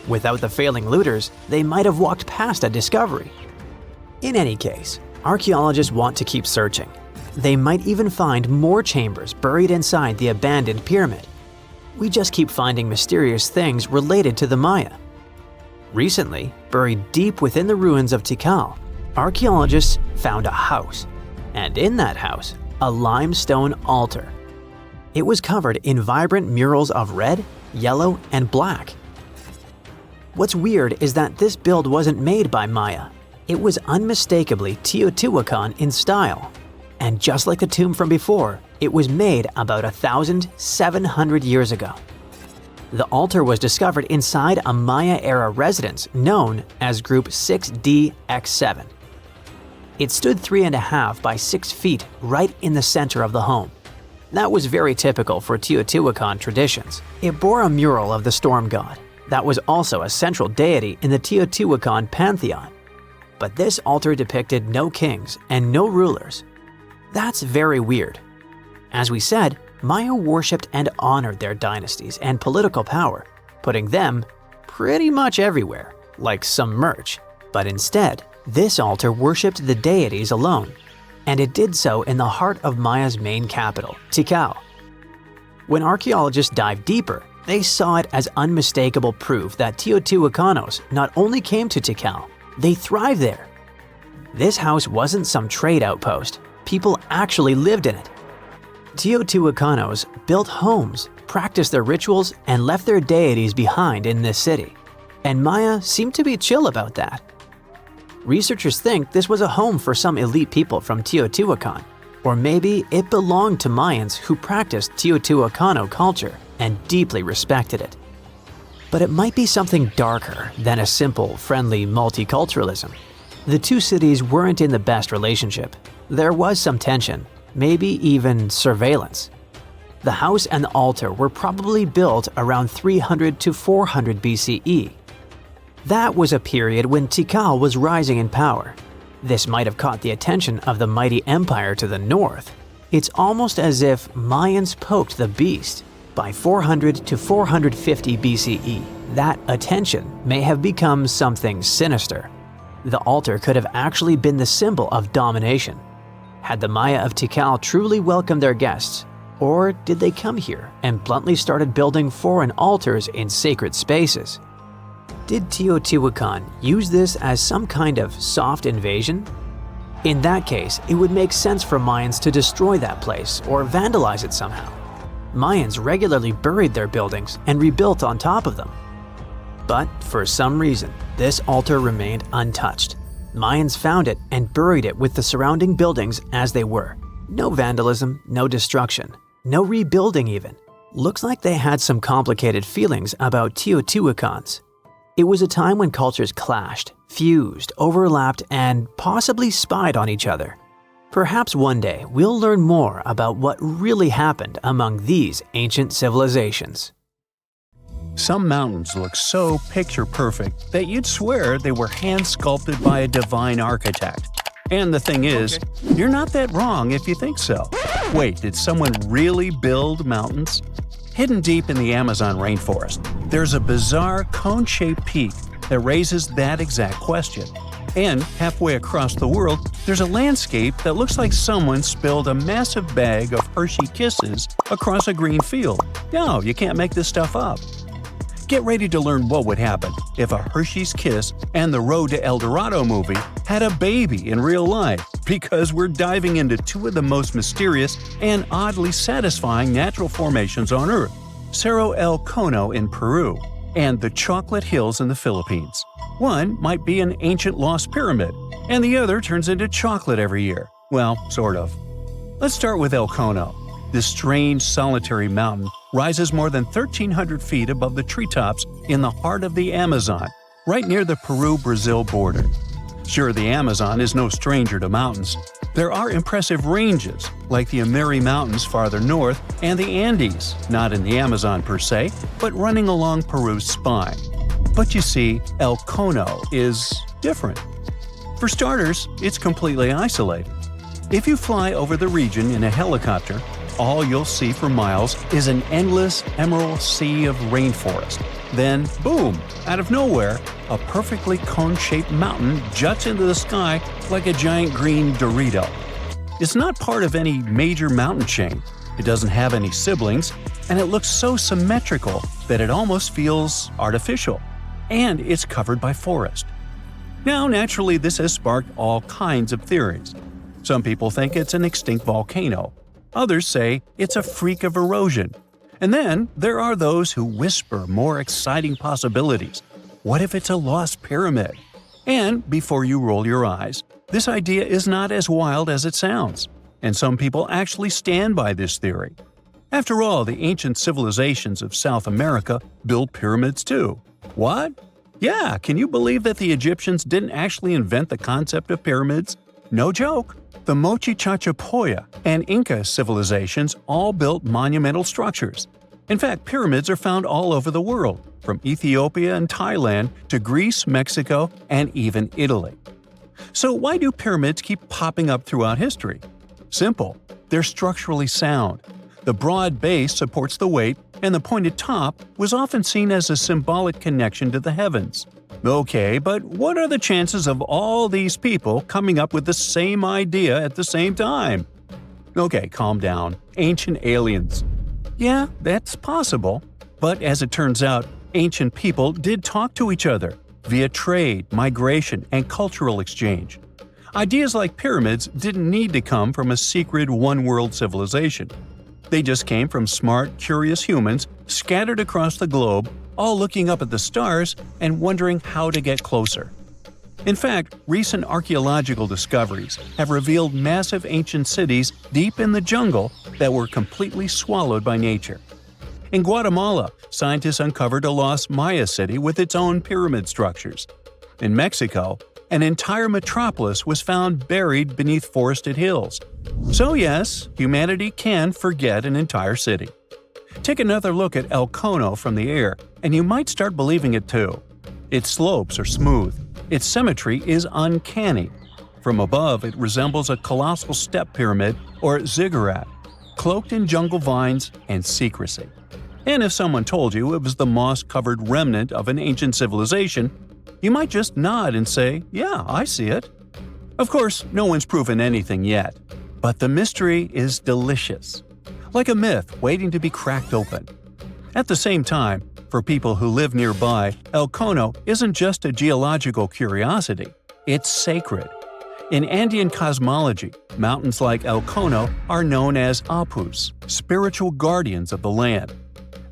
Without the failing looters, they might have walked past a discovery. In any case, archaeologists want to keep searching. They might even find more chambers buried inside the abandoned pyramid. We just keep finding mysterious things related to the Maya. Recently, buried deep within the ruins of Tikal, archaeologists found a house, and in that house, a limestone altar. It was covered in vibrant murals of red, yellow, and black. What's weird is that this build wasn't made by Maya. It was unmistakably Teotihuacan in style. And just like the tomb from before, it was made about 1,700 years ago. The altar was discovered inside a Maya-era residence known as Group 6DX7. It stood 3.5 by 6 feet right in the center of the home. That was very typical for Teotihuacan traditions. It bore a mural of the storm god. That was also a central deity in the Teotihuacan pantheon. But this altar depicted no kings and no rulers. That's very weird. As we said, Maya worshipped and honored their dynasties and political power, putting them pretty much everywhere, like some merch. But instead, this altar worshipped the deities alone, and it did so in the heart of Maya's main capital, Tikal. When archaeologists dived deeper, they saw it as unmistakable proof that Teotihuacanos not only came to Tikal, they thrived there. This house wasn't some trade outpost, people actually lived in it. Teotihuacanos built homes, practiced their rituals, and left their deities behind in this city. And Maya seemed to be chill about that. Researchers think this was a home for some elite people from Teotihuacan, or maybe it belonged to Mayans who practiced Teotihuacano culture and deeply respected it. But it might be something darker than a simple, friendly multiculturalism. The two cities weren't in the best relationship. There was some tension, maybe even surveillance. The house and the altar were probably built around 300 to 400 BCE. That was a period when Tikal was rising in power. This might have caught the attention of the mighty empire to the north. It's almost as if Mayans poked the beast. By 400 to 450 BCE, that attention may have become something sinister. The altar could have actually been the symbol of domination. Had the Maya of Tikal truly welcomed their guests, or did they come here and bluntly started building foreign altars in sacred spaces? Did Teotihuacan use this as some kind of soft invasion? In that case, it would make sense for Mayans to destroy that place or vandalize it somehow. Mayans regularly buried their buildings and rebuilt on top of them. But for some reason, this altar remained untouched. Mayans found it and buried it with the surrounding buildings as they were. No vandalism, no destruction, no rebuilding even. Looks like they had some complicated feelings about Teotihuacans. It was a time when cultures clashed, fused, overlapped, and possibly spied on each other. Perhaps one day we'll learn more about what really happened among these ancient civilizations. Some mountains look so picture-perfect that you'd swear they were hand-sculpted by a divine architect. And the thing is, you're not that wrong if you think so. Wait, did someone really build mountains? Hidden deep in the Amazon rainforest, there's a bizarre cone-shaped peak that raises that exact question. And halfway across the world, there's a landscape that looks like someone spilled a massive bag of Hershey Kisses across a green field. No, you can't make this stuff up. Get ready to learn what would happen if a Hershey's Kiss and the Road to El Dorado movie had a baby in real life, because we're diving into two of the most mysterious and oddly satisfying natural formations on Earth, Cerro El Cono in Peru and the Chocolate Hills in the Philippines. One might be an ancient lost pyramid, and the other turns into chocolate every year. Well, sort of. Let's start with El Cono. This strange, solitary mountain rises more than 1,300 feet above the treetops in the heart of the Amazon, right near the Peru-Brazil border. Sure, the Amazon is no stranger to mountains. There are impressive ranges, like the Ameri Mountains farther north and the Andes, not in the Amazon per se, but running along Peru's spine. But you see, El Cono is different. For starters, it's completely isolated. If you fly over the region in a helicopter, all you'll see for miles is an endless emerald sea of rainforest. Then, boom, out of nowhere, a perfectly cone-shaped mountain juts into the sky like a giant green Dorito. It's not part of any major mountain chain, it doesn't have any siblings, and it looks so symmetrical that it almost feels artificial. And it's covered by forest. Now, naturally, this has sparked all kinds of theories. Some people think it's an extinct volcano. Others say it's a freak of erosion. And then there are those who whisper more exciting possibilities. What if it's a lost pyramid? And before you roll your eyes, this idea is not as wild as it sounds. And some people actually stand by this theory. After all, the ancient civilizations of South America built pyramids too. What? Yeah, can you believe that the Egyptians didn't actually invent the concept of pyramids? No joke. The Mochichachapoya and Inca civilizations all built monumental structures. In fact, pyramids are found all over the world, from Ethiopia and Thailand to Greece, Mexico, and even Italy. So why do pyramids keep popping up throughout history? Simple. They're structurally sound. The broad base supports the weight, and the pointed top was often seen as a symbolic connection to the heavens. Okay, but what are the chances of all these people coming up with the same idea at the same time? Okay, calm down. Ancient aliens. Yeah, that's possible. But as it turns out, ancient people did talk to each other via trade, migration, and cultural exchange. Ideas like pyramids didn't need to come from a secret one-world civilization. They just came from smart, curious humans scattered across the globe, all looking up at the stars and wondering how to get closer. In fact, recent archaeological discoveries have revealed massive ancient cities deep in the jungle that were completely swallowed by nature. In Guatemala, scientists uncovered a lost Maya city with its own pyramid structures. In Mexico, an entire metropolis was found buried beneath forested hills. So yes, humanity can forget an entire city. Take another look at El Cono from the air, and you might start believing it too. Its slopes are smooth. Its symmetry is uncanny. From above, it resembles a colossal step pyramid or ziggurat, cloaked in jungle vines and secrecy. And if someone told you it was the moss-covered remnant of an ancient civilization, you might just nod and say, "Yeah, I see it." Of course, no one's proven anything yet. But the mystery is delicious. Like a myth waiting to be cracked open. At the same time, for people who live nearby, El Cono isn't just a geological curiosity, it's sacred. In Andean cosmology, mountains like El Cono are known as apus, spiritual guardians of the land.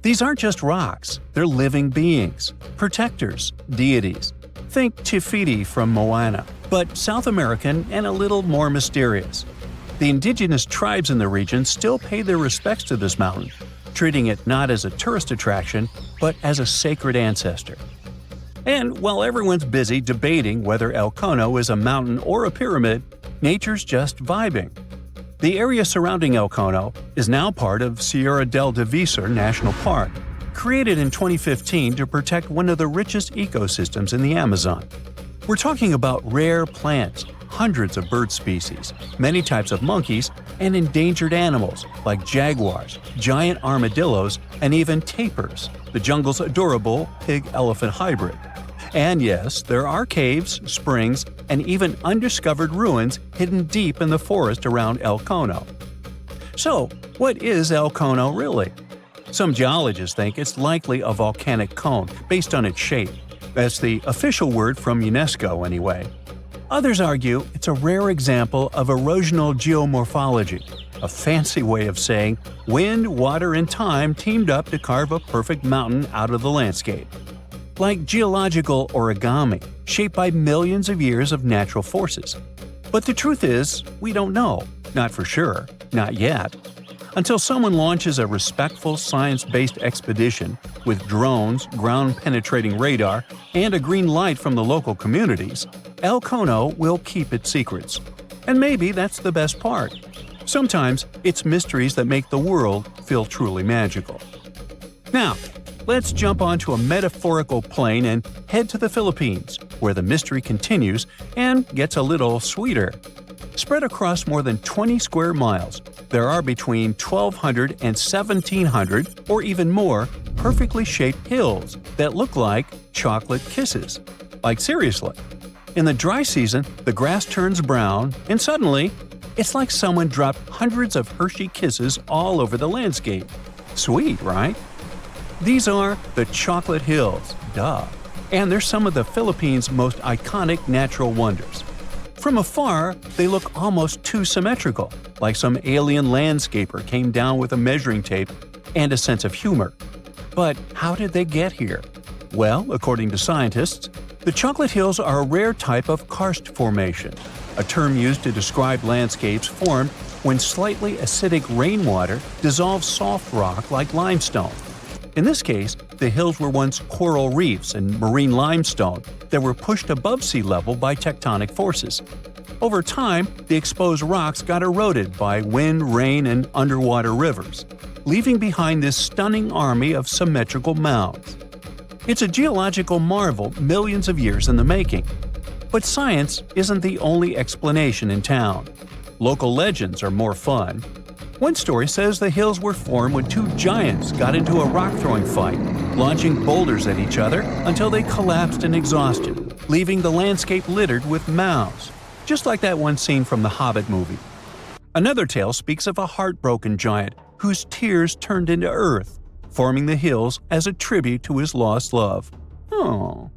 These aren't just rocks, they're living beings, protectors, deities. Think Tifiti from Moana, but South American and a little more mysterious. The indigenous tribes in the region still pay their respects to this mountain, treating it not as a tourist attraction, but as a sacred ancestor. And while everyone's busy debating whether El Cono is a mountain or a pyramid, nature's just vibing. The area surrounding El Cono is now part of Sierra del Divisor National Park, created in 2015 to protect one of the richest ecosystems in the Amazon. We're talking about rare plants, hundreds of bird species, many types of monkeys, and endangered animals like jaguars, giant armadillos, and even tapirs, the jungle's adorable pig-elephant hybrid. And yes, there are caves, springs, and even undiscovered ruins hidden deep in the forest around El Cono. So, what is El Cono really? Some geologists think it's likely a volcanic cone based on its shape. That's the official word from UNESCO anyway. Others argue it's a rare example of erosional geomorphology, a fancy way of saying wind, water, and time teamed up to carve a perfect mountain out of the landscape. Like geological origami, shaped by millions of years of natural forces. But the truth is, we don't know. Not for sure. Not yet. Until someone launches a respectful science-based expedition with drones, ground-penetrating radar, and a green light from the local communities, El Cono will keep its secrets. And maybe that's the best part. Sometimes it's mysteries that make the world feel truly magical. Now, let's jump onto a metaphorical plane and head to the Philippines, where the mystery continues and gets a little sweeter. Spread across more than 20 square miles, there are between 1,200 and 1,700, or even more, perfectly shaped hills that look like chocolate kisses. Like seriously. In the dry season, the grass turns brown, and suddenly, it's like someone dropped hundreds of Hershey kisses all over the landscape. Sweet, right? These are the Chocolate Hills, duh. And they're some of the Philippines' most iconic natural wonders. From afar, they look almost too symmetrical, like some alien landscaper came down with a measuring tape and a sense of humor. But how did they get here? Well, according to scientists, the Chocolate Hills are a rare type of karst formation, a term used to describe landscapes formed when slightly acidic rainwater dissolves soft rock like limestone. In this case, the hills were once coral reefs and marine limestone that were pushed above sea level by tectonic forces. Over time, the exposed rocks got eroded by wind, rain, and underwater rivers, leaving behind this stunning army of symmetrical mounds. It's a geological marvel millions of years in the making. But science isn't the only explanation in town. Local legends are more fun. One story says the hills were formed when two giants got into a rock-throwing fight, launching boulders at each other until they collapsed in exhaustion, leaving the landscape littered with mounds, just like that one scene from the Hobbit movie. Another tale speaks of a heartbroken giant whose tears turned into earth, forming the hills as a tribute to his lost love. Oh.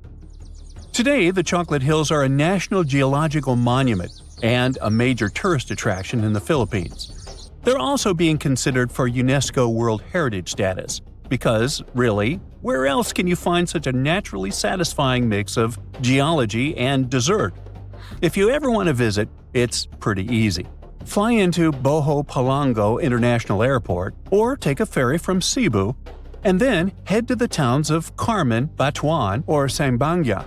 Today, the Chocolate Hills are a National Geological Monument and a major tourist attraction in the Philippines. They're also being considered for UNESCO World Heritage status, because, really, where else can you find such a naturally satisfying mix of geology and dessert? If you ever want to visit, it's pretty easy. Fly into Boho Palango International Airport or take a ferry from Cebu, and then head to the towns of Carmen, Batuan, or Sambanga.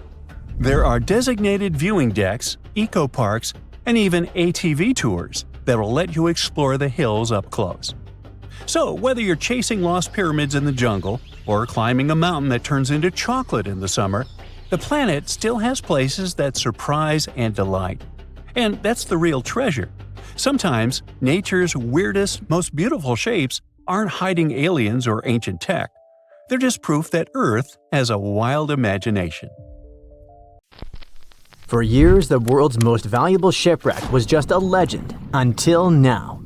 There are designated viewing decks, eco-parks, and even ATV tours that will let you explore the hills up close. So, whether you're chasing lost pyramids in the jungle or climbing a mountain that turns into chocolate in the summer, the planet still has places that surprise and delight. And that's the real treasure. Sometimes, nature's weirdest, most beautiful shapes aren't hiding aliens or ancient tech. They're just proof that Earth has a wild imagination. For years, the world's most valuable shipwreck was just a legend, until now.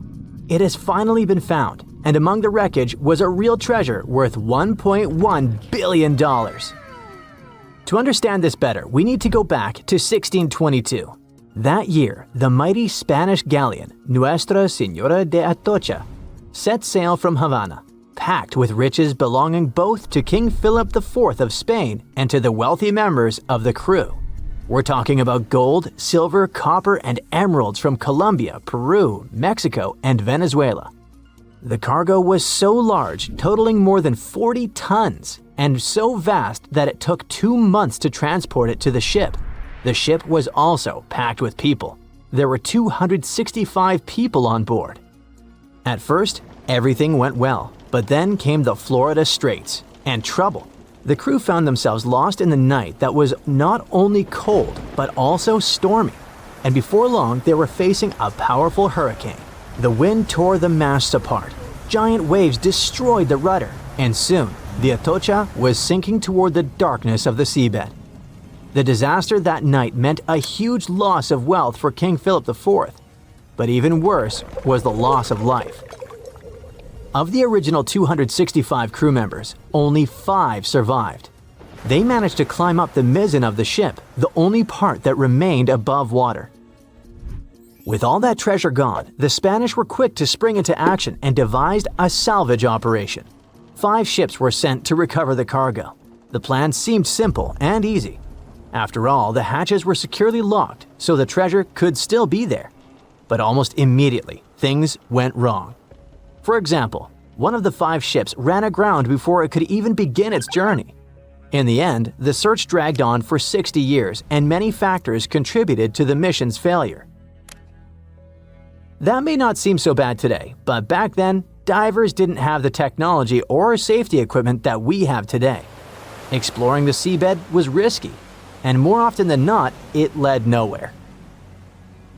It has finally been found, and among the wreckage was a real treasure worth $1.1 billion. To understand this better, we need to go back to 1622. That year, the mighty Spanish galleon Nuestra Señora de Atocha set sail from Havana, packed with riches belonging both to King Philip IV of Spain and to the wealthy members of the crew. We're talking about gold, silver, copper, and emeralds from Colombia, Peru, Mexico, and Venezuela. The cargo was so large, totaling more than 40 tons, and so vast that it took 2 months to transport it to the ship. The ship was also packed with people. There were 265 people on board. At first, everything went well, but then came the Florida Straits and trouble. The crew found themselves lost in the night that was not only cold, but also stormy. And before long, they were facing a powerful hurricane. The wind tore the masts apart. Giant waves destroyed the rudder, and soon, the Atocha was sinking toward the darkness of the seabed. The disaster that night meant a huge loss of wealth for King Philip IV, but even worse was the loss of life. Of the original 265 crew members, only 5 survived. They managed to climb up the mizzen of the ship, the only part that remained above water. With all that treasure gone, the Spanish were quick to spring into action and devised a salvage operation. 5 ships were sent to recover the cargo. The plan seemed simple and easy. After all, the hatches were securely locked, so the treasure could still be there. But almost immediately, things went wrong. For example, one of the 5 ships ran aground before it could even begin its journey. In the end, the search dragged on for 60 years, and many factors contributed to the mission's failure. That may not seem so bad today, but back then, divers didn't have the technology or safety equipment that we have today. Exploring the seabed was risky, and more often than not, it led nowhere.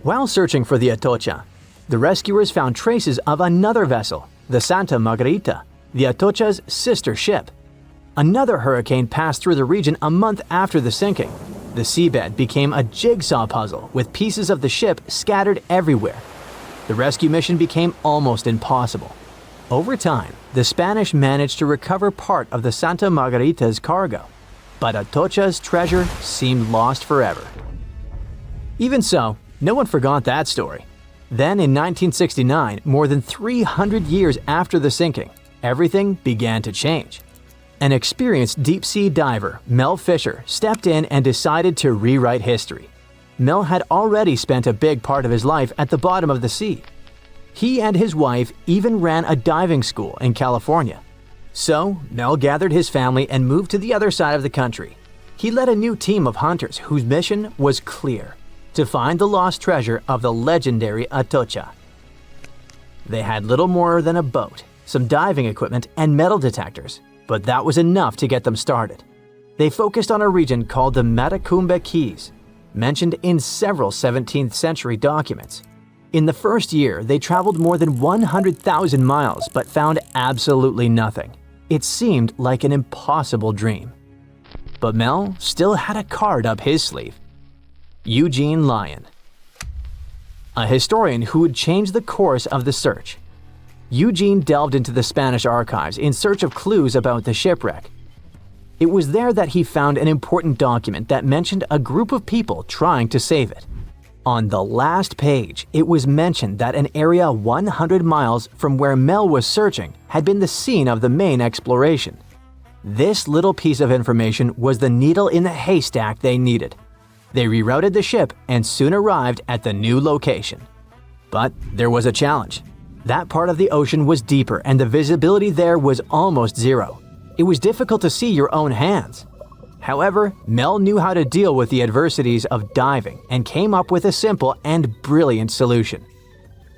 While searching for the Atocha, the rescuers found traces of another vessel, the Santa Margarita, the Atocha's sister ship. Another hurricane passed through the region a month after the sinking. The seabed became a jigsaw puzzle with pieces of the ship scattered everywhere. The rescue mission became almost impossible. Over time, the Spanish managed to recover part of the Santa Margarita's cargo, but Atocha's treasure seemed lost forever. Even so, no one forgot that story. Then in 1969, more than 300 years after the sinking, everything began to change. An experienced deep-sea diver, Mel Fisher, stepped in and decided to rewrite history. Mel had already spent a big part of his life at the bottom of the sea. He and his wife even ran a diving school in California. So, Mel gathered his family and moved to the other side of the country. He led a new team of hunters whose mission was clear: to find the lost treasure of the legendary Atocha. They had little more than a boat, some diving equipment, and metal detectors, but that was enough to get them started. They focused on a region called the Matecumbe Keys, mentioned in several 17th century documents. In the first year, they traveled more than 100,000 miles but found absolutely nothing. It seemed like an impossible dream. But Mel still had a card up his sleeve. Eugene Lyon, a historian who would change the course of the search. Eugene delved into the Spanish archives in search of clues about the shipwreck. It was there that he found an important document that mentioned a group of people trying to save it. On the last page, it was mentioned that an area 100 miles from where Mel was searching had been the scene of the main exploration. This little piece of information was the needle in the haystack they needed. They rerouted the ship and soon arrived at the new location. But there was a challenge. That part of the ocean was deeper and the visibility there was almost zero. It was difficult to see your own hands. However, Mel knew how to deal with the adversities of diving and came up with a simple and brilliant solution.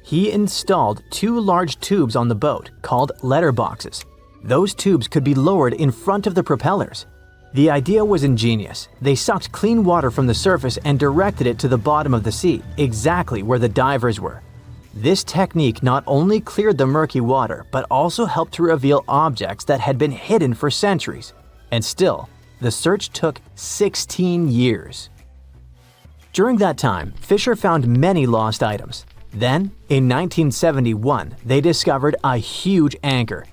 He installed 2 large tubes on the boat called letterboxes. Those tubes could be lowered in front of the propellers. The idea was ingenious. They sucked clean water from the surface and directed it to the bottom of the sea, exactly where the divers were. This technique not only cleared the murky water, but also helped to reveal objects that had been hidden for centuries. And still, the search took 16 years. During that time, Fisher found many lost items. Then, in 1971, they discovered a huge anchor.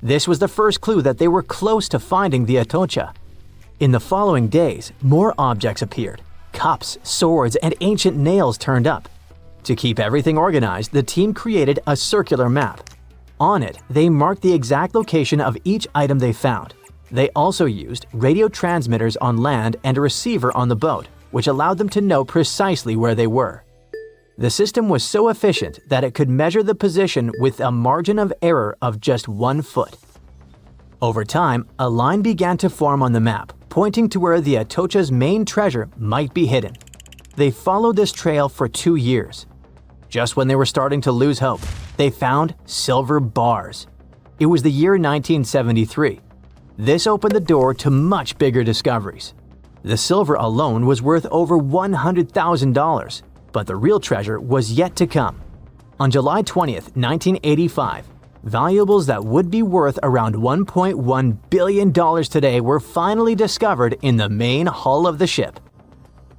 This was the first clue that they were close to finding the Atocha. In the following days, more objects appeared. Cups, swords, and ancient nails turned up. To keep everything organized, the team created a circular map. On it, they marked the exact location of each item they found. They also used radio transmitters on land and a receiver on the boat, which allowed them to know precisely where they were. The system was so efficient that it could measure the position with a margin of error of just 1 foot. Over time, a line began to form on the map, pointing to where the Atocha's main treasure might be hidden. They followed this trail for 2 years. Just when they were starting to lose hope, they found silver bars. It was the year 1973. This opened the door to much bigger discoveries. The silver alone was worth over $100,000, but the real treasure was yet to come. On July 20th, 1985, valuables that would be worth around $1.1 billion today were finally discovered in the main hull of the ship.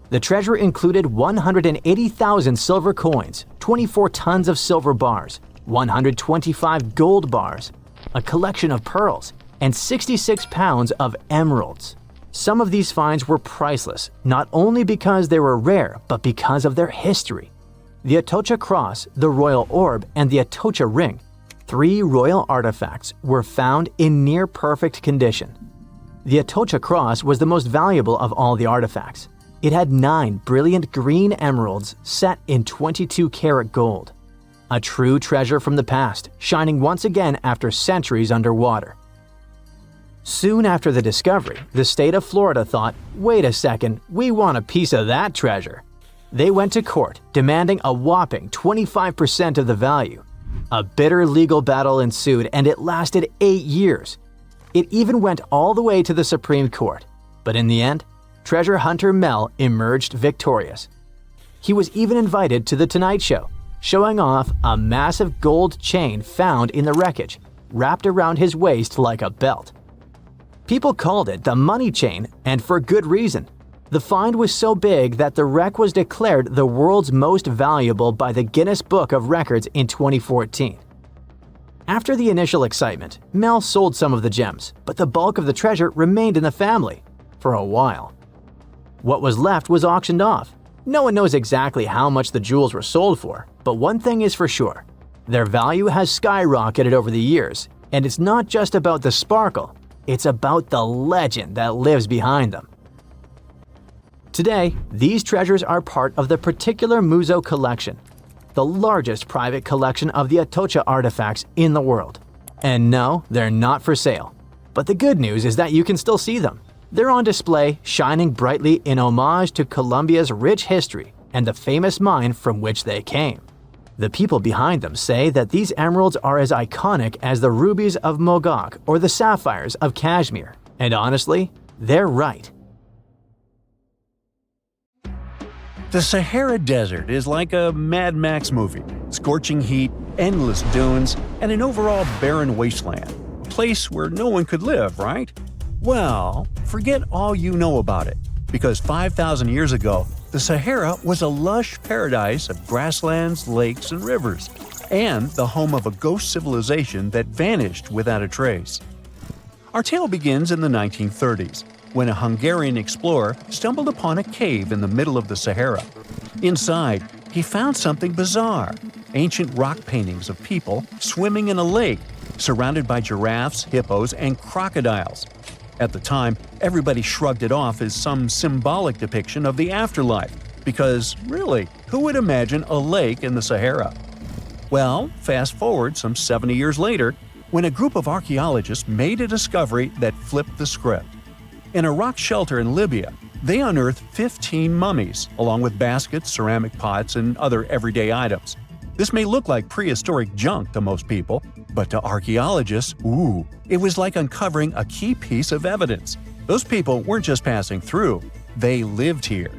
The treasure included 180,000 silver coins, 24 tons of silver bars, 125 gold bars, a collection of pearls, and 66 pounds of emeralds. Some of these finds were priceless, not only because they were rare, but because of their history. The Atocha cross, the royal orb, and the Atocha ring, 3 royal artifacts, were found in near-perfect condition. The Atocha cross was the most valuable of all the artifacts. It had 9 brilliant green emeralds set in 22-karat gold. A true treasure from the past, shining once again after centuries underwater. Soon after the discovery, the state of Florida thought, wait a second, we want a piece of that treasure. They went to court, demanding a whopping 25% of the value. A bitter legal battle ensued and it lasted 8 years. It even went all the way to the Supreme Court. But in the end, treasure hunter Mel emerged victorious. He was even invited to The Tonight Show, showing off a massive gold chain found in the wreckage, wrapped around his waist like a belt. People called it the money chain, and for good reason. The find was so big that the wreck was declared the world's most valuable by the Guinness Book of Records in 2014. After the initial excitement, Mel sold some of the gems, but the bulk of the treasure remained in the family for a while. What was left was auctioned off. No one knows exactly how much the jewels were sold for, but one thing is for sure. Their value has skyrocketed over the years, and it's not just about the sparkle, it's about the legend that lives behind them. Today, these treasures are part of the particular Museo collection, the largest private collection of the Atocha artifacts in the world. And no, they're not for sale. But the good news is that you can still see them. They're on display, shining brightly in homage to Colombia's rich history and the famous mine from which they came. The people behind them say that these emeralds are as iconic as the rubies of Mogok or the sapphires of Kashmir. And honestly, they're right. The Sahara Desert is like a Mad Max movie. Scorching heat, endless dunes, and an overall barren wasteland. A place where no one could live, right? Well, forget all you know about it. Because 5,000 years ago, the Sahara was a lush paradise of grasslands, lakes, and rivers, and the home of a ghost civilization that vanished without a trace. Our tale begins in the 1930s, when a Hungarian explorer stumbled upon a cave in the middle of the Sahara. Inside, he found something bizarre: ancient rock paintings of people swimming in a lake, surrounded by giraffes, hippos, and crocodiles. At the time, everybody shrugged it off as some symbolic depiction of the afterlife, because really, who would imagine a lake in the Sahara? Well, fast forward some 70 years later, when a group of archaeologists made a discovery that flipped the script. In a rock shelter in Libya, they unearthed 15 mummies, along with baskets, ceramic pots, and other everyday items. This may look like prehistoric junk to most people, but to archaeologists, it was like uncovering a key piece of evidence. Those people weren't just passing through, they lived here.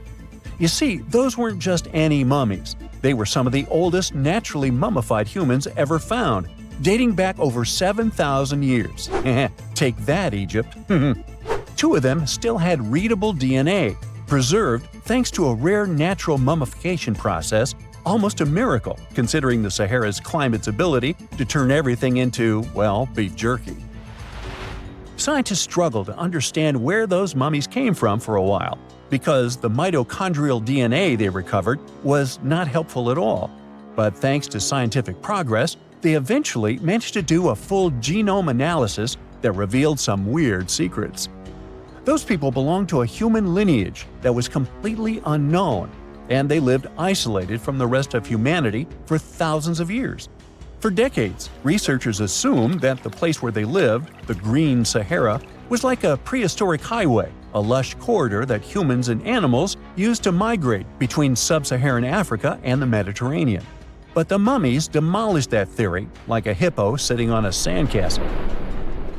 You see, those weren't just any mummies. They were some of the oldest naturally mummified humans ever found, dating back over 7,000 years. Take that, Egypt. 2 of them still had readable DNA, preserved thanks to a rare natural mummification process, almost a miracle considering the Sahara's climate's ability to turn everything into, well, beef jerky. Scientists struggled to understand where those mummies came from for a while, because the mitochondrial DNA they recovered was not helpful at all. But thanks to scientific progress, they eventually managed to do a full genome analysis that revealed some weird secrets. Those people belonged to a human lineage that was completely unknown, and they lived isolated from the rest of humanity for thousands of years. For decades, researchers assumed that the place where they lived, the Green Sahara, was like a prehistoric highway, a lush corridor that humans and animals used to migrate between sub-Saharan Africa and the Mediterranean. But the mummies demolished that theory, like a hippo sitting on a sandcastle.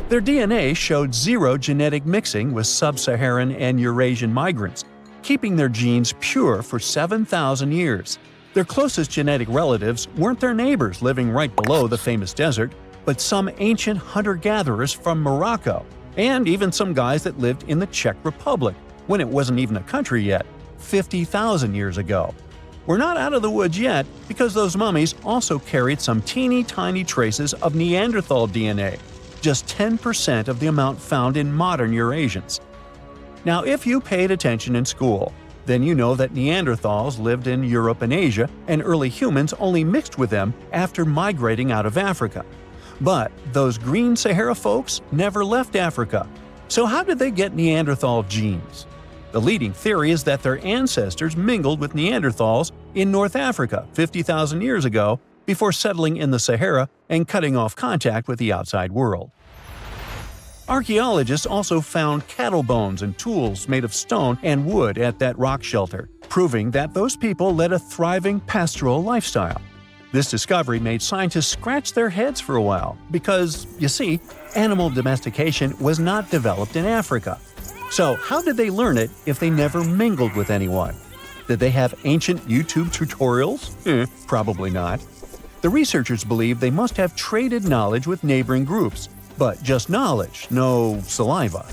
Their DNA showed zero genetic mixing with sub-Saharan and Eurasian migrants, keeping their genes pure for 7,000 years. Their closest genetic relatives weren't their neighbors living right below the famous desert, but some ancient hunter-gatherers from Morocco, and even some guys that lived in the Czech Republic, when it wasn't even a country yet, 50,000 years ago. We're not out of the woods yet, because those mummies also carried some teeny-tiny traces of Neanderthal DNA, just 10% of the amount found in modern Eurasians. Now, if you paid attention in school, then you know that Neanderthals lived in Europe and Asia, and early humans only mixed with them after migrating out of Africa. But those Green Sahara folks never left Africa. So how did they get Neanderthal genes? The leading theory is that their ancestors mingled with Neanderthals in North Africa 50,000 years ago before settling in the Sahara and cutting off contact with the outside world. Archaeologists also found cattle bones and tools made of stone and wood at that rock shelter, proving that those people led a thriving pastoral lifestyle. This discovery made scientists scratch their heads for a while because, you see, animal domestication was not developed in Africa. So how did they learn it if they never mingled with anyone? Did they have ancient YouTube tutorials? Probably not. The researchers believe they must have traded knowledge with neighboring groups, but just knowledge, no saliva.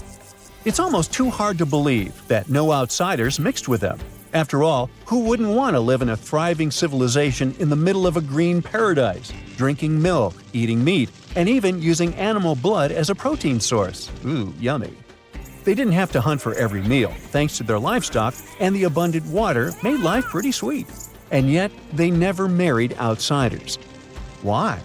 It's almost too hard to believe that no outsiders mixed with them. After all, who wouldn't want to live in a thriving civilization in the middle of a green paradise, drinking milk, eating meat, and even using animal blood as a protein source? Ooh, yummy. They didn't have to hunt for every meal, thanks to their livestock, and the abundant water made life pretty sweet. And yet, they never married outsiders. Why?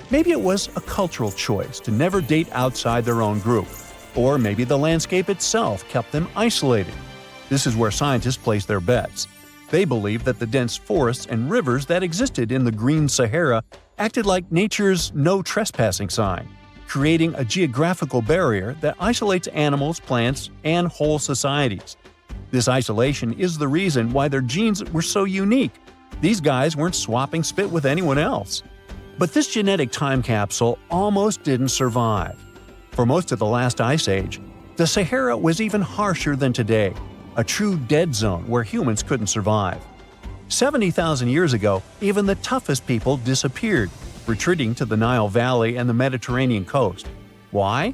Maybe it was a cultural choice to never date outside their own group. Or maybe the landscape itself kept them isolated. This is where scientists place their bets. They believe that the dense forests and rivers that existed in the Green Sahara acted like nature's no trespassing sign, creating a geographical barrier that isolates animals, plants, and whole societies. This isolation is the reason why their genes were so unique. These guys weren't swapping spit with anyone else. But this genetic time capsule almost didn't survive. For most of the last ice age, the Sahara was even harsher than today, a true dead zone where humans couldn't survive. 70,000 years ago, even the toughest people disappeared, retreating to the Nile Valley and the Mediterranean coast. Why?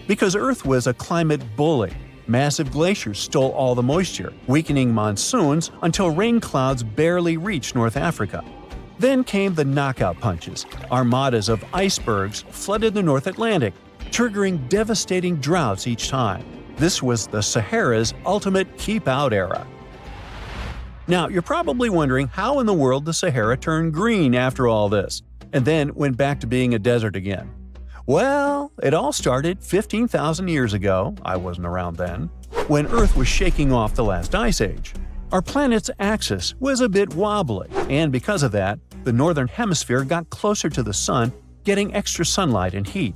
Because Earth was a climate bully. Massive glaciers stole all the moisture, weakening monsoons until rain clouds barely reached North Africa. Then came the knockout punches. Armadas of icebergs flooded the North Atlantic, triggering devastating droughts each time. This was the Sahara's ultimate keep-out era. Now, you're probably wondering how in the world the Sahara turned green after all this, and then went back to being a desert again. Well, it all started 15,000 years ago, I wasn't around then, when Earth was shaking off the last ice age. Our planet's axis was a bit wobbly, and because of that, the northern hemisphere got closer to the sun, getting extra sunlight and heat.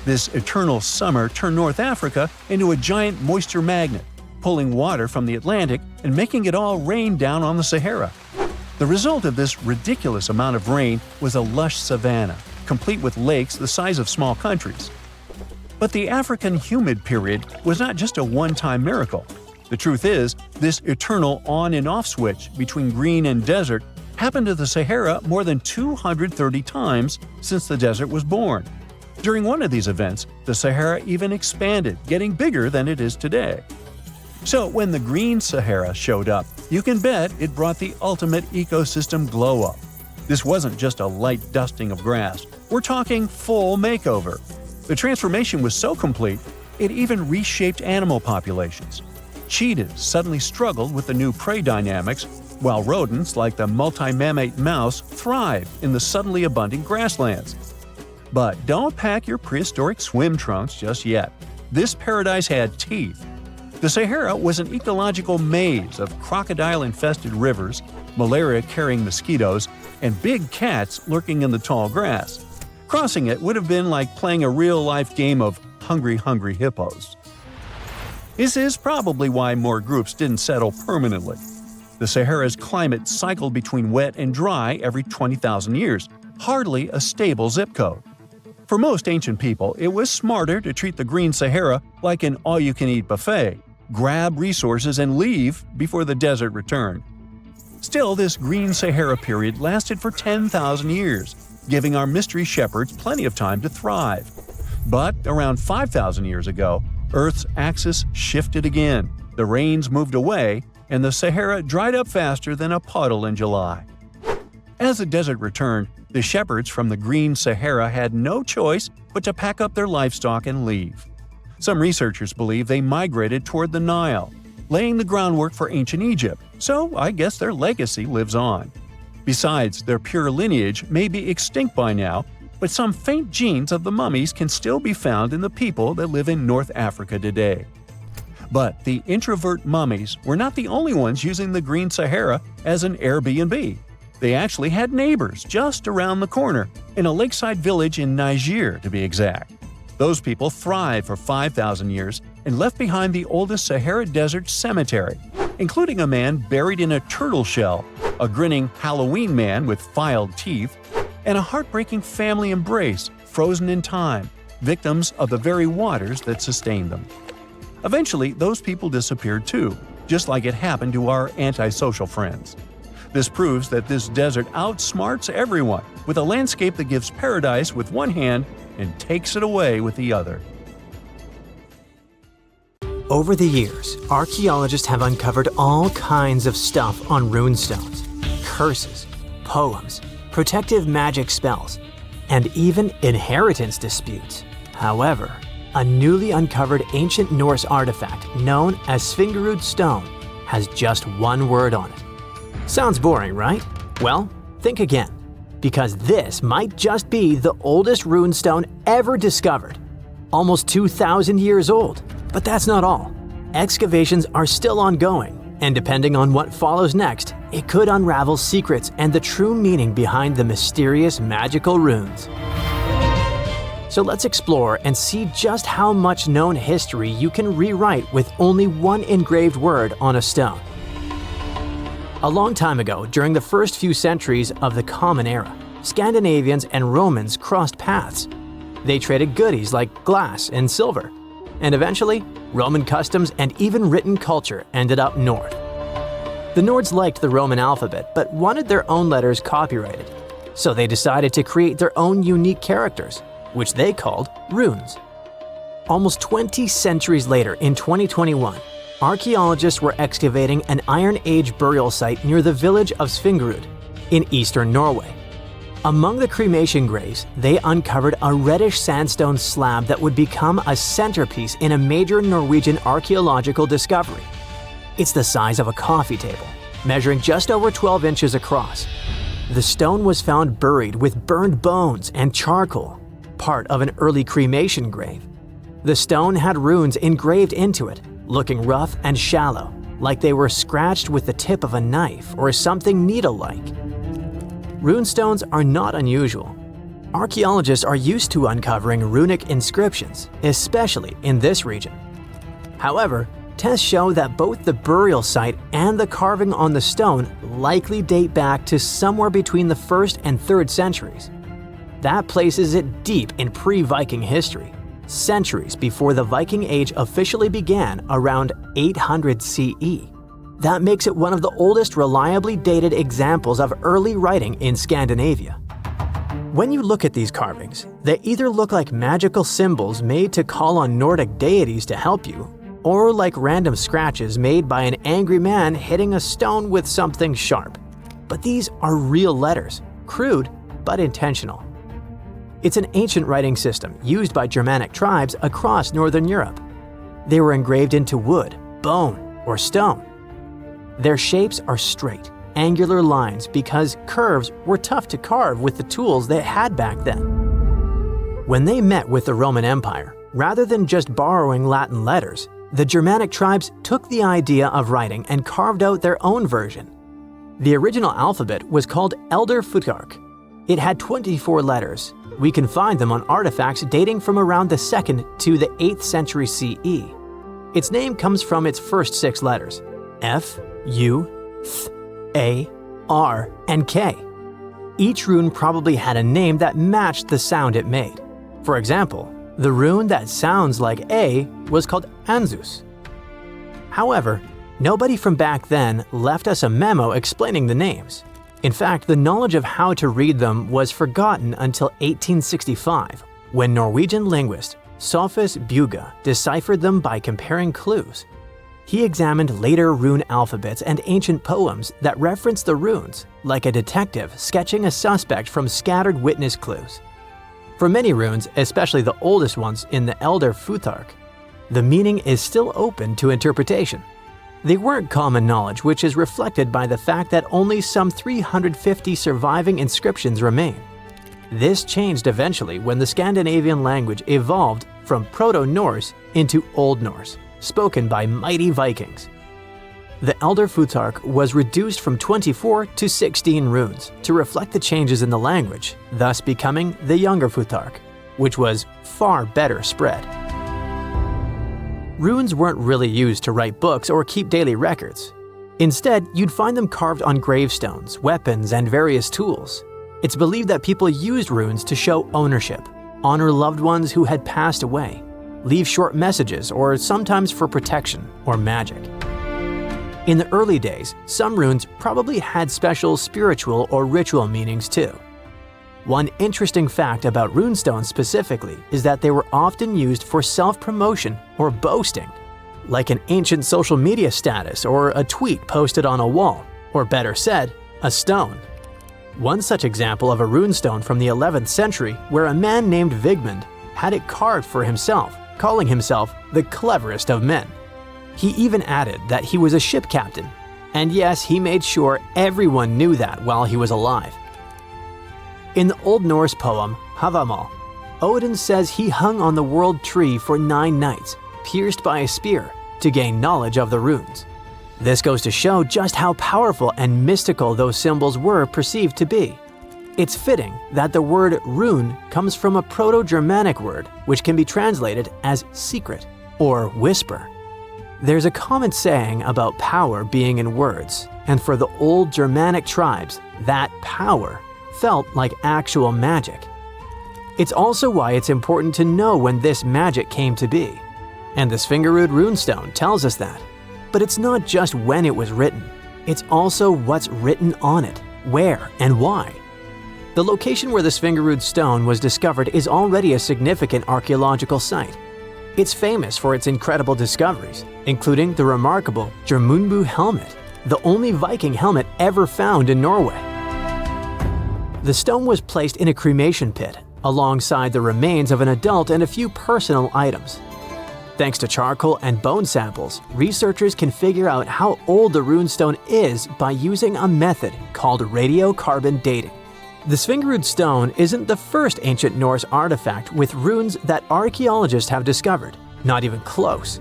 This eternal summer turned North Africa into a giant moisture magnet, pulling water from the Atlantic and making it all rain down on the Sahara. The result of this ridiculous amount of rain was a lush savanna, complete with lakes the size of small countries. But the African humid period was not just a one-time miracle. The truth is, this eternal on and off switch between green and desert happened to the Sahara more than 230 times since the desert was born. During one of these events, the Sahara even expanded, getting bigger than it is today. So when the green Sahara showed up, you can bet it brought the ultimate ecosystem glow-up. This wasn't just a light dusting of grass. We're talking full makeover. The transformation was so complete, it even reshaped animal populations. Cheetahs suddenly struggled with the new prey dynamics, while rodents like the multi-mammate mouse thrived in the suddenly abundant grasslands. But don't pack your prehistoric swim trunks just yet. This paradise had teeth. The Sahara was an ecological maze of crocodile-infested rivers, malaria-carrying mosquitoes, and big cats lurking in the tall grass. Crossing it would have been like playing a real-life game of Hungry Hungry Hippos. This is probably why more groups didn't settle permanently. The Sahara's climate cycled between wet and dry every 20,000 years, hardly a stable zip code. For most ancient people, it was smarter to treat the green Sahara like an all-you-can-eat buffet, grab resources and leave before the desert returned. Still, this green Sahara period lasted for 10,000 years, giving our mystery shepherds plenty of time to thrive. But around 5,000 years ago, Earth's axis shifted again, the rains moved away, and the Sahara dried up faster than a puddle in July. As the desert returned, the shepherds from the green Sahara had no choice but to pack up their livestock and leave. Some researchers believe they migrated toward the Nile, laying the groundwork for ancient Egypt, so I guess their legacy lives on. Besides, their pure lineage may be extinct by now, but some faint genes of the mummies can still be found in the people that live in North Africa today. But the introvert mummies were not the only ones using the green Sahara as an Airbnb. They actually had neighbors just around the corner, in a lakeside village in Niger to be exact. Those people thrived for 5,000 years and left behind the oldest Sahara Desert cemetery, including a man buried in a turtle shell, a grinning Halloween man with filed teeth, and a heartbreaking family embrace frozen in time, victims of the very waters that sustained them. Eventually, those people disappeared too, just like it happened to our antisocial friends. This proves that this desert outsmarts everyone, with a landscape that gives paradise with one hand and takes it away with the other. Over the years, archaeologists have uncovered all kinds of stuff on runestones, curses, poems, protective magic spells, and even inheritance disputes. However, a newly uncovered ancient Norse artifact known as Svingerud stone has just one word on it. Sounds boring, right? Well, think again, because this might just be the oldest runestone ever discovered. Almost 2,000 years old. But that's not all. Excavations are still ongoing, and depending on what follows next, it could unravel secrets and the true meaning behind the mysterious magical runes. So let's explore and see just how much known history you can rewrite with only one engraved word on a stone. A long time ago, during the first few centuries of the Common Era, Scandinavians and Romans crossed paths. They traded goodies like glass and silver, and eventually, Roman customs and even written culture ended up north. The Nords liked the Roman alphabet but wanted their own letters copyrighted, so they decided to create their own unique characters, which they called runes. Almost 20 centuries later, in 2021, archaeologists were excavating an Iron Age burial site near the village of Svingerud in eastern Norway. Among the cremation graves, they uncovered a reddish sandstone slab that would become a centerpiece in a major Norwegian archaeological discovery. It's the size of a coffee table, measuring just over 12 inches across. The stone was found buried with burned bones and charcoal, part of an early cremation grave. The stone had runes engraved into it, looking rough and shallow, like they were scratched with the tip of a knife or something needle-like. Runestones are not unusual. Archaeologists are used to uncovering runic inscriptions, especially in this region. However, tests show that both the burial site and the carving on the stone likely date back to somewhere between the 1st and 3rd centuries. That places it deep in pre-Viking history, centuries before the Viking Age officially began around 800 CE. That makes it one of the oldest reliably dated examples of early writing in Scandinavia. When you look at these carvings, they either look like magical symbols made to call on Nordic deities to help you, or like random scratches made by an angry man hitting a stone with something sharp. But these are real letters, crude but intentional. It's an ancient writing system used by Germanic tribes across Northern Europe. They were engraved into wood, bone, or stone. Their shapes are straight, angular lines because curves were tough to carve with the tools they had back then. When they met with the Roman Empire, rather than just borrowing Latin letters, the Germanic tribes took the idea of writing and carved out their own version. The original alphabet was called Elder Futhark. It had 24 letters. We can find them on artifacts dating from around the 2nd to the 8th century CE. Its name comes from its first 6 letters: F, U, Th, A, R, and K. Each rune probably had a name that matched the sound it made. For example, the rune that sounds like A was called Anzus. However, nobody from back then left us a memo explaining the names. In fact, the knowledge of how to read them was forgotten until 1865, when Norwegian linguist Sophus Bugge deciphered them by comparing clues. He examined later rune alphabets and ancient poems that reference the runes, like a detective sketching a suspect from scattered witness clues. For many runes, especially the oldest ones in the Elder Futhark, the meaning is still open to interpretation. They weren't common knowledge, which is reflected by the fact that only some 350 surviving inscriptions remain. This changed eventually when the Scandinavian language evolved from Proto-Norse into Old Norse, spoken by mighty Vikings. The Elder Futhark was reduced from 24 to 16 runes to reflect the changes in the language, thus becoming the Younger Futhark, which was far better spread. Runes weren't really used to write books or keep daily records. Instead, you'd find them carved on gravestones, weapons, and various tools. It's believed that people used runes to show ownership, honor loved ones who had passed away, leave short messages, or sometimes for protection or magic. In the early days, some runes probably had special spiritual or ritual meanings too. One interesting fact about runestones specifically is that they were often used for self-promotion or boasting, like an ancient social media status or a tweet posted on a wall, or better said, a stone. One such example of a runestone from the 11th century where a man named Vigmund had it carved for himself, calling himself the cleverest of men. He even added that he was a ship captain, and yes, he made sure everyone knew that while he was alive. In the Old Norse poem Havamal, Odin says he hung on the world tree for 9 nights, pierced by a spear, to gain knowledge of the runes. This goes to show just how powerful and mystical those symbols were perceived to be. It's fitting that the word rune comes from a Proto-Germanic word which can be translated as secret or whisper. There's a common saying about power being in words, and for the old Germanic tribes, that power felt like actual magic. It's also why it's important to know when this magic came to be. And the Svingerud runestone tells us that. But it's not just when it was written. it's also what's written on it, where and why. The location where the Svingerud stone was discovered is already a significant archaeological site. It's famous for its incredible discoveries, including the remarkable Geirmundur helmet, the only Viking helmet ever found in Norway. The stone was placed in a cremation pit, alongside the remains of an adult and a few personal items. Thanks to charcoal and bone samples, researchers can figure out how old the runestone is by using a method called radiocarbon dating. The Svingerud stone isn't the first ancient Norse artifact with runes that archaeologists have discovered, not even close.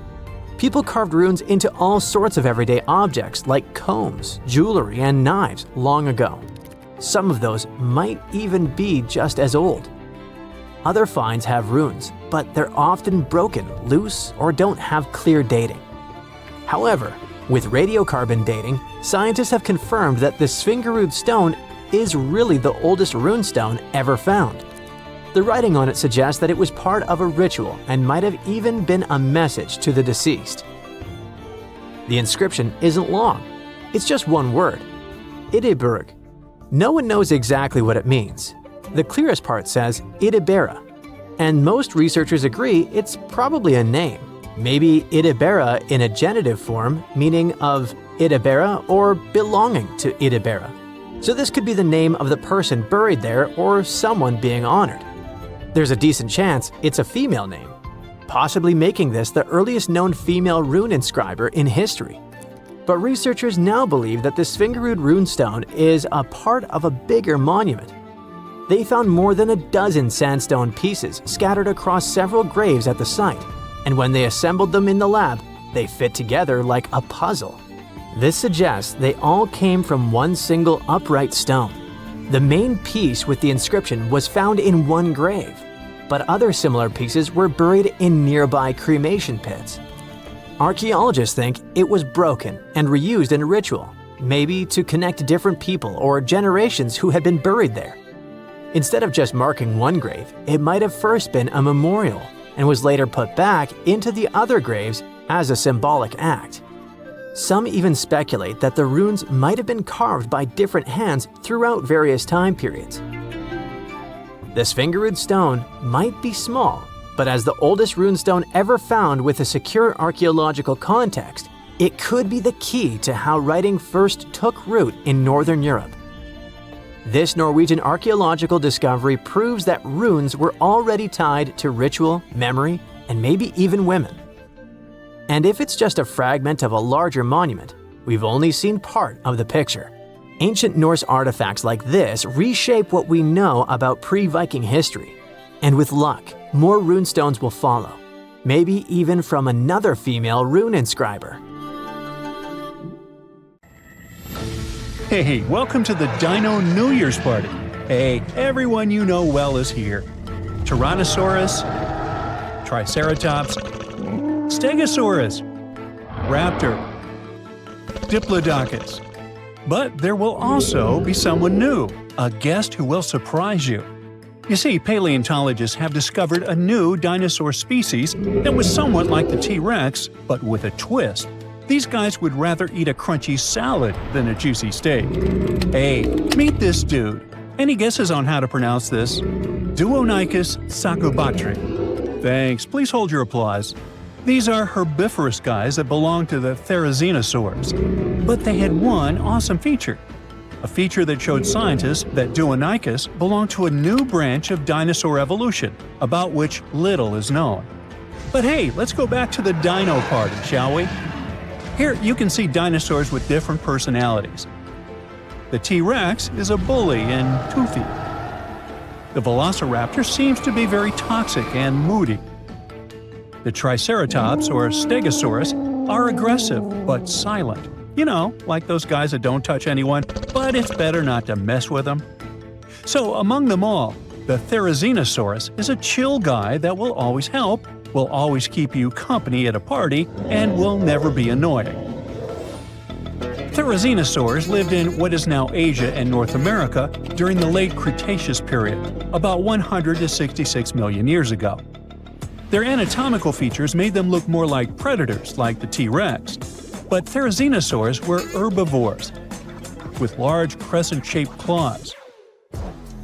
People carved runes into all sorts of everyday objects like combs, jewelry, and knives long ago. Some of those might even be just as old. Other finds have runes, but they're often broken, loose, or don't have clear dating. However, with radiocarbon dating, scientists have confirmed that the Svingerud stone is really the oldest runestone ever found. The writing on it suggests that it was part of a ritual and might have even been a message to the deceased. The inscription isn't long. It's just one word, Idiburg. No one knows exactly what it means. The clearest part says Idibera, and most researchers agree it's probably a name. Maybe Idibera in a genitive form, meaning of Idibera or belonging to Idibera. So this could be the name of the person buried there or someone being honored. There's a decent chance it's a female name, possibly making this the earliest known female rune inscriber in history. But researchers now believe that the Svingerud runestone is a part of a bigger monument. They found more than a dozen sandstone pieces scattered across several graves at the site, and when they assembled them in the lab, they fit together like a puzzle. This suggests they all came from one single upright stone. The main piece with the inscription was found in one grave, but other similar pieces were buried in nearby cremation pits. Archaeologists think it was broken and reused in a ritual, maybe to connect different people or generations who had been buried there. Instead of just marking one grave, it might have first been a memorial and was later put back into the other graves as a symbolic act. Some even speculate that the runes might have been carved by different hands throughout various time periods. The Svingerud stone might be small, but as the oldest runestone ever found with a secure archaeological context, it could be the key to how writing first took root in Northern Europe. This Norwegian archaeological discovery proves that runes were already tied to ritual, memory, and maybe even women. And if it's just a fragment of a larger monument, we've only seen part of the picture. Ancient Norse artifacts like this reshape what we know about pre-Viking history. And with luck, more runestones will follow, maybe even from another female rune inscriber. Hey, welcome to the Dino New Year's party. Hey, everyone you know well is here. Tyrannosaurus, Triceratops, Stegosaurus, Raptor, Diplodocus. But there will also be someone new, a guest who will surprise you. You see, paleontologists have discovered a new dinosaur species that was somewhat like the T-Rex, but with a twist. These guys would rather eat a crunchy salad than a juicy steak. Hey, meet this dude. Any guesses on how to pronounce this? Duonicus sacobatri. Thanks, please hold your applause. These are herbivorous guys that belong to the Therizinosaurs. But they had one awesome feature. A feature that showed scientists that Duonicus belonged to a new branch of dinosaur evolution, about which little is known. But hey, let's go back to the dino party, shall we? Here you can see dinosaurs with different personalities. The T-Rex is a bully and toothy. The Velociraptor seems to be very toxic and moody. The Triceratops or Stegosaurus are aggressive but silent. You know, like those guys that don't touch anyone, but it's better not to mess with them. So among them all, the Therizinosaurus is a chill guy that will always help, will always keep you company at a party, and will never be annoying. Therizinosaurs lived in what is now Asia and North America during the late Cretaceous period, about 100 to 66 million years ago. Their anatomical features made them look more like predators like the T-Rex. But therizinosaurs were herbivores with large crescent-shaped claws.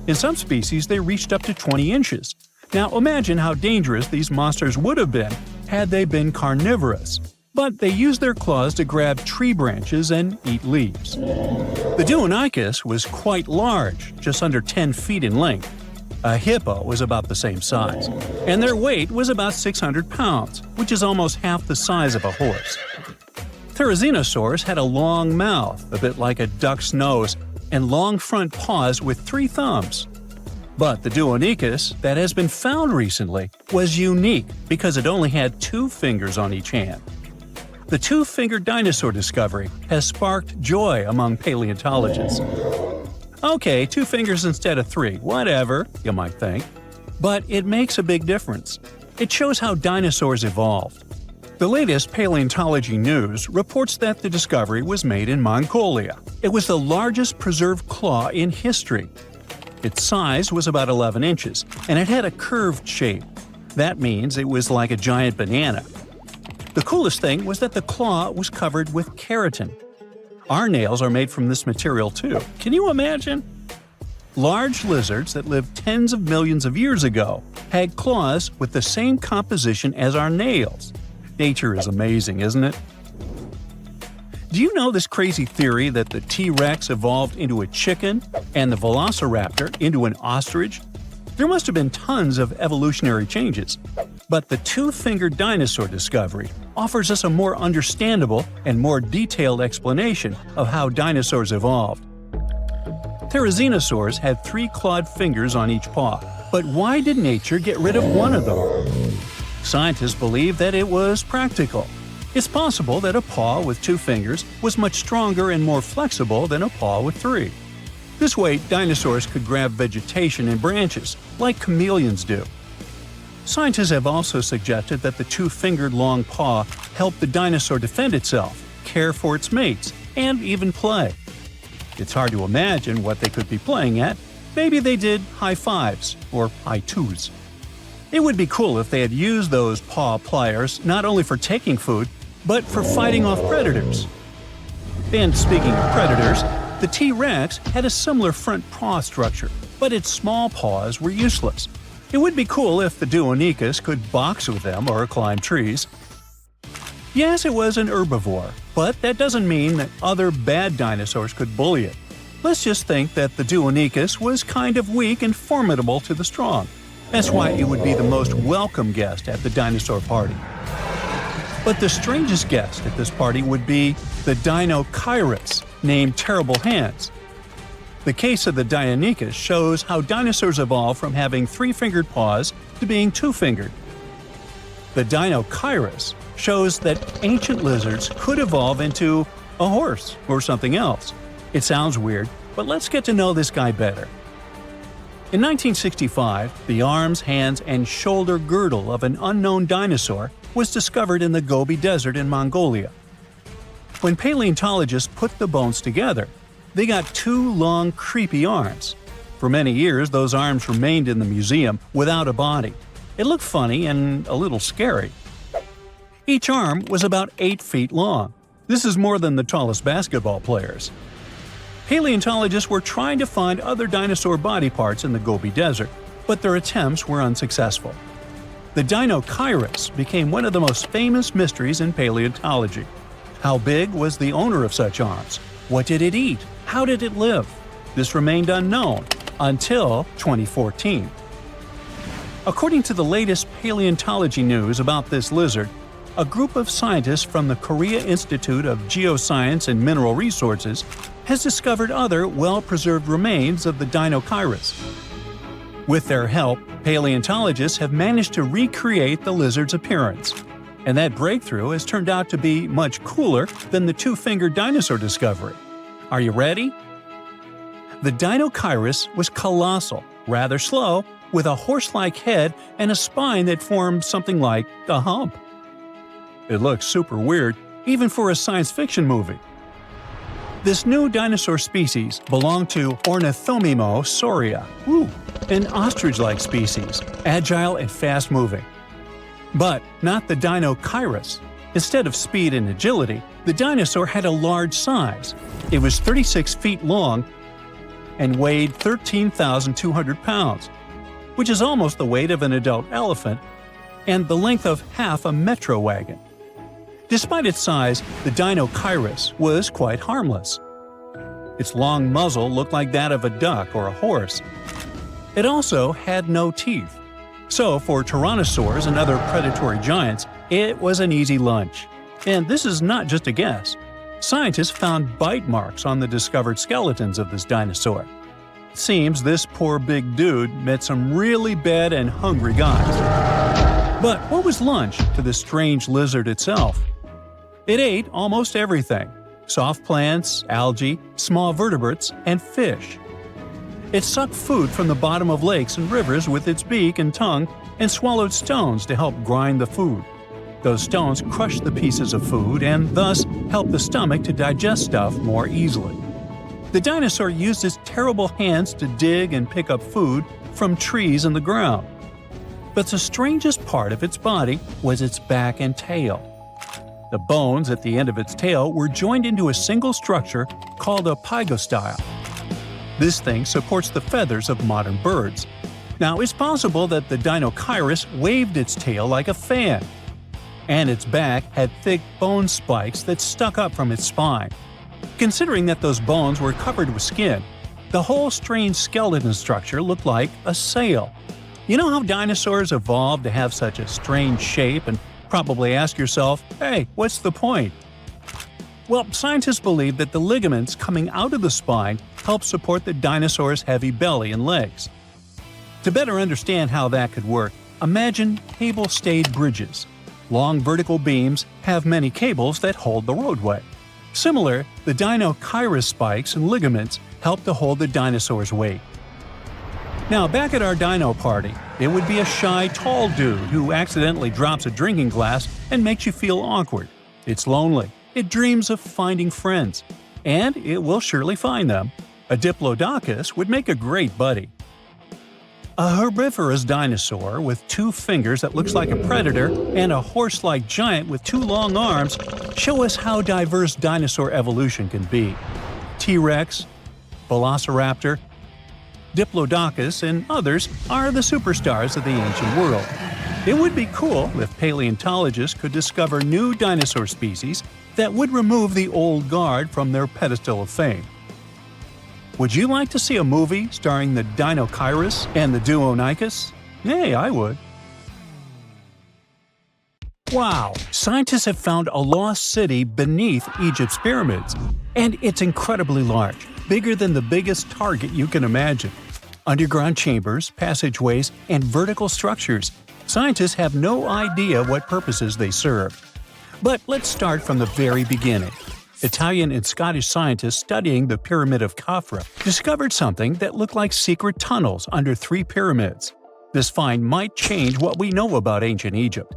In some species, they reached up to 20 inches. Now imagine how dangerous these monsters would have been had they been carnivorous. But they used their claws to grab tree branches and eat leaves. The Deinonychus was quite large, just under 10 feet in length. A hippo was about the same size, and their weight was about 600 pounds, which is almost half the size of a horse. Therizinosaurs had a long mouth, a bit like a duck's nose, and long front paws with 3 thumbs. But the Deinonychus, that has been found recently, was unique because it only had 2 fingers on each hand. The 2-fingered dinosaur discovery has sparked joy among paleontologists. Okay, 2 fingers instead of 3, whatever, you might think. But it makes a big difference. It shows how dinosaurs evolved. The latest paleontology news reports that the discovery was made in Mongolia. It was the largest preserved claw in history. Its size was about 11 inches, and it had a curved shape. That means it was like a giant banana. The coolest thing was that the claw was covered with keratin. Our nails are made from this material too. Can you imagine? Large lizards that lived tens of millions of years ago had claws with the same composition as our nails. Nature is amazing, isn't it? Do you know this crazy theory that the T-Rex evolved into a chicken and the Velociraptor into an ostrich? There must have been tons of evolutionary changes. But the 2-fingered dinosaur discovery offers us a more understandable and more detailed explanation of how dinosaurs evolved. Therizinosaurs had 3 clawed fingers on each paw, but why did nature get rid of one of them? Scientists believe that it was practical. It's possible that a paw with 2 fingers was much stronger and more flexible than a paw with 3. This way, dinosaurs could grab vegetation and branches, like chameleons do. Scientists have also suggested that the 2-fingered long paw helped the dinosaur defend itself, care for its mates, and even play. It's hard to imagine what they could be playing at. Maybe they did high fives or high twos. It would be cool if they had used those paw pliers not only for taking food, but for fighting off predators. And speaking of predators, the T-Rex had a similar front paw structure, but its small paws were useless. It would be cool if the Deinonychus could box with them or climb trees. Yes, it was an herbivore, but that doesn't mean that other bad dinosaurs could bully it. Let's just think that the Deinonychus was kind of weak and formidable to the strong. That's why it would be the most welcome guest at the dinosaur party. But the strangest guest at this party would be the Dinochirus, named Terrible Hands. The case of the Deinonychus shows how dinosaurs evolved from having 3-fingered paws to being 2-fingered. The Dinochirus shows that ancient lizards could evolve into a horse or something else. It sounds weird, but let's get to know this guy better. In 1965, the arms, hands, and shoulder girdle of an unknown dinosaur was discovered in the Gobi Desert in Mongolia. When paleontologists put the bones together, they got 2 long, creepy arms. For many years, those arms remained in the museum without a body. It looked funny and a little scary. Each arm was about 8 feet long. This is more than the tallest basketball players. Paleontologists were trying to find other dinosaur body parts in the Gobi Desert, but their attempts were unsuccessful. The Dinochirus became one of the most famous mysteries in paleontology. How big was the owner of such arms? What did it eat? How did it live? This remained unknown until 2014. According to the latest paleontology news about this lizard, a group of scientists from the Korea Institute of Geoscience and Mineral Resources has discovered other well-preserved remains of the Dinochirus. With their help, paleontologists have managed to recreate the lizard's appearance. And that breakthrough has turned out to be much cooler than the 2-fingered dinosaur discovery. Are you ready? The Dinochirus was colossal, rather slow, with a horse-like head and a spine that formed something like a hump. It looks super weird, even for a science fiction movie. This new dinosaur species belonged to Ornithomimosauria, an ostrich-like species, agile and fast-moving. But not the Dinochirus. Instead of speed and agility, The dinosaur had a large size. It was 36 feet long and weighed 13,200 pounds, which is almost the weight of an adult elephant and the length of half a metro wagon. Despite its size, the Dinosaurus was quite harmless. Its long muzzle looked like that of a duck or a horse. It also had no teeth. So for tyrannosaurs and other predatory giants, it was an easy lunch. And this is not just a guess. Scientists found bite marks on the discovered skeletons of this dinosaur. It seems this poor big dude met some really bad and hungry guys. But what was lunch to this strange lizard itself? It ate almost everything: soft plants, algae, small vertebrates, and fish. It sucked food from the bottom of lakes and rivers with its beak and tongue and swallowed stones to help grind the food. Those stones crushed the pieces of food and thus helped the stomach to digest stuff more easily. The dinosaur used its terrible hands to dig and pick up food from trees in the ground. But the strangest part of its body was its back and tail. The bones at the end of its tail were joined into a single structure called a pygostyle. This thing supports the feathers of modern birds. Now, it's possible that the Dinosaurus waved its tail like a fan, and its back had thick bone spikes that stuck up from its spine. Considering that those bones were covered with skin, the whole strange skeleton structure looked like a sail. You know how dinosaurs evolved to have such a strange shape and probably ask yourself, hey, what's the point? Well, scientists believe that the ligaments coming out of the spine help support the dinosaur's heavy belly and legs. To better understand how that could work, imagine cable-stayed bridges. Long vertical beams have many cables that hold the roadway. Similar, the Dinosaurus spikes and ligaments help to hold the dinosaur's weight. Now, back at our dino party, it would be a shy, tall dude who accidentally drops a drinking glass and makes you feel awkward. It's lonely. It dreams of finding friends. And it will surely find them. A diplodocus would make a great buddy. A herbivorous dinosaur with 2 fingers that looks like a predator and a horse-like giant with 2 long arms show us how diverse dinosaur evolution can be. T-Rex, Velociraptor, Diplodocus, and others are the superstars of the ancient world. It would be cool if paleontologists could discover new dinosaur species that would remove the old guard from their pedestal of fame. Would you like to see a movie starring the Dinosaurus and the Duonicus? Hey, I would. Wow! Scientists have found a lost city beneath Egypt's pyramids. And it's incredibly large, bigger than the biggest target you can imagine. Underground chambers, passageways, and vertical structures. Scientists have no idea what purposes they serve. But let's start from the very beginning. Italian and Scottish scientists studying the Pyramid of Khafra discovered something that looked like secret tunnels under 3 pyramids. This find might change what we know about ancient Egypt.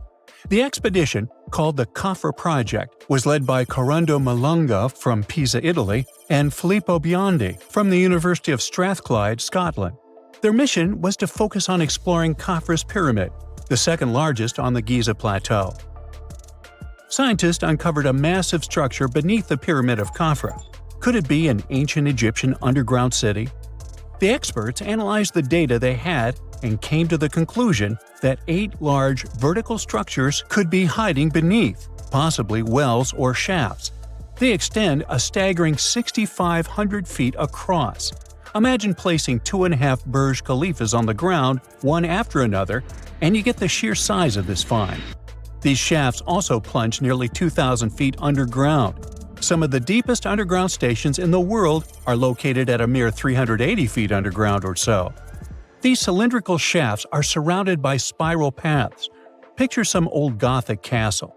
The expedition, called the Khafra Project, was led by Corrado Malunga from Pisa, Italy, and Filippo Biondi from the University of Strathclyde, Scotland. Their mission was to focus on exploring Khafra's pyramid, the second largest on the Giza plateau. Scientists uncovered a massive structure beneath the Pyramid of Khafra. Could it be an ancient Egyptian underground city? The experts analyzed the data they had and came to the conclusion that 8 large vertical structures could be hiding beneath, possibly wells or shafts. They extend a staggering 6,500 feet across. Imagine placing 2.5 Burj Khalifas on the ground, one after another, and you get the sheer size of this find. These shafts also plunge nearly 2,000 feet underground. Some of the deepest underground stations in the world are located at a mere 380 feet underground or so. These cylindrical shafts are surrounded by spiral paths. Picture some old Gothic castle.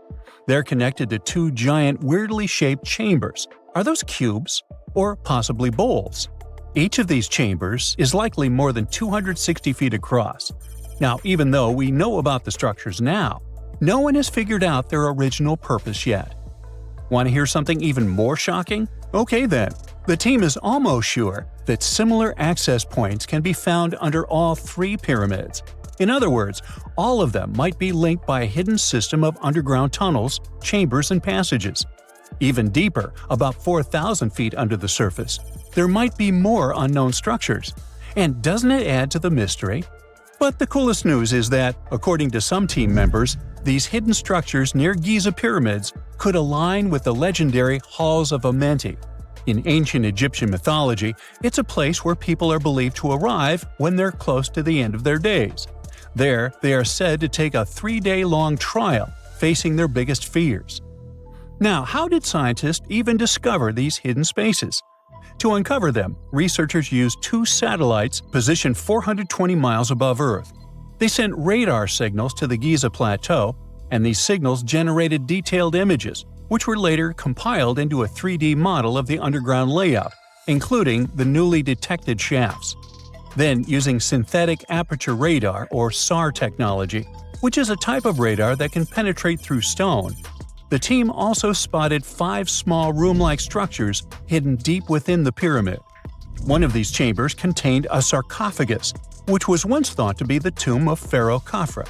They're connected to 2 giant, weirdly shaped chambers. Are those cubes? Or possibly bowls? Each of these chambers is likely more than 260 feet across. Now, even though we know about the structures now, no one has figured out their original purpose yet. Want to hear something even more shocking? Okay then. The team is almost sure that similar access points can be found under all 3 pyramids. In other words, all of them might be linked by a hidden system of underground tunnels, chambers, and passages. Even deeper, about 4,000 feet under the surface, there might be more unknown structures. And doesn't it add to the mystery? But the coolest news is that, according to some team members, these hidden structures near Giza pyramids could align with the legendary Halls of Amenti. In ancient Egyptian mythology, it's a place where people are believed to arrive when they're close to the end of their days. There, they are said to take a 3-day-long trial, facing their biggest fears. Now, how did scientists even discover these hidden spaces? To uncover them, researchers used 2 satellites positioned 420 miles above Earth. They sent radar signals to the Giza plateau, and these signals generated detailed images, which were later compiled into a 3D model of the underground layout, including the newly detected shafts. Then, using synthetic aperture radar or SAR technology, which is a type of radar that can penetrate through stone, the team also spotted 5 small room-like structures hidden deep within the pyramid. One of these chambers contained a sarcophagus, which was once thought to be the tomb of Pharaoh Khafre.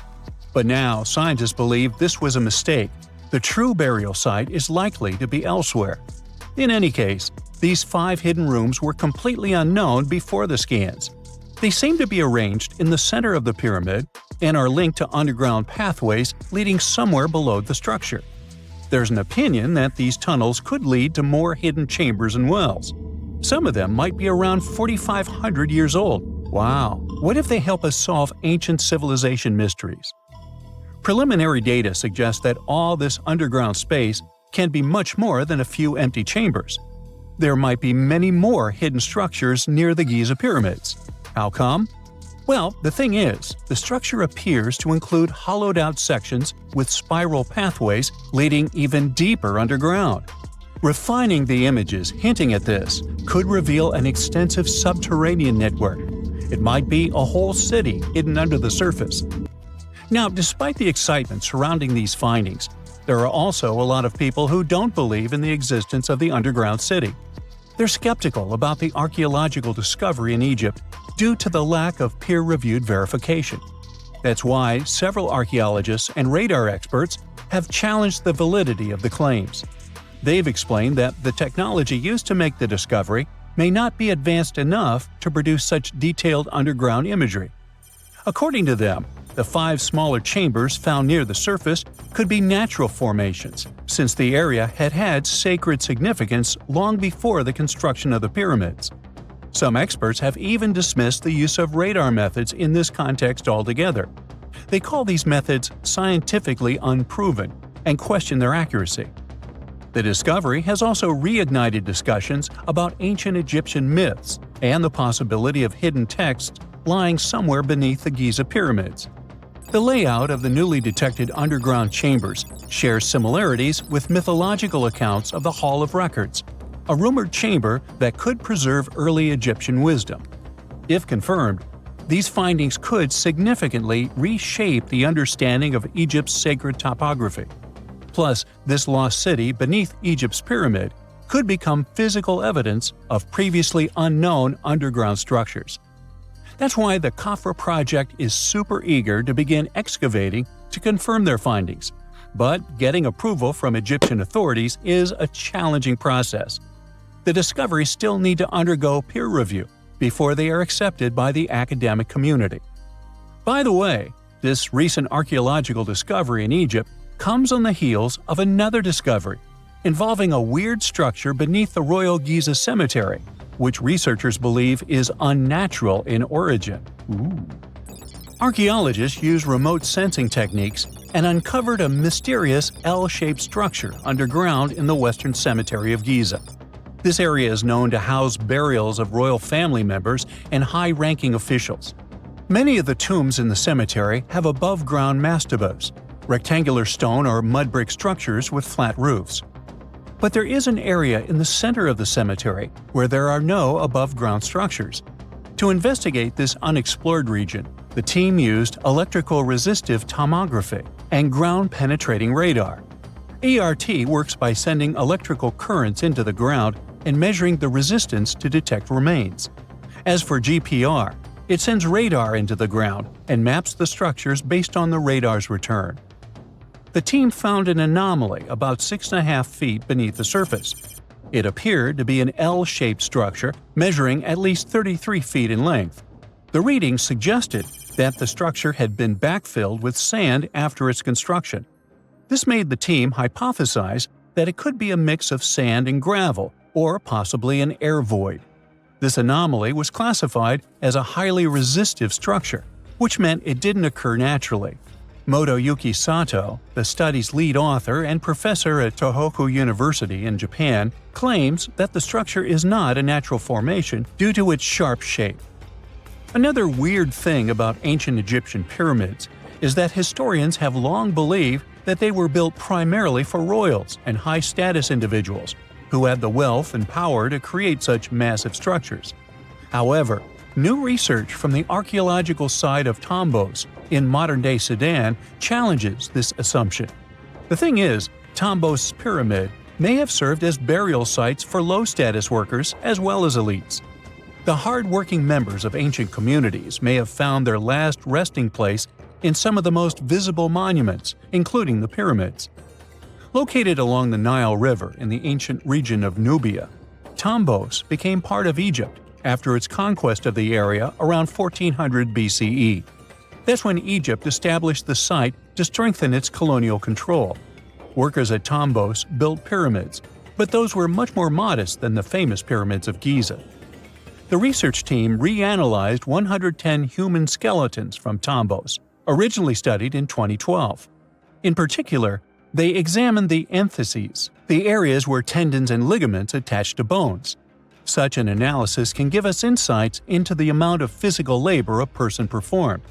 But now, scientists believe this was a mistake. The true burial site is likely to be elsewhere. In any case, these 5 hidden rooms were completely unknown before the scans. They seem to be arranged in the center of the pyramid and are linked to underground pathways leading somewhere below the structure. There's an opinion that these tunnels could lead to more hidden chambers and wells. Some of them might be around 4,500 years old. Wow! What if they help us solve ancient civilization mysteries? Preliminary data suggests that all this underground space can be much more than a few empty chambers. There might be many more hidden structures near the Giza pyramids. How come? Well, the thing is, the structure appears to include hollowed-out sections with spiral pathways leading even deeper underground. Refining the images hinting at this could reveal an extensive subterranean network. It might be a whole city hidden under the surface. Now, despite the excitement surrounding these findings, there are also a lot of people who don't believe in the existence of the underground city. They're skeptical about the archaeological discovery in Egypt due to the lack of peer-reviewed verification. That's why several archaeologists and radar experts have challenged the validity of the claims. They've explained that the technology used to make the discovery may not be advanced enough to produce such detailed underground imagery. According to them, the 5 smaller chambers found near the surface could be natural formations, since the area had had sacred significance long before the construction of the pyramids. Some experts have even dismissed the use of radar methods in this context altogether. They call these methods scientifically unproven and question their accuracy. The discovery has also reignited discussions about ancient Egyptian myths and the possibility of hidden texts lying somewhere beneath the Giza pyramids. The layout of the newly detected underground chambers shares similarities with mythological accounts of the Hall of Records, a rumored chamber that could preserve early Egyptian wisdom. If confirmed, these findings could significantly reshape the understanding of Egypt's sacred topography. Plus, this lost city beneath Egypt's pyramid could become physical evidence of previously unknown underground structures. That's why the Khafre project is super eager to begin excavating to confirm their findings. But getting approval from Egyptian authorities is a challenging process. The discoveries still need to undergo peer review before they are accepted by the academic community. By the way, this recent archaeological discovery in Egypt comes on the heels of another discovery involving a weird structure beneath the Royal Giza Cemetery, which researchers believe is unnatural in origin. Archaeologists used remote sensing techniques and uncovered a mysterious L-shaped structure underground in the Western Cemetery of Giza. This area is known to house burials of royal family members and high-ranking officials. Many of the tombs in the cemetery have above-ground mastabas, rectangular stone or mud brick structures with flat roofs. But there is an area in the center of the cemetery where there are no above-ground structures. To investigate this unexplored region, the team used electrical resistive tomography and ground-penetrating radar. ERT works by sending electrical currents into the ground and measuring the resistance to detect remains. As for GPR, it sends radar into the ground and maps the structures based on the radar's return. the team found an anomaly about 6.5 feet beneath the surface. It appeared to be an L-shaped structure measuring at least 33 feet in length. The readings suggested that the structure had been backfilled with sand after its construction. This made the team hypothesize that it could be a mix of sand and gravel, or possibly an air void. This anomaly was classified as a highly resistive structure, which meant it didn't occur naturally. Motoyuki Sato, the study's lead author and professor at Tohoku University in Japan, claims that the structure is not a natural formation due to its sharp shape. Another weird thing about ancient Egyptian pyramids is that historians have long believed that they were built primarily for royals and high-status individuals who had the wealth and power to create such massive structures. However, new research from the archaeological site of Tombos in modern-day Sudan challenges this assumption. The thing is, Tombos' pyramid may have served as burial sites for low-status workers as well as elites. The hard-working members of ancient communities may have found their last resting place in some of the most visible monuments, including the pyramids. Located along the Nile River in the ancient region of Nubia, Tombos became part of Egypt after its conquest of the area around 1400 BCE. That's when Egypt established the site to strengthen its colonial control. Workers at Tombos built pyramids, but those were much more modest than the famous pyramids of Giza. The research team reanalyzed 110 human skeletons from Tombos, originally studied in 2012. In particular, they examined the entheses, the areas where tendons and ligaments attach to bones. Such an analysis can give us insights into the amount of physical labor a person performed.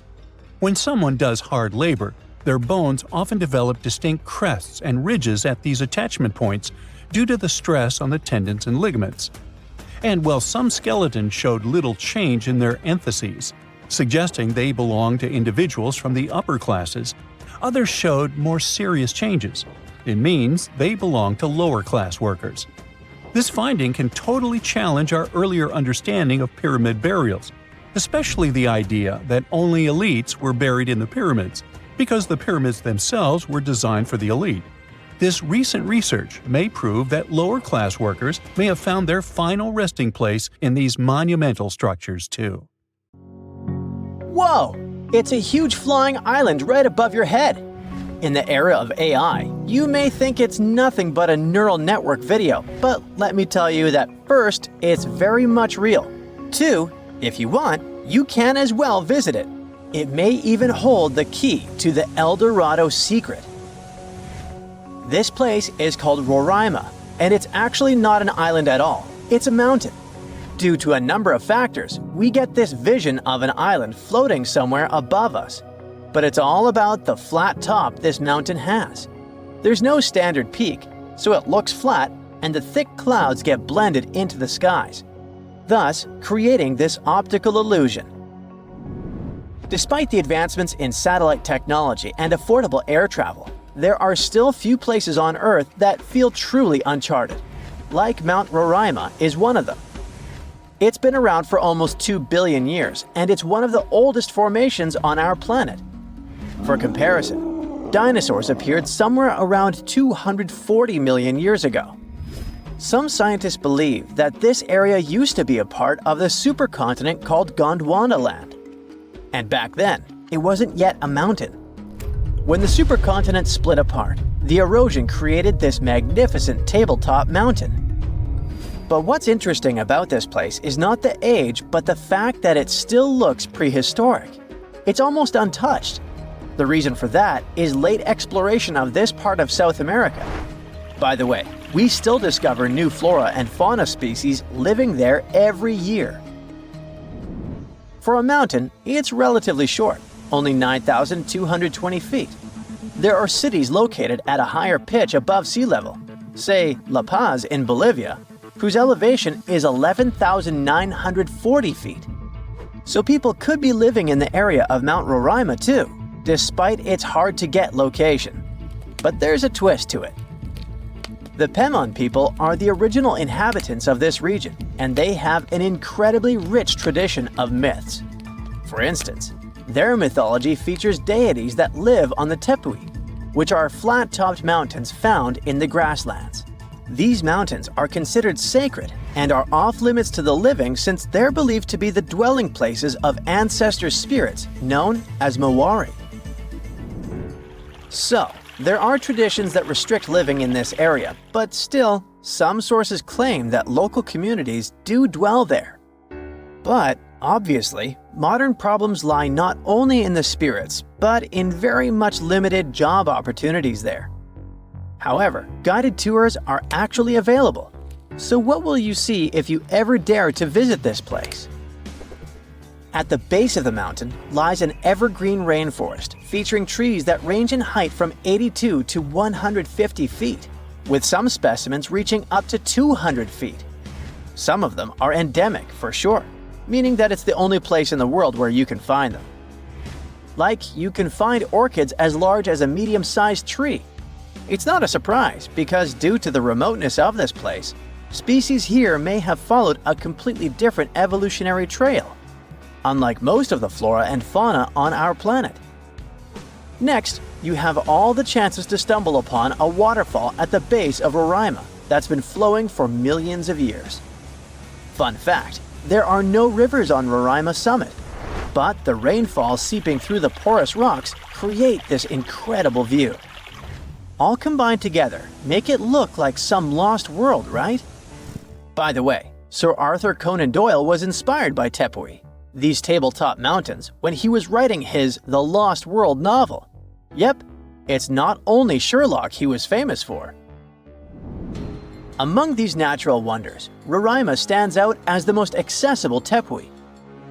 When someone does hard labor, their bones often develop distinct crests and ridges at these attachment points due to the stress on the tendons and ligaments. And while some skeletons showed little change in their entheses, suggesting they belonged to individuals from the upper classes, others showed more serious changes. It means they belong to lower-class workers. This finding can totally challenge our earlier understanding of pyramid burials, especially the idea that only elites were buried in the pyramids, because the pyramids themselves were designed for the elite. This recent research may prove that lower-class workers may have found their final resting place in these monumental structures too. Whoa! It's a huge flying island right above your head. In the era of AI, you may think it's nothing but a neural network video, but let me tell you that first, it's very much real. Two, if you want, you can as well visit it. It may even hold the key to the El Dorado secret. This place is called Roraima, and it's actually not an island at all. It's a mountain. Due to a number of factors, we get this vision of an island floating somewhere above us. But it's all about the flat top this mountain has. There's no standard peak, so it looks flat and the thick clouds get blended into the skies, thus creating this optical illusion. Despite the advancements in satellite technology and affordable air travel, there are still few places on Earth that feel truly uncharted. Like Mount Roraima is one of them. It's been around for almost 2 billion years, and it's one of the oldest formations on our planet. For comparison, dinosaurs appeared somewhere around 240 million years ago. Some scientists believe that this area used to be a part of the supercontinent called Gondwanaland. And back then, it wasn't yet a mountain. When the supercontinent split apart, the erosion created this magnificent tabletop mountain. But what's interesting about this place is not the age, but the fact that it still looks prehistoric. It's almost untouched. The reason for that is late exploration of this part of South America. By the way, we still discover new flora and fauna species living there every year. For a mountain, it's relatively short, only 9,220 feet. There are cities located at a higher pitch above sea level, say La Paz in Bolivia, whose elevation is 11,940 feet. So people could be living in the area of Mount Roraima too, despite its hard-to-get location. But there's a twist to it. The Pemon people are the original inhabitants of this region, and they have an incredibly rich tradition of myths. For instance, their mythology features deities that live on the tepui, which are flat-topped mountains found in the grasslands. These mountains are considered sacred and are off-limits to the living since they're believed to be the dwelling places of ancestor spirits known as Mawari. So, there are traditions that restrict living in this area, but still, some sources claim that local communities do dwell there. But, obviously, modern problems lie not only in the spirits, but in very much limited job opportunities there. However, guided tours are actually available. So what will you see if you ever dare to visit this place? At the base of the mountain lies an evergreen rainforest featuring trees that range in height from 82 to 150 feet, with some specimens reaching up to 200 feet. Some of them are endemic for sure, meaning that it's the only place in the world where you can find them. Like, you can find orchids as large as a medium-sized tree. It's not a surprise because due to the remoteness of this place, species here may have followed a completely different evolutionary trail, unlike most of the flora and fauna on our planet. Next, you have all the chances to stumble upon a waterfall at the base of Roraima that's been flowing for millions of years. Fun fact, there are no rivers on Roraima summit, but the rainfall seeping through the porous rocks create this incredible view. All combined together make it look like some lost world, right? By the way, Sir Arthur Conan Doyle was inspired by Tepui, these tabletop mountains, when he was writing his The Lost World novel. Yep, it's not only Sherlock he was famous for. Among these natural wonders, Roraima stands out as the most accessible Tepui.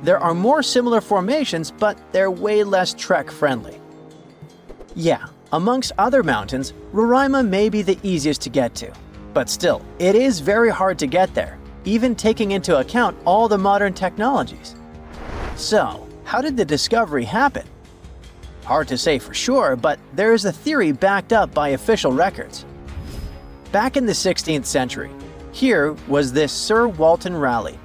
There are more similar formations, but they're way less trek-friendly. Yeah, amongst other mountains, Roraima may be the easiest to get to, but still, it is very hard to get there, even taking into account all the modern technologies. So, how did the discovery happen? Hard to say for sure, but there is a theory backed up by official records. Back in the 16th century, here was this Sir Walter Raleigh.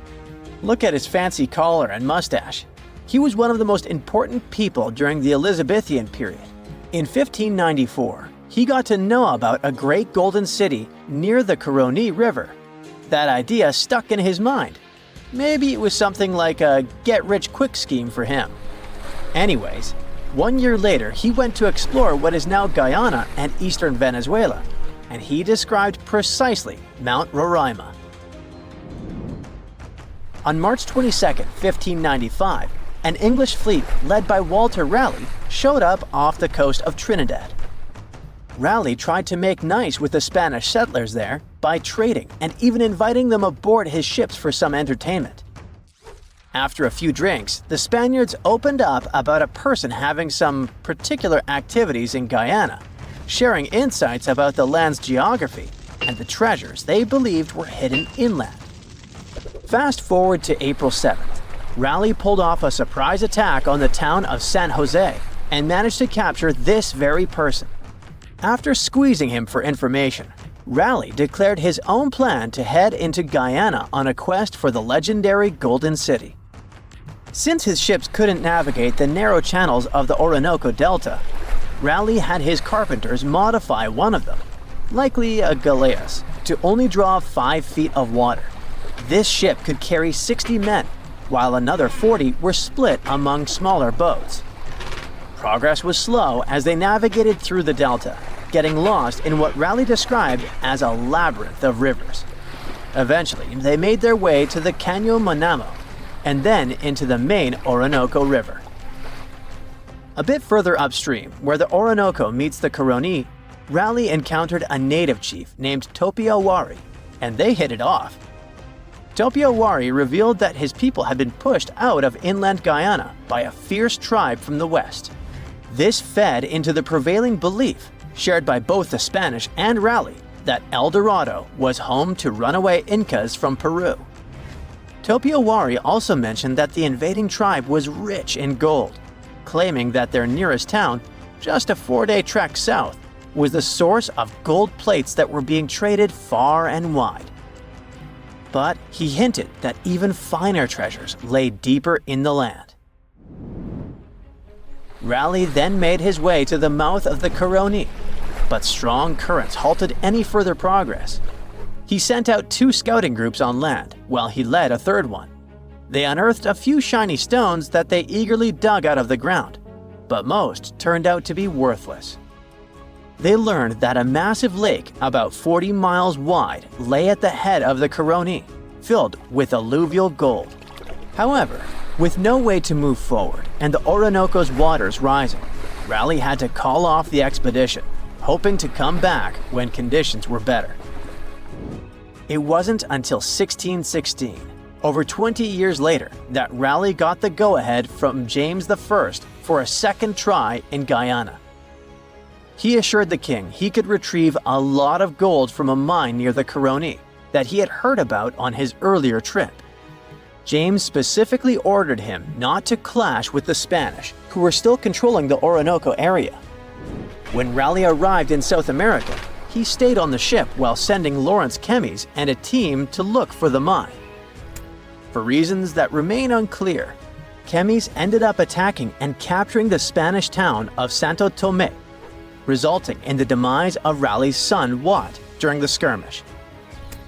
Look at his fancy collar and mustache. He was one of the most important people during the Elizabethan period. In 1594, he got to know about a great golden city near the Caroni River. That idea stuck in his mind. Maybe it was something like a get-rich-quick scheme for him. Anyways, 1 year later, he went to explore what is now Guyana and eastern Venezuela, and he described precisely Mount Roraima. On March 22, 1595, an English fleet led by Walter Raleigh showed up off the coast of Trinidad. Raleigh tried to make nice with the Spanish settlers there by trading and even inviting them aboard his ships for some entertainment. After a few drinks, the Spaniards opened up about a person having some particular activities in Guyana, sharing insights about the land's geography and the treasures they believed were hidden inland. Fast forward to April 7th, Raleigh pulled off a surprise attack on the town of San Jose and managed to capture this very person. After squeezing him for information, Raleigh declared his own plan to head into Guyana on a quest for the legendary Golden City. Since his ships couldn't navigate the narrow channels of the Orinoco Delta, Raleigh had his carpenters modify one of them, likely a galleass, to only draw 5 feet of water. This ship could carry 60 men, while another 40 were split among smaller boats. Progress was slow as they navigated through the delta, getting lost in what Raleigh described as a labyrinth of rivers. Eventually, they made their way to the Caño Manamo, and then into the main Orinoco River. A bit further upstream, where the Orinoco meets the Caroni, Raleigh encountered a native chief named Topiawari, and they hit it off. Topiawari revealed that his people had been pushed out of inland Guyana by a fierce tribe from the west. This fed into the prevailing belief, shared by both the Spanish and Raleigh, that El Dorado was home to runaway Incas from Peru. Topiawari also mentioned that the invading tribe was rich in gold, claiming that their nearest town, just a 4-day trek south, was the source of gold plates that were being traded far and wide. But he hinted that even finer treasures lay deeper in the land. Raleigh then made his way to the mouth of the Caroni, but strong currents halted any further progress. He sent out 2 scouting groups on land, while he led a third one. They unearthed a few shiny stones that they eagerly dug out of the ground, but most turned out to be worthless. They learned that a massive lake about 40 miles wide lay at the head of the Caroni, filled with alluvial gold. However, with no way to move forward and the Orinoco's waters rising, Raleigh had to call off the expedition, hoping to come back when conditions were better. It wasn't until 1616, over 20 years later, that Raleigh got the go-ahead from James I for a second try in Guyana. He assured the king he could retrieve a lot of gold from a mine near the Caroni that he had heard about on his earlier trip. James specifically ordered him not to clash with the Spanish, who were still controlling the Orinoco area. When Raleigh arrived in South America, he stayed on the ship while sending Lawrence Kemmys and a team to look for the mine. For reasons that remain unclear, Kemmys ended up attacking and capturing the Spanish town of Santo Tomé, resulting in the demise of Raleigh's son Wat during the skirmish.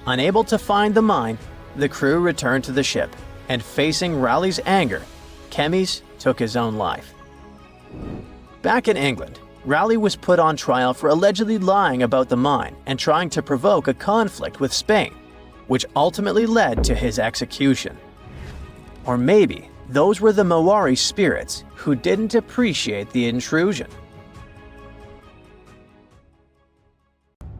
Unable to find the mine, the crew returned to the ship, and facing Raleigh's anger, Kemmys took his own life. Back in England, Raleigh was put on trial for allegedly lying about the mine and trying to provoke a conflict with Spain, which ultimately led to his execution. Or maybe those were the Maori spirits who didn't appreciate the intrusion.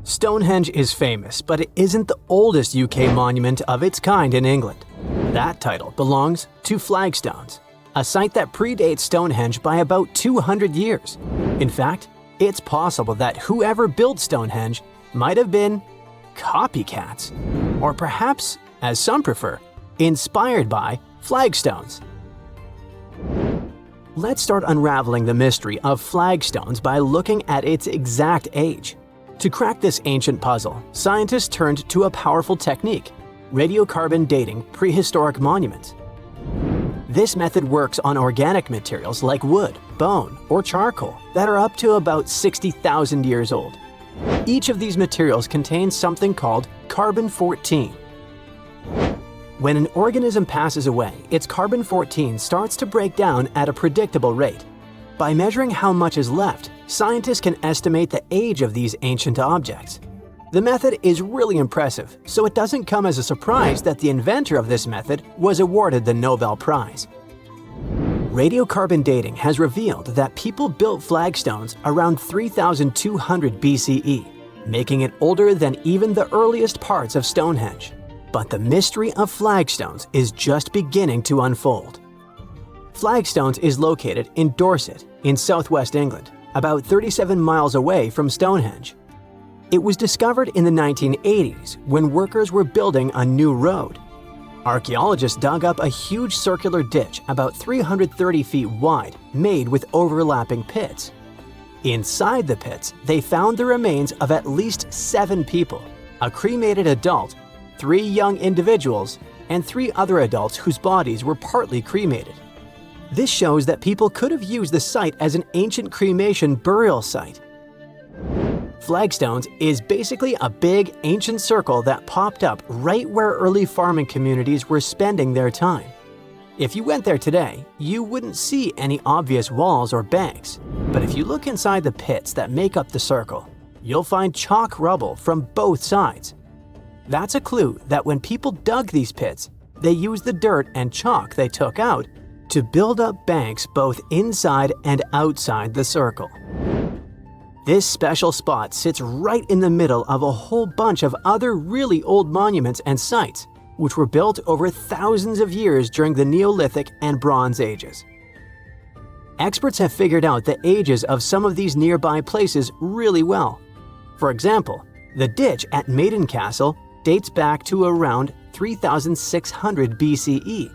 Stonehenge is famous, but it isn't the oldest UK monument of its kind in England. That title belongs to Flagstones, a site that predates Stonehenge by about 200 years. In fact, it's possible that whoever built Stonehenge might have been copycats, or perhaps, as some prefer, inspired by flagstones. Let's start unraveling the mystery of flagstones by looking at its exact age. To crack this ancient puzzle, scientists turned to a powerful technique: radiocarbon dating prehistoric monuments. This method works on organic materials like wood, bone, or charcoal that are up to about 60,000 years old. Each of these materials contains something called carbon-14. When an organism passes away, its carbon-14 starts to break down at a predictable rate. By measuring how much is left, scientists can estimate the age of these ancient objects. The method is really impressive, so it doesn't come as a surprise that the inventor of this method was awarded the Nobel Prize. Radiocarbon dating has revealed that people built flagstones around 3200 BCE, making it older than even the earliest parts of Stonehenge. But the mystery of flagstones is just beginning to unfold. Flagstones is located in Dorset, in southwest England, about 37 miles away from Stonehenge. It was discovered in the 1980s when workers were building a new road. Archaeologists dug up a huge circular ditch about 330 feet wide, made with overlapping pits. Inside the pits, they found the remains of at least 7 people, a cremated adult, 3 young individuals, and 3 other adults whose bodies were partly cremated. This shows that people could have used the site as an ancient cremation burial site. Flagstones is basically a big, ancient circle that popped up right where early farming communities were spending their time. If you went there today, you wouldn't see any obvious walls or banks, but if you look inside the pits that make up the circle, you'll find chalk rubble from both sides. That's a clue that when people dug these pits, they used the dirt and chalk they took out to build up banks both inside and outside the circle. This special spot sits right in the middle of a whole bunch of other really old monuments and sites, which were built over thousands of years during the Neolithic and Bronze Ages. Experts have figured out the ages of some of these nearby places really well. For example, the ditch at Maiden Castle dates back to around 3600 BCE,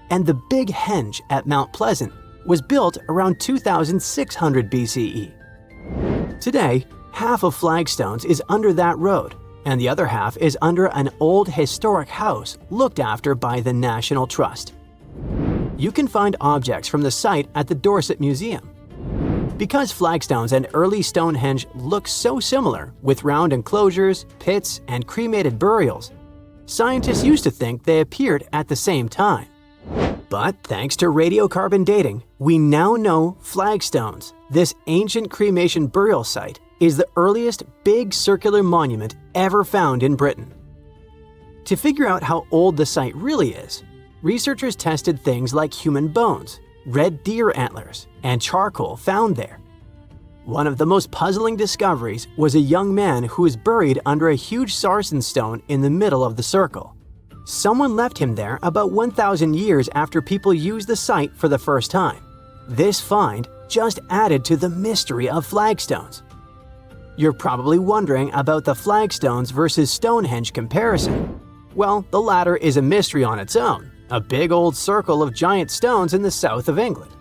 and the Big Henge at Mount Pleasant was built around 2600 BCE. Today, half of Flagstones is under that road, and the other half is under an old historic house looked after by the National Trust. You can find objects from the site at the Dorset Museum. Because flagstones and early Stonehenge look so similar, with round enclosures, pits, and cremated burials, scientists used to think they appeared at the same time. But thanks to radiocarbon dating, we now know Flagstones, this ancient cremation burial site, is the earliest big circular monument ever found in Britain. To figure out how old the site really is, researchers tested things like human bones, red deer antlers, and charcoal found there. One of the most puzzling discoveries was a young man who was buried under a huge sarsen stone in the middle of the circle. Someone left him there about 1,000 years after people used the site for the first time. This find just added to the mystery of flagstones. You're probably wondering about the flagstones versus Stonehenge comparison. Well, the latter is a mystery on its own, a big old circle of giant stones in the south of England.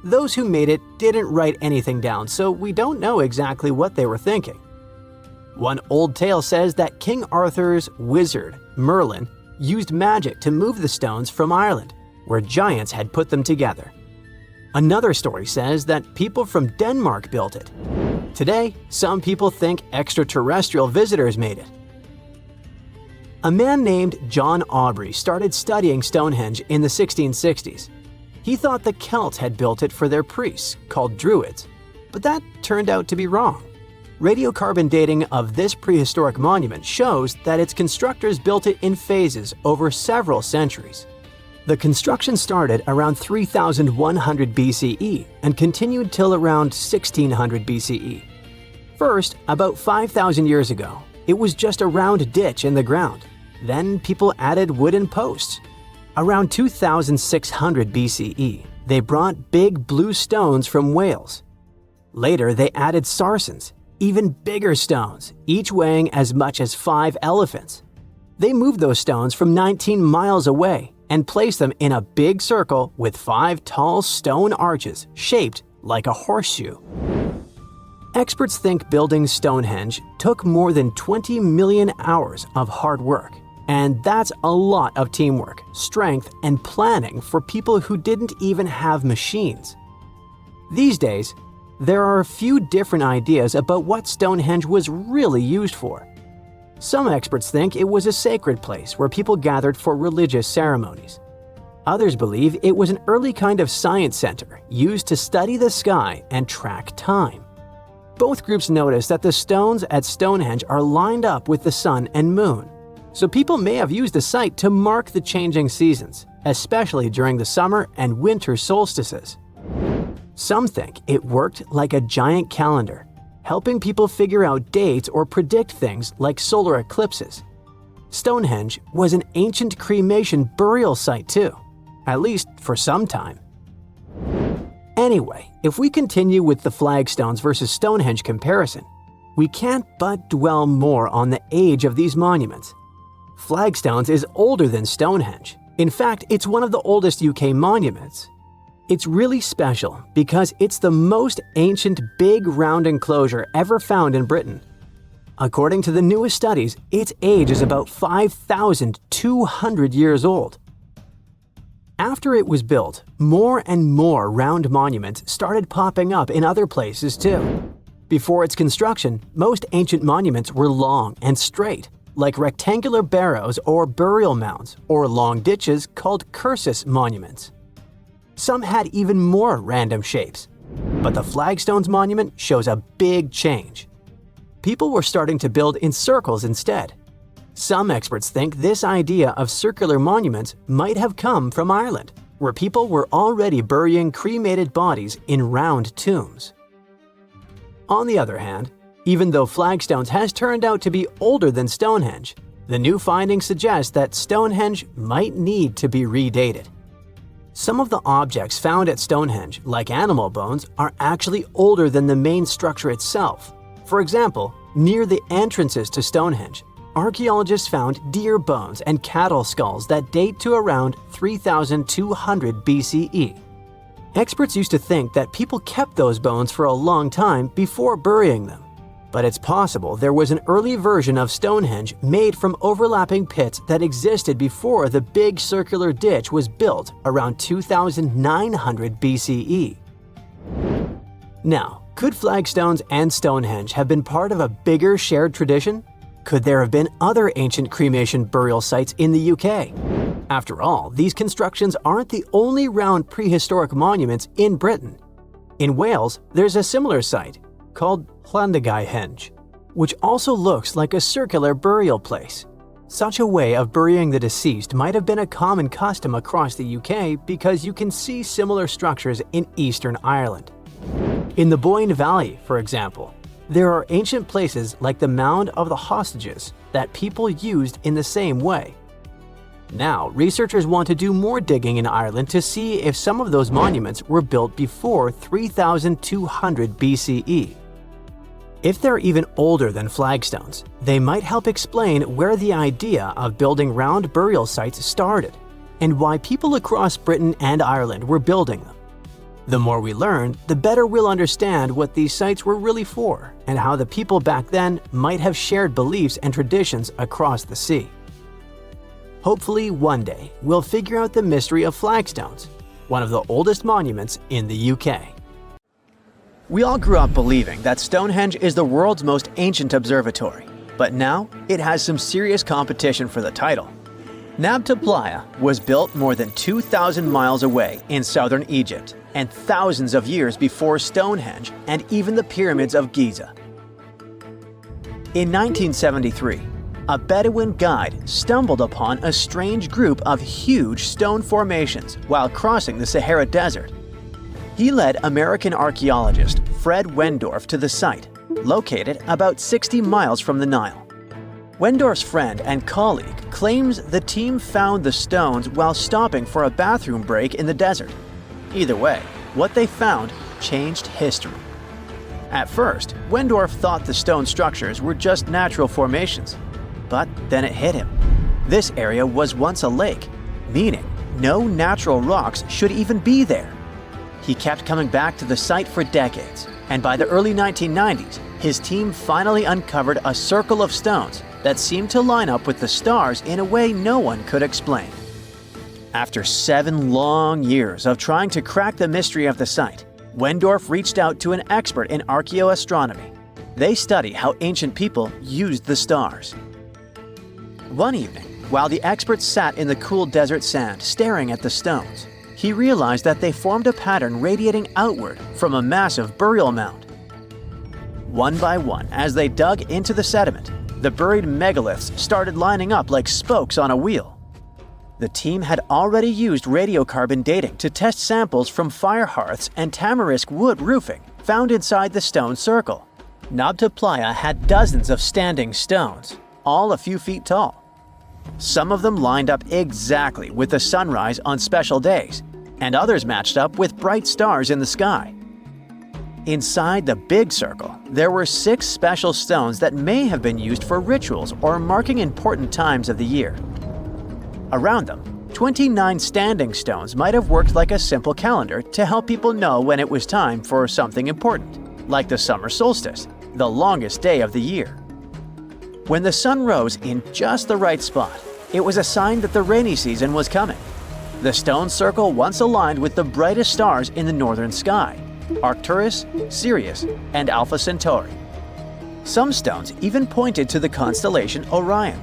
Those who made it didn't write anything down, so we don't know exactly what they were thinking. One old tale says that King Arthur's wizard, Merlin, used magic to move the stones from Ireland, where giants had put them together. Another story says that people from Denmark built it. Today, some people think extraterrestrial visitors made it. A man named John Aubrey started studying Stonehenge in the 1660s. He thought the Celts had built it for their priests, called Druids, but that turned out to be wrong. Radiocarbon dating of this prehistoric monument shows that its constructors built it in phases over several centuries. The construction started around 3100 BCE and continued till around 1600 BCE. First, about 5,000 years ago, it was just a round ditch in the ground. Then people added wooden posts. Around 2600 BCE, they brought big blue stones from Wales. Later, they added sarsens, even bigger stones, each weighing as much as 5 elephants. They moved those stones from 19 miles away and placed them in a big circle with 5 tall stone arches shaped like a horseshoe. Experts think building Stonehenge took more than 20 million hours of hard work. And that's a lot of teamwork, strength, and planning for people who didn't even have machines. These days, there are a few different ideas about what Stonehenge was really used for. Some experts think it was a sacred place where people gathered for religious ceremonies. Others believe it was an early kind of science center used to study the sky and track time. Both groups notice that the stones at Stonehenge are lined up with the sun and moon, so people may have used the site to mark the changing seasons, especially during the summer and winter solstices. Some think it worked like a giant calendar, helping people figure out dates or predict things like solar eclipses. Stonehenge was an ancient cremation burial site too, at least for some time. Anyway, if we continue with the flagstones versus Stonehenge comparison, we can't but dwell more on the age of these monuments. Flagstones is older than Stonehenge. In fact, it's one of the oldest UK monuments. It's really special because it's the most ancient big round enclosure ever found in Britain. According to the newest studies, its age is about 5,200 years old. After it was built, more and more round monuments started popping up in other places too. Before its construction, most ancient monuments were long and straight, like rectangular barrows or burial mounds, or long ditches called cursus monuments. Some had even more random shapes, but the Flagstones monument shows a big change. People were starting to build in circles instead. Some experts think this idea of circular monuments might have come from Ireland, where people were already burying cremated bodies in round tombs. On the other hand, even though Flagstones has turned out to be older than Stonehenge, the new findings suggest that Stonehenge might need to be redated. Some of the objects found at Stonehenge, like animal bones, are actually older than the main structure itself. For example, near the entrances to Stonehenge, archaeologists found deer bones and cattle skulls that date to around 3,200 BCE. Experts used to think that people kept those bones for a long time before burying them. But it's possible there was an early version of Stonehenge made from overlapping pits that existed before the big circular ditch was built around 2,900 BCE. Now, could Flagstones and Stonehenge have been part of a bigger shared tradition? Could there have been other ancient cremation burial sites in the UK? After all, these constructions aren't the only round prehistoric monuments in Britain. In Wales, there's a similar site called Flagstones, which also looks like a circular burial place. Such a way of burying the deceased might have been a common custom across the UK because you can see similar structures in Eastern Ireland. In the Boyne Valley, for example, there are ancient places like the Mound of the Hostages that people used in the same way. Now, researchers want to do more digging in Ireland to see if some of those monuments were built before 3200 BCE. If they're even older than flagstones, they might help explain where the idea of building round burial sites started and why people across Britain and Ireland were building them. The more we learn, the better we'll understand what these sites were really for and how the people back then might have shared beliefs and traditions across the sea. Hopefully, one day, we'll figure out the mystery of flagstones, one of the oldest monuments in the UK. We all grew up believing that Stonehenge is the world's most ancient observatory, but now it has some serious competition for the title. Nabta Playa was built more than 2,000 miles away in southern Egypt and thousands of years before Stonehenge and even the pyramids of Giza. In 1973, a Bedouin guide stumbled upon a strange group of huge stone formations while crossing the Sahara Desert. He led American archaeologist Fred Wendorf to the site, located about 60 miles from the Nile. Wendorf's friend and colleague claims the team found the stones while stopping for a bathroom break in the desert. Either way, what they found changed history. At first, Wendorf thought the stone structures were just natural formations, but then it hit him. This area was once a lake, meaning no natural rocks should even be there. He kept coming back to the site for decades, and by the early 1990s, his team finally uncovered a circle of stones that seemed to line up with the stars in a way no one could explain. After 7 long years of trying to crack the mystery of the site, Wendorf reached out to an expert in archaeoastronomy. They study how ancient people used the stars. One evening, while the expert sat in the cool desert sand staring at the stones, he realized that they formed a pattern radiating outward from a massive burial mound. One by one, as they dug into the sediment, the buried megaliths started lining up like spokes on a wheel. The team had already used radiocarbon dating to test samples from fire hearths and tamarisk wood roofing found inside the stone circle. Nabta Playa had dozens of standing stones, all a few feet tall. Some of them lined up exactly with the sunrise on special days, and others matched up with bright stars in the sky. Inside the big circle, there were 6 special stones that may have been used for rituals or marking important times of the year. Around them, 29 standing stones might have worked like a simple calendar to help people know when it was time for something important, like the summer solstice, the longest day of the year. When the sun rose in just the right spot, it was a sign that the rainy season was coming. The stone circle once aligned with the brightest stars in the northern sky: Arcturus, Sirius, and Alpha Centauri. Some stones even pointed to the constellation Orion.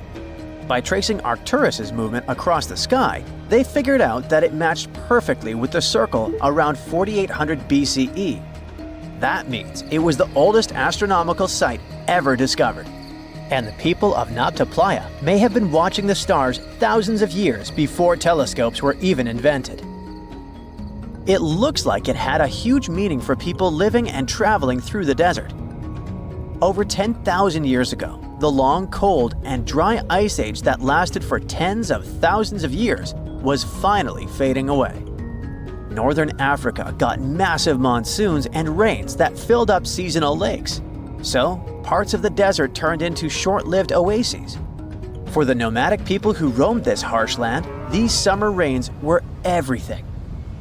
By tracing Arcturus's movement across the sky, they figured out that it matched perfectly with the circle around 4800 BCE. That means it was the oldest astronomical site ever discovered. And the people of Nabta Playa may have been watching the stars thousands of years before telescopes were even invented. It looks like it had a huge meaning for people living and traveling through the desert. Over 10,000 years ago, the long, cold, and dry ice age that lasted for tens of thousands of years was finally fading away. Northern Africa got massive monsoons and rains that filled up seasonal lakes. So, parts of the desert turned into short-lived oases. For the nomadic people who roamed this harsh land, these summer rains were everything.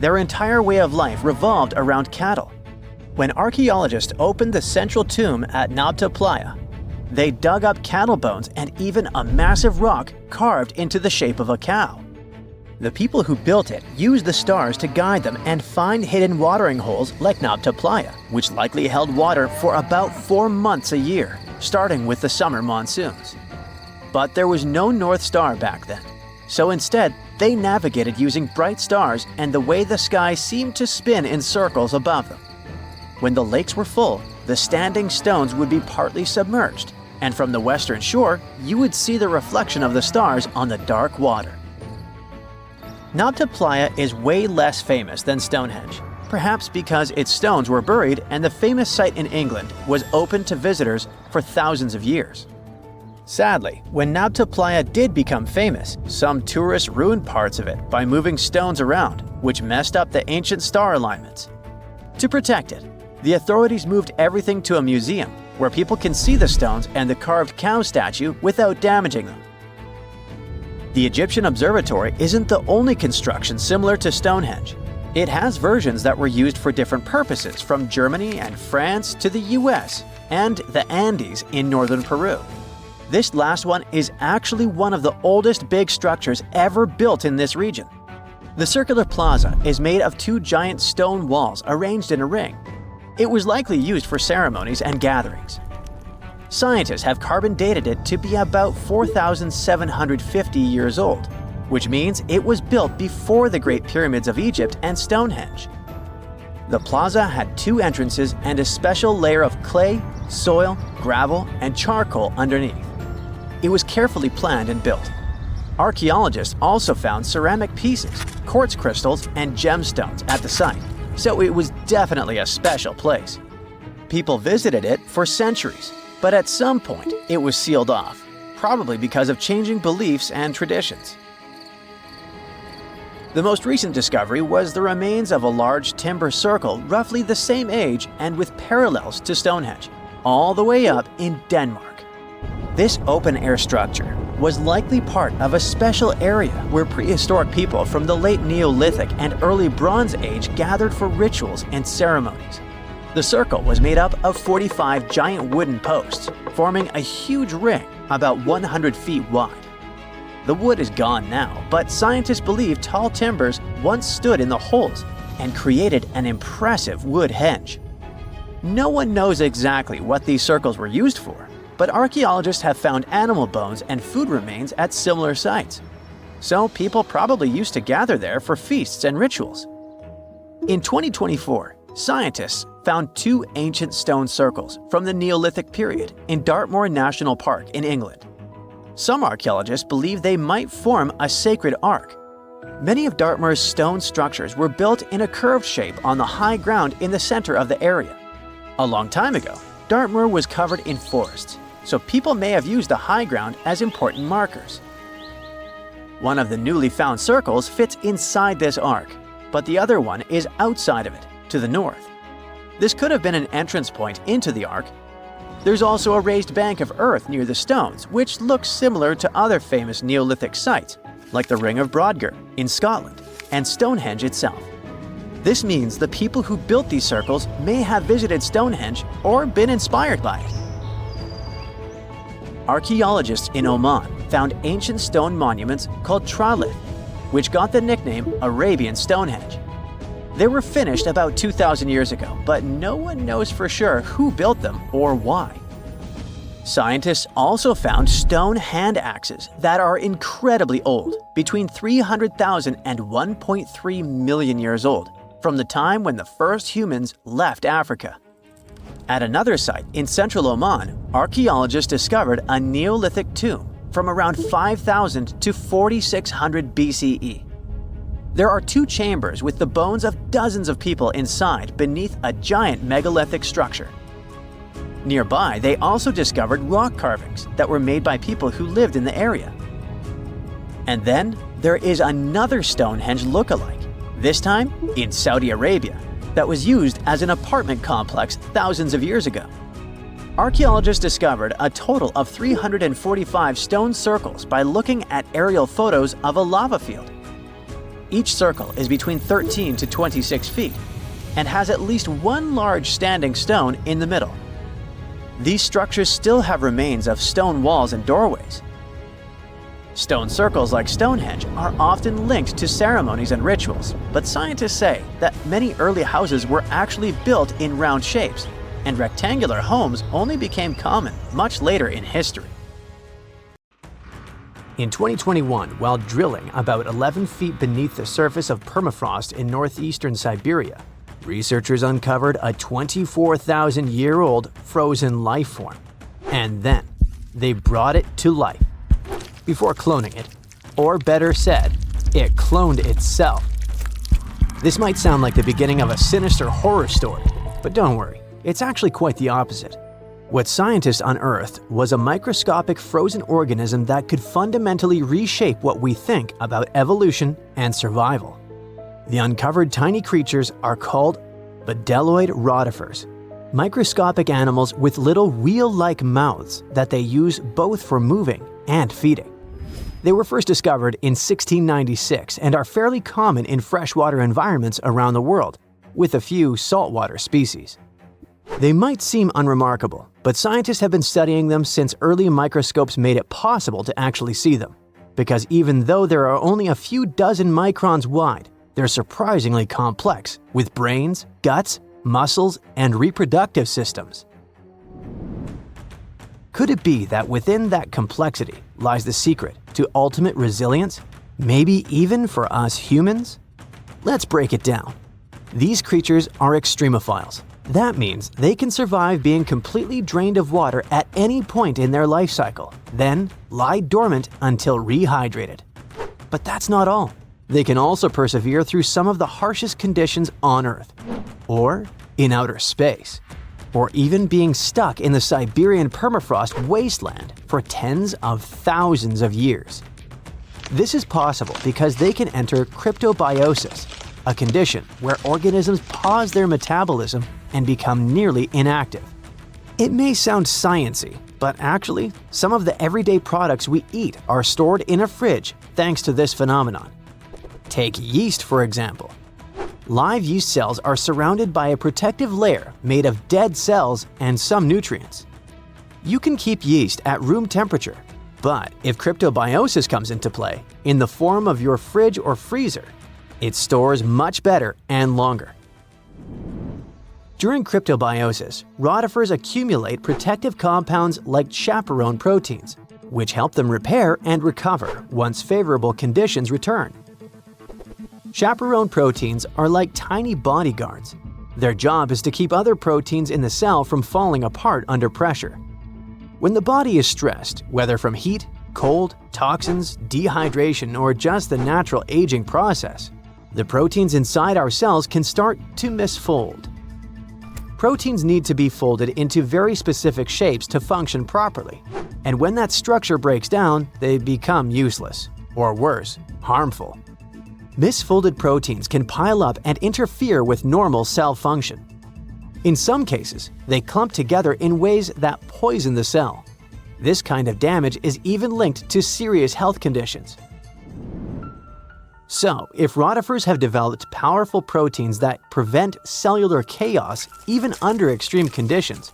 Their entire way of life revolved around cattle. When archaeologists opened the central tomb at Nabta Playa, they dug up cattle bones and even a massive rock carved into the shape of a cow. The people who built it used the stars to guide them and find hidden watering holes like Nabta Playa, which likely held water for about 4 months a year, starting with the summer monsoons. But there was no North Star back then, so instead they navigated using bright stars and the way the sky seemed to spin in circles above them. When the lakes were full, the standing stones would be partly submerged, and from the western shore, you would see the reflection of the stars on the dark water. Nabta Playa is way less famous than Stonehenge, perhaps because its stones were buried and the famous site in England was open to visitors for thousands of years. Sadly, when Nabta Playa did become famous, some tourists ruined parts of it by moving stones around, which messed up the ancient star alignments. To protect it, the authorities moved everything to a museum where people can see the stones and the carved cow statue without damaging them. The Egyptian observatory isn't the only construction similar to Stonehenge. It has versions that were used for different purposes, from Germany and France to the US and the Andes in northern Peru. This last one is actually one of the oldest big structures ever built in this region. The circular plaza is made of 2 giant stone walls arranged in a ring. It was likely used for ceremonies and gatherings. Scientists have carbon dated it to be about 4,750 years old, which means it was built before the Great Pyramids of Egypt and Stonehenge. The plaza had 2 entrances and a special layer of clay, soil, gravel, and charcoal underneath. It was carefully planned and built. Archaeologists also found ceramic pieces, quartz crystals, and gemstones at the site, so it was definitely a special place. People visited it for centuries, but at some point it was sealed off, probably because of changing beliefs and traditions. The most recent discovery was the remains of a large timber circle roughly the same age and with parallels to Stonehenge, all the way up in Denmark. This open-air structure was likely part of a special area where prehistoric people from the late Neolithic and early Bronze Age gathered for rituals and ceremonies. The circle was made up of 45 giant wooden posts, forming a huge ring about 100 feet wide. The wood is gone now, but scientists believe tall timbers once stood in the holes and created an impressive wood henge. No one knows exactly what these circles were used for, but archaeologists have found animal bones and food remains at similar sites. So people probably used to gather there for feasts and rituals. In 2024, scientists found 2 ancient stone circles from the Neolithic period in Dartmoor National Park in England. Some archaeologists believe they might form a sacred ark. Many of Dartmoor's stone structures were built in a curved shape on the high ground in the center of the area. A long time ago, Dartmoor was covered in forests, so people may have used the high ground as important markers. One of the newly found circles fits inside this ark, but the other one is outside of it, to the north. This could have been an entrance point into the ark. There's also a raised bank of earth near the stones, which looks similar to other famous Neolithic sites, like the Ring of Brodgar in Scotland and Stonehenge itself. This means the people who built these circles may have visited Stonehenge or been inspired by it. Archaeologists in Oman found ancient stone monuments called tralith, which got the nickname Arabian Stonehenge. They were finished about 2,000 years ago, but no one knows for sure who built them or why. Scientists also found stone hand axes that are incredibly old, between 300,000 and 1.3 million years old, from the time when the first humans left Africa. At another site in central Oman, archaeologists discovered a Neolithic tomb from around 5,000 to 4,600 BCE. There are 2 chambers with the bones of dozens of people inside beneath a giant megalithic structure. Nearby, they also discovered rock carvings that were made by people who lived in the area. And then there is another Stonehenge look-alike, this time in Saudi Arabia, that was used as an apartment complex thousands of years ago. Archaeologists discovered a total of 345 stone circles by looking at aerial photos of a lava field. Each circle is between 13 to 26 feet and has at least one large standing stone in the middle. These structures still have remains of stone walls and doorways. Stone circles like Stonehenge are often linked to ceremonies and rituals, but scientists say that many early houses were actually built in round shapes, and rectangular homes only became common much later in history. In 2021, while drilling about 11 feet beneath the surface of permafrost in northeastern Siberia, researchers uncovered a 24,000-year-old frozen life form. And then, they brought it to life. Before cloning it, or better said, it cloned itself. This might sound like the beginning of a sinister horror story, but don't worry, it's actually quite the opposite. What scientists unearthed was a microscopic frozen organism that could fundamentally reshape what we think about evolution and survival. The uncovered tiny creatures are called bdelloid rotifers, microscopic animals with little wheel-like mouths that they use both for moving and feeding. They were first discovered in 1696 and are fairly common in freshwater environments around the world, with a few saltwater species. They might seem unremarkable, but scientists have been studying them since early microscopes made it possible to actually see them. Because even though there are only a few dozen microns wide, they're surprisingly complex, with brains, guts, muscles, and reproductive systems. Could it be that within that complexity lies the secret to ultimate resilience, maybe even for us humans? Let's break it down. These creatures are extremophiles. That means they can survive being completely drained of water at any point in their life cycle, then lie dormant until rehydrated. But that's not all. They can also persevere through some of the harshest conditions on Earth, or in outer space, or even being stuck in the Siberian permafrost wasteland for tens of thousands of years. This is possible because they can enter cryptobiosis, a condition where organisms pause their metabolism and become nearly inactive. It may sound sciencey, but actually, some of the everyday products we eat are stored in a fridge thanks to this phenomenon. Take yeast, for example. Live yeast cells are surrounded by a protective layer made of dead cells and some nutrients. You can keep yeast at room temperature, but if cryptobiosis comes into play, in the form of your fridge or freezer, it stores much better and longer. During cryptobiosis, rotifers accumulate protective compounds like chaperone proteins, which help them repair and recover once favorable conditions return. Chaperone proteins are like tiny bodyguards. Their job is to keep other proteins in the cell from falling apart under pressure. When the body is stressed, whether from heat, cold, toxins, dehydration, or just the natural aging process, the proteins inside our cells can start to misfold. Proteins need to be folded into very specific shapes to function properly, and when that structure breaks down, they become useless, or worse, harmful. Misfolded proteins can pile up and interfere with normal cell function. In some cases, they clump together in ways that poison the cell. This kind of damage is even linked to serious health conditions. So, if rotifers have developed powerful proteins that prevent cellular chaos even under extreme conditions,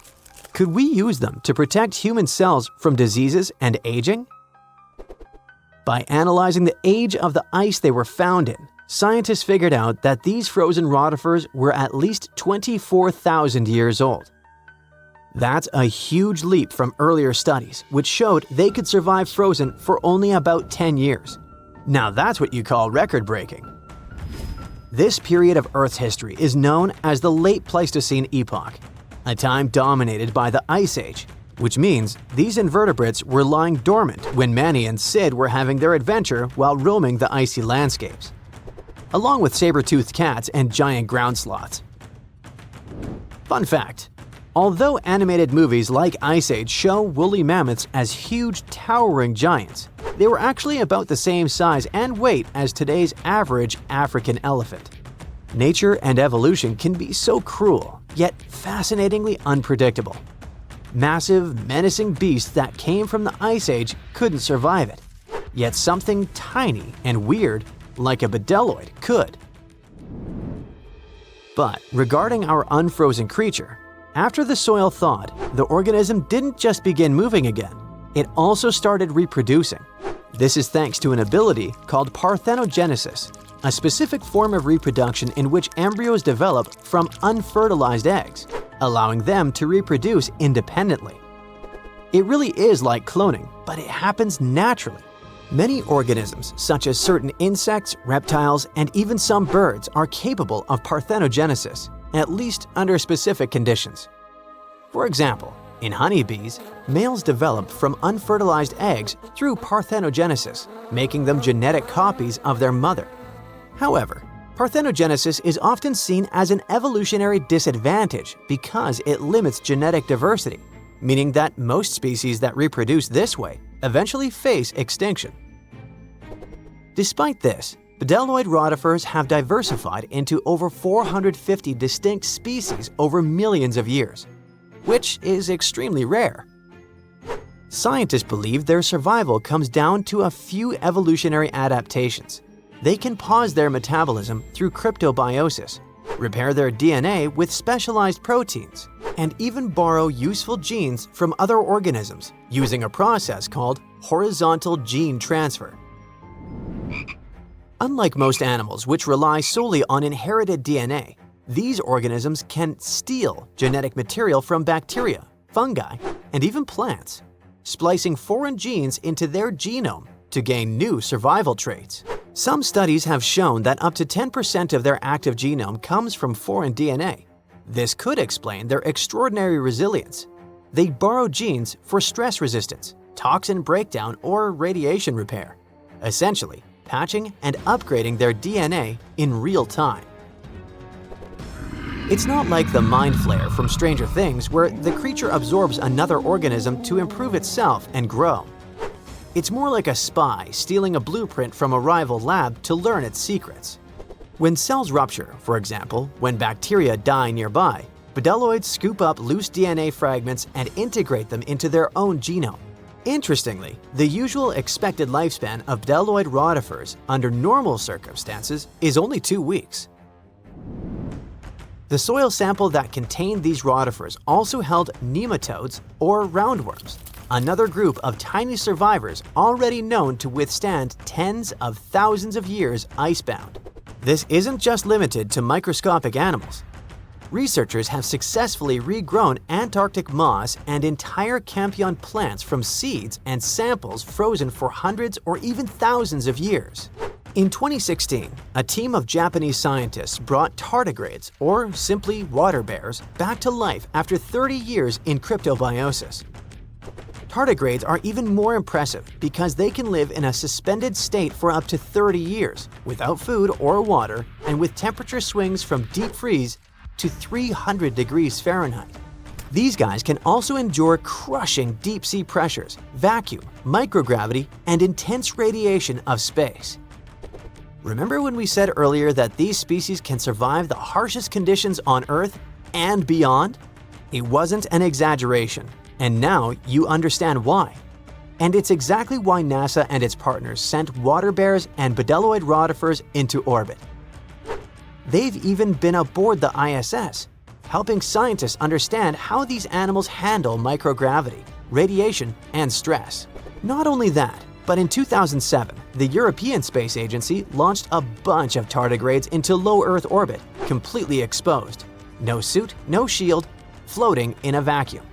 could we use them to protect human cells from diseases and aging? By analyzing the age of the ice they were found in, scientists figured out that these frozen rotifers were at least 24,000 years old. That's a huge leap from earlier studies, which showed they could survive frozen for only about 10 years. Now that's what you call record-breaking. This period of Earth's history is known as the Late Pleistocene Epoch, a time dominated by the Ice Age, which means these invertebrates were lying dormant when Manny and Sid were having their adventure while roaming the icy landscapes, along with saber-toothed cats and giant ground sloths. Fun fact: although animated movies like Ice Age show woolly mammoths as huge, towering giants, they were actually about the same size and weight as today's average African elephant. Nature and evolution can be so cruel, yet fascinatingly unpredictable. Massive, menacing beasts that came from the Ice Age couldn't survive it, yet something tiny and weird, like a bdelloid, could. But regarding our unfrozen creature, after the soil thawed, the organism didn't just begin moving again, it also started reproducing. This is thanks to an ability called parthenogenesis, a specific form of reproduction in which embryos develop from unfertilized eggs, allowing them to reproduce independently. It really is like cloning, but it happens naturally. Many organisms, such as certain insects, reptiles, and even some birds, are capable of parthenogenesis, at least under specific conditions. For example, in honeybees, males develop from unfertilized eggs through parthenogenesis, making them genetic copies of their mother. However, parthenogenesis is often seen as an evolutionary disadvantage because it limits genetic diversity, meaning that most species that reproduce this way eventually face extinction. Despite this, bdelloid rotifers have diversified into over 450 distinct species over millions of years, which is extremely rare. Scientists believe their survival comes down to a few evolutionary adaptations. They can pause their metabolism through cryptobiosis, repair their DNA with specialized proteins, and even borrow useful genes from other organisms using a process called horizontal gene transfer. Unlike most animals which rely solely on inherited DNA, these organisms can steal genetic material from bacteria, fungi, and even plants, splicing foreign genes into their genome to gain new survival traits. Some studies have shown that up to 10% of their active genome comes from foreign DNA. This could explain their extraordinary resilience. They borrow genes for stress resistance, toxin breakdown, or radiation repair, essentially patching and upgrading their DNA in real time. It's not like the Mind Flayer from Stranger Things, where the creature absorbs another organism to improve itself and grow. It's more like a spy stealing a blueprint from a rival lab to learn its secrets. When cells rupture, for example, when bacteria die nearby, bdelloids scoop up loose DNA fragments and integrate them into their own genome. Interestingly, the usual expected lifespan of bdelloid rotifers under normal circumstances is only 2 weeks. The soil sample that contained these rotifers also held nematodes, or roundworms, another group of tiny survivors already known to withstand tens of thousands of years icebound. This isn't just limited to microscopic animals. Researchers have successfully regrown Antarctic moss and entire Cambrian plants from seeds and samples frozen for hundreds or even thousands of years. In 2016, a team of Japanese scientists brought tardigrades, or simply water bears, back to life after 30 years in cryptobiosis. Tardigrades are even more impressive because they can live in a suspended state for up to 30 years, without food or water, and with temperature swings from deep freeze to 300 degrees Fahrenheit. These guys can also endure crushing deep-sea pressures, vacuum, microgravity, and intense radiation of space. Remember when we said earlier that these species can survive the harshest conditions on Earth and beyond? It wasn't an exaggeration, and now you understand why. And it's exactly why NASA and its partners sent water bears and bdelloid rotifers into orbit. They've even been aboard the ISS, helping scientists understand how these animals handle microgravity, radiation, and stress. Not only that, but in 2007, the European Space Agency launched a bunch of tardigrades into low Earth orbit, completely exposed. No suit, no shield, floating in a vacuum.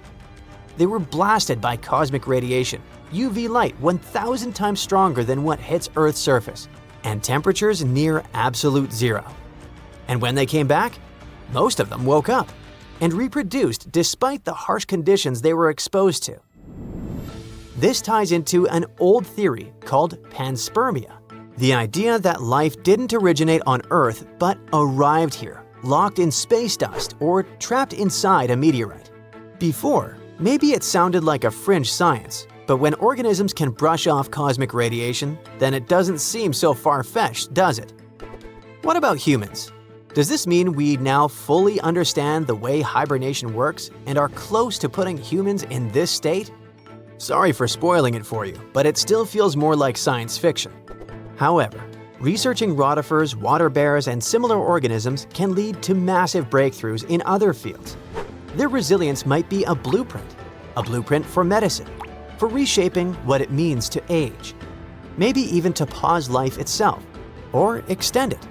They were blasted by cosmic radiation, UV light 1,000 times stronger than what hits Earth's surface, and temperatures near absolute zero. And when they came back, most of them woke up and reproduced despite the harsh conditions they were exposed to. This ties into an old theory called panspermia, the idea that life didn't originate on Earth but arrived here, locked in space dust or trapped inside a meteorite. Before, maybe it sounded like a fringe science, but when organisms can brush off cosmic radiation, then it doesn't seem so far-fetched, does it? What about humans? Does this mean we now fully understand the way hibernation works and are close to putting humans in this state? Sorry for spoiling it for you, but it still feels more like science fiction. However, researching rotifers, water bears, and similar organisms can lead to massive breakthroughs in other fields. Their resilience might be a blueprint for medicine, for reshaping what it means to age. maybe even to pause life itself, or extend it.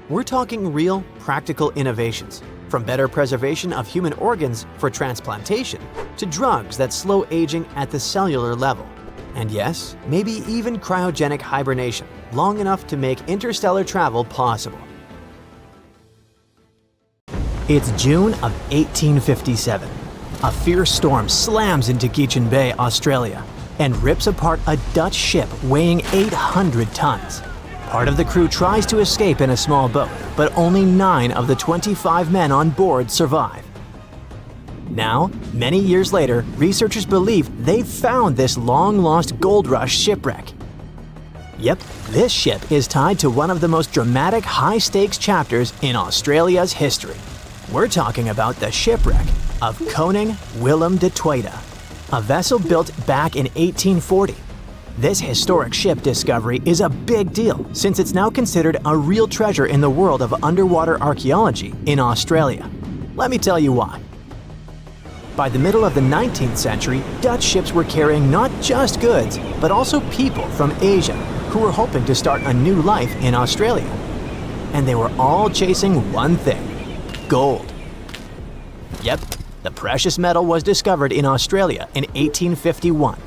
We're talking real, practical innovations, from better preservation of human organs for transplantation to drugs that slow aging at the cellular level. And yes, maybe even cryogenic hibernation, long enough to make interstellar travel possible. It's June of 1857. A fierce storm slams into Giza Bay, Australia, and rips apart a Dutch ship weighing 800 tons. Part of the crew tries to escape in a small boat, but only 9 of the 25 men on board survive. Now, many years later, researchers believe they've found this long-lost gold rush shipwreck. Yep, this ship is tied to one of the most dramatic high-stakes chapters in Australia's history. We're talking about the shipwreck of Koning Willem de Tweede, a vessel built back in 1840. This historic ship discovery is a big deal since it's now considered a real treasure in the world of underwater archaeology in Australia. Let me tell you why. By the middle of the 19th century, Dutch ships were carrying not just goods, but also people from Asia who were hoping to start a new life in Australia. And they were all chasing one thing: gold. Yep, the precious metal was discovered in Australia in 1851.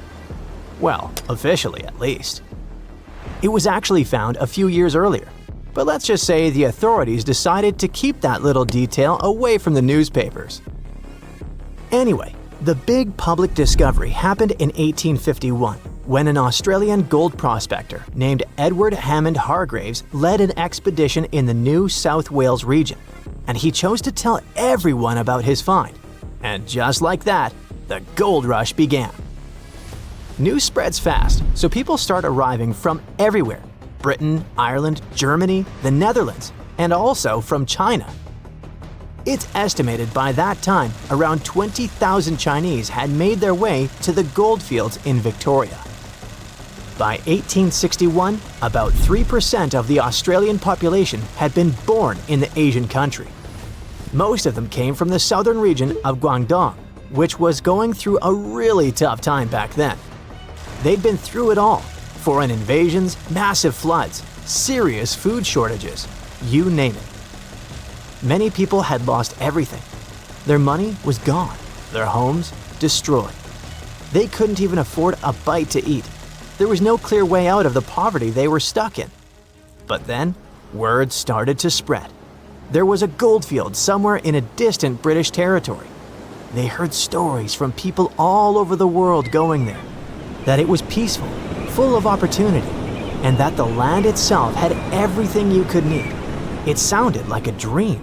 Well, officially at least. It was actually found a few years earlier, but let's just say the authorities decided to keep that little detail away from the newspapers. Anyway, the big public discovery happened in 1851 when an Australian gold prospector named Edward Hammond Hargreaves led an expedition in the New South Wales region, and he chose to tell everyone about his find. And just like that, the gold rush began. News spreads fast, so people start arriving from everywhere: Britain, Ireland, Germany, the Netherlands, and also from China. It's estimated by that time around 20,000 Chinese had made their way to the gold fields in Victoria. By 1861, about 3% of the Australian population had been born in the Asian country. Most of them came from the southern region of Guangdong, which was going through a really tough time back then. They'd been through it all: foreign invasions, massive floods, serious food shortages, you name it. Many people had lost everything. Their money was gone, their homes destroyed. They couldn't even afford a bite to eat. There was no clear way out of the poverty they were stuck in. But then, word started to spread. There was a goldfield somewhere in a distant British territory. They heard stories from people all over the world going there, that it was peaceful, full of opportunity, and that the land itself had everything you could need. It sounded like a dream.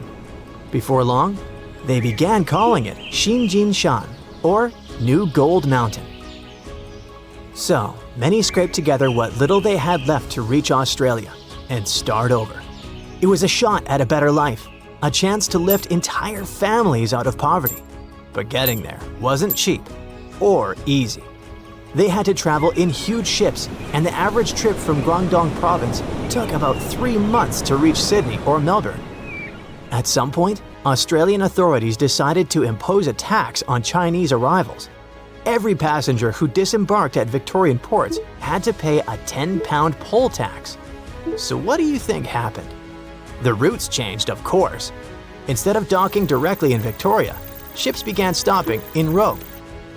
Before long, they began calling it Xinjin Shan, or New Gold Mountain. So, many scraped together what little they had left to reach Australia and start over. It was a shot at a better life, a chance to lift entire families out of poverty. But getting there wasn't cheap or easy. They had to travel in huge ships, and the average trip from Guangdong province took about 3 months to reach Sydney or Melbourne. At some point, Australian authorities decided to impose a tax on Chinese arrivals. Every passenger who disembarked at Victorian ports had to pay a 10-pound poll tax. So what do you think happened? The routes changed, of course. Instead of docking directly in Victoria, ships began stopping in Robe,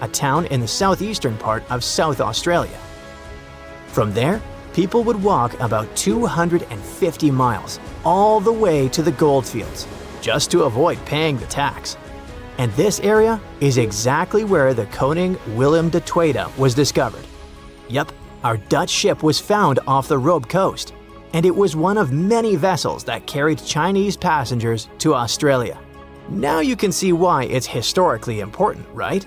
a town in the southeastern part of South Australia. From there, people would walk about 250 miles all the way to the goldfields, just to avoid paying the tax. And this area is exactly where the Koning Willem de Tweede was discovered. Yep, our Dutch ship was found off the Robe coast, and it was one of many vessels that carried Chinese passengers to Australia. Now you can see why it's historically important, right?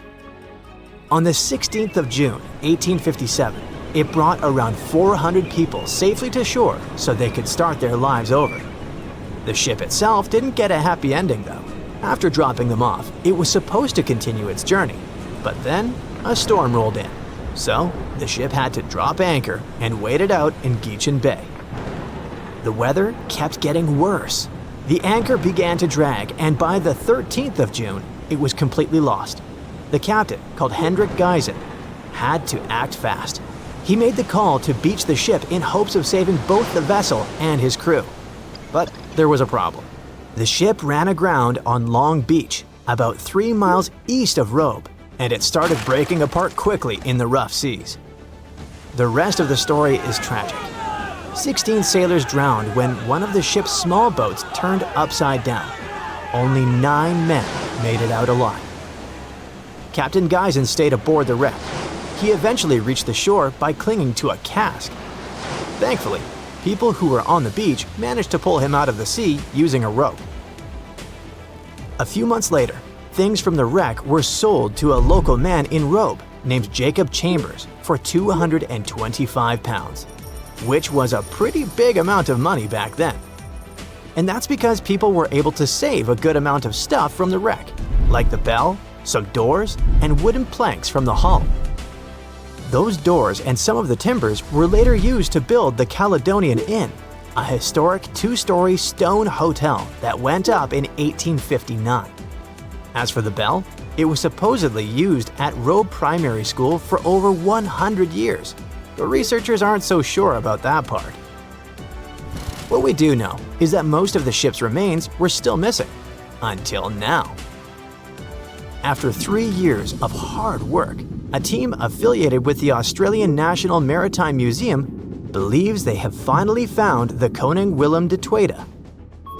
On the 16th of June, 1857, it brought around 400 people safely to shore so they could start their lives over. The ship itself didn't get a happy ending though. After dropping them off, it was supposed to continue its journey, but then a storm rolled in. So the ship had to drop anchor and wait it out in Giza Bay. The weather kept getting worse. The anchor began to drag, and by the 13th of June, it was completely lost. The captain, called Hendrik Giza, had to act fast. He made the call to beach the ship in hopes of saving both the vessel and his crew. But there was a problem. The ship ran aground on Long Beach, about 3 miles east of Robe, and it started breaking apart quickly in the rough seas. The rest of the story is tragic. 16 sailors drowned when one of the ship's small boats turned upside down. Only 9 men made it out alive. Captain Geisen stayed aboard the wreck. He eventually reached the shore by clinging to a cask. Thankfully, people who were on the beach managed to pull him out of the sea using a rope. A few months later, things from the wreck were sold to a local man in Robe named Jacob Chambers for £225, which was a pretty big amount of money back then. And that's because people were able to save a good amount of stuff from the wreck, like the bell, some doors, and wooden planks from the hull. Those doors and some of the timbers were later used to build the Caledonian Inn, a historic 2-story stone hotel that went up in 1859. As for the bell, it was supposedly used at Robe Primary School for over 100 years, but researchers aren't so sure about that part. What we do know is that most of the ship's remains were still missing, until now. After 3 years of hard work, a team affiliated with the Australian National Maritime Museum believes they have finally found the Koning Willem de Tweede.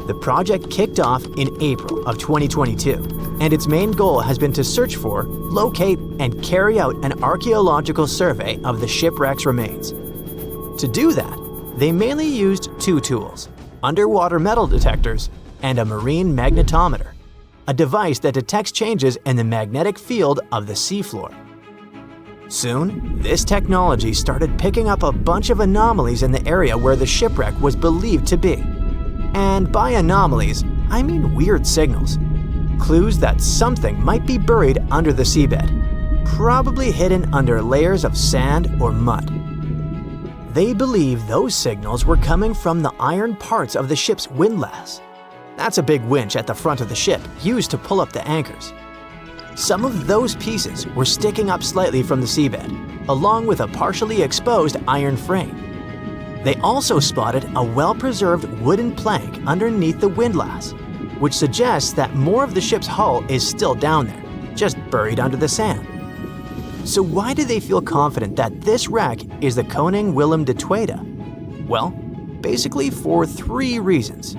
The project kicked off in April of 2022, and its main goal has been to search for, locate, and carry out an archaeological survey of the shipwreck's remains. To do that, they mainly used 2 tools: underwater metal detectors and a marine magnetometer, a device that detects changes in the magnetic field of the seafloor. Soon, this technology started picking up a bunch of anomalies in the area where the shipwreck was believed to be. And by anomalies, I mean weird signals. Clues that something might be buried under the seabed, probably hidden under layers of sand or mud. They believe those signals were coming from the iron parts of the ship's windlass. That's a big winch at the front of the ship used to pull up the anchors. Some of those pieces were sticking up slightly from the seabed, along with a partially exposed iron frame. They also spotted a well-preserved wooden plank underneath the windlass, which suggests that more of the ship's hull is still down there, just buried under the sand. So why do they feel confident that this wreck is the Koning Willem de Tweede? Well, basically for 3 reasons.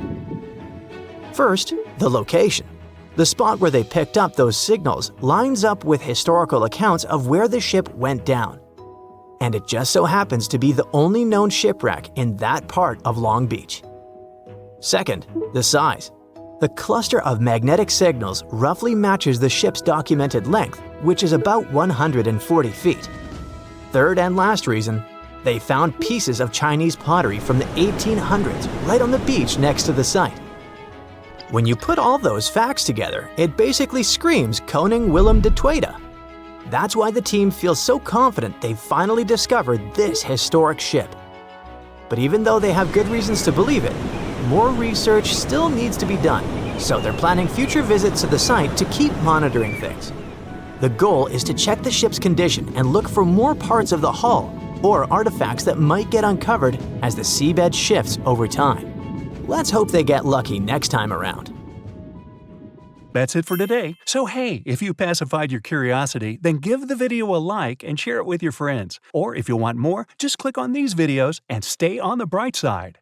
First, the location. The spot where they picked up those signals lines up with historical accounts of where the ship went down. And it just so happens to be the only known shipwreck in that part of Long Beach. Second, the size. The cluster of magnetic signals roughly matches the ship's documented length, which is about 140 feet. Third and last reason, they found pieces of Chinese pottery from the 1800s right on the beach next to the site. When you put all those facts together, it basically screams Koning Willem de Tweede. That's why the team feels so confident they've finally discovered this historic ship. But even though they have good reasons to believe it, more research still needs to be done, so they're planning future visits to the site to keep monitoring things. The goal is to check the ship's condition and look for more parts of the hull or artifacts that might get uncovered as the seabed shifts over time. Let's hope they get lucky next time around. That's it for today. So hey, if you pacified your curiosity, then give the video a like and share it with your friends. Or if you want more, just click on these videos and stay on the bright side.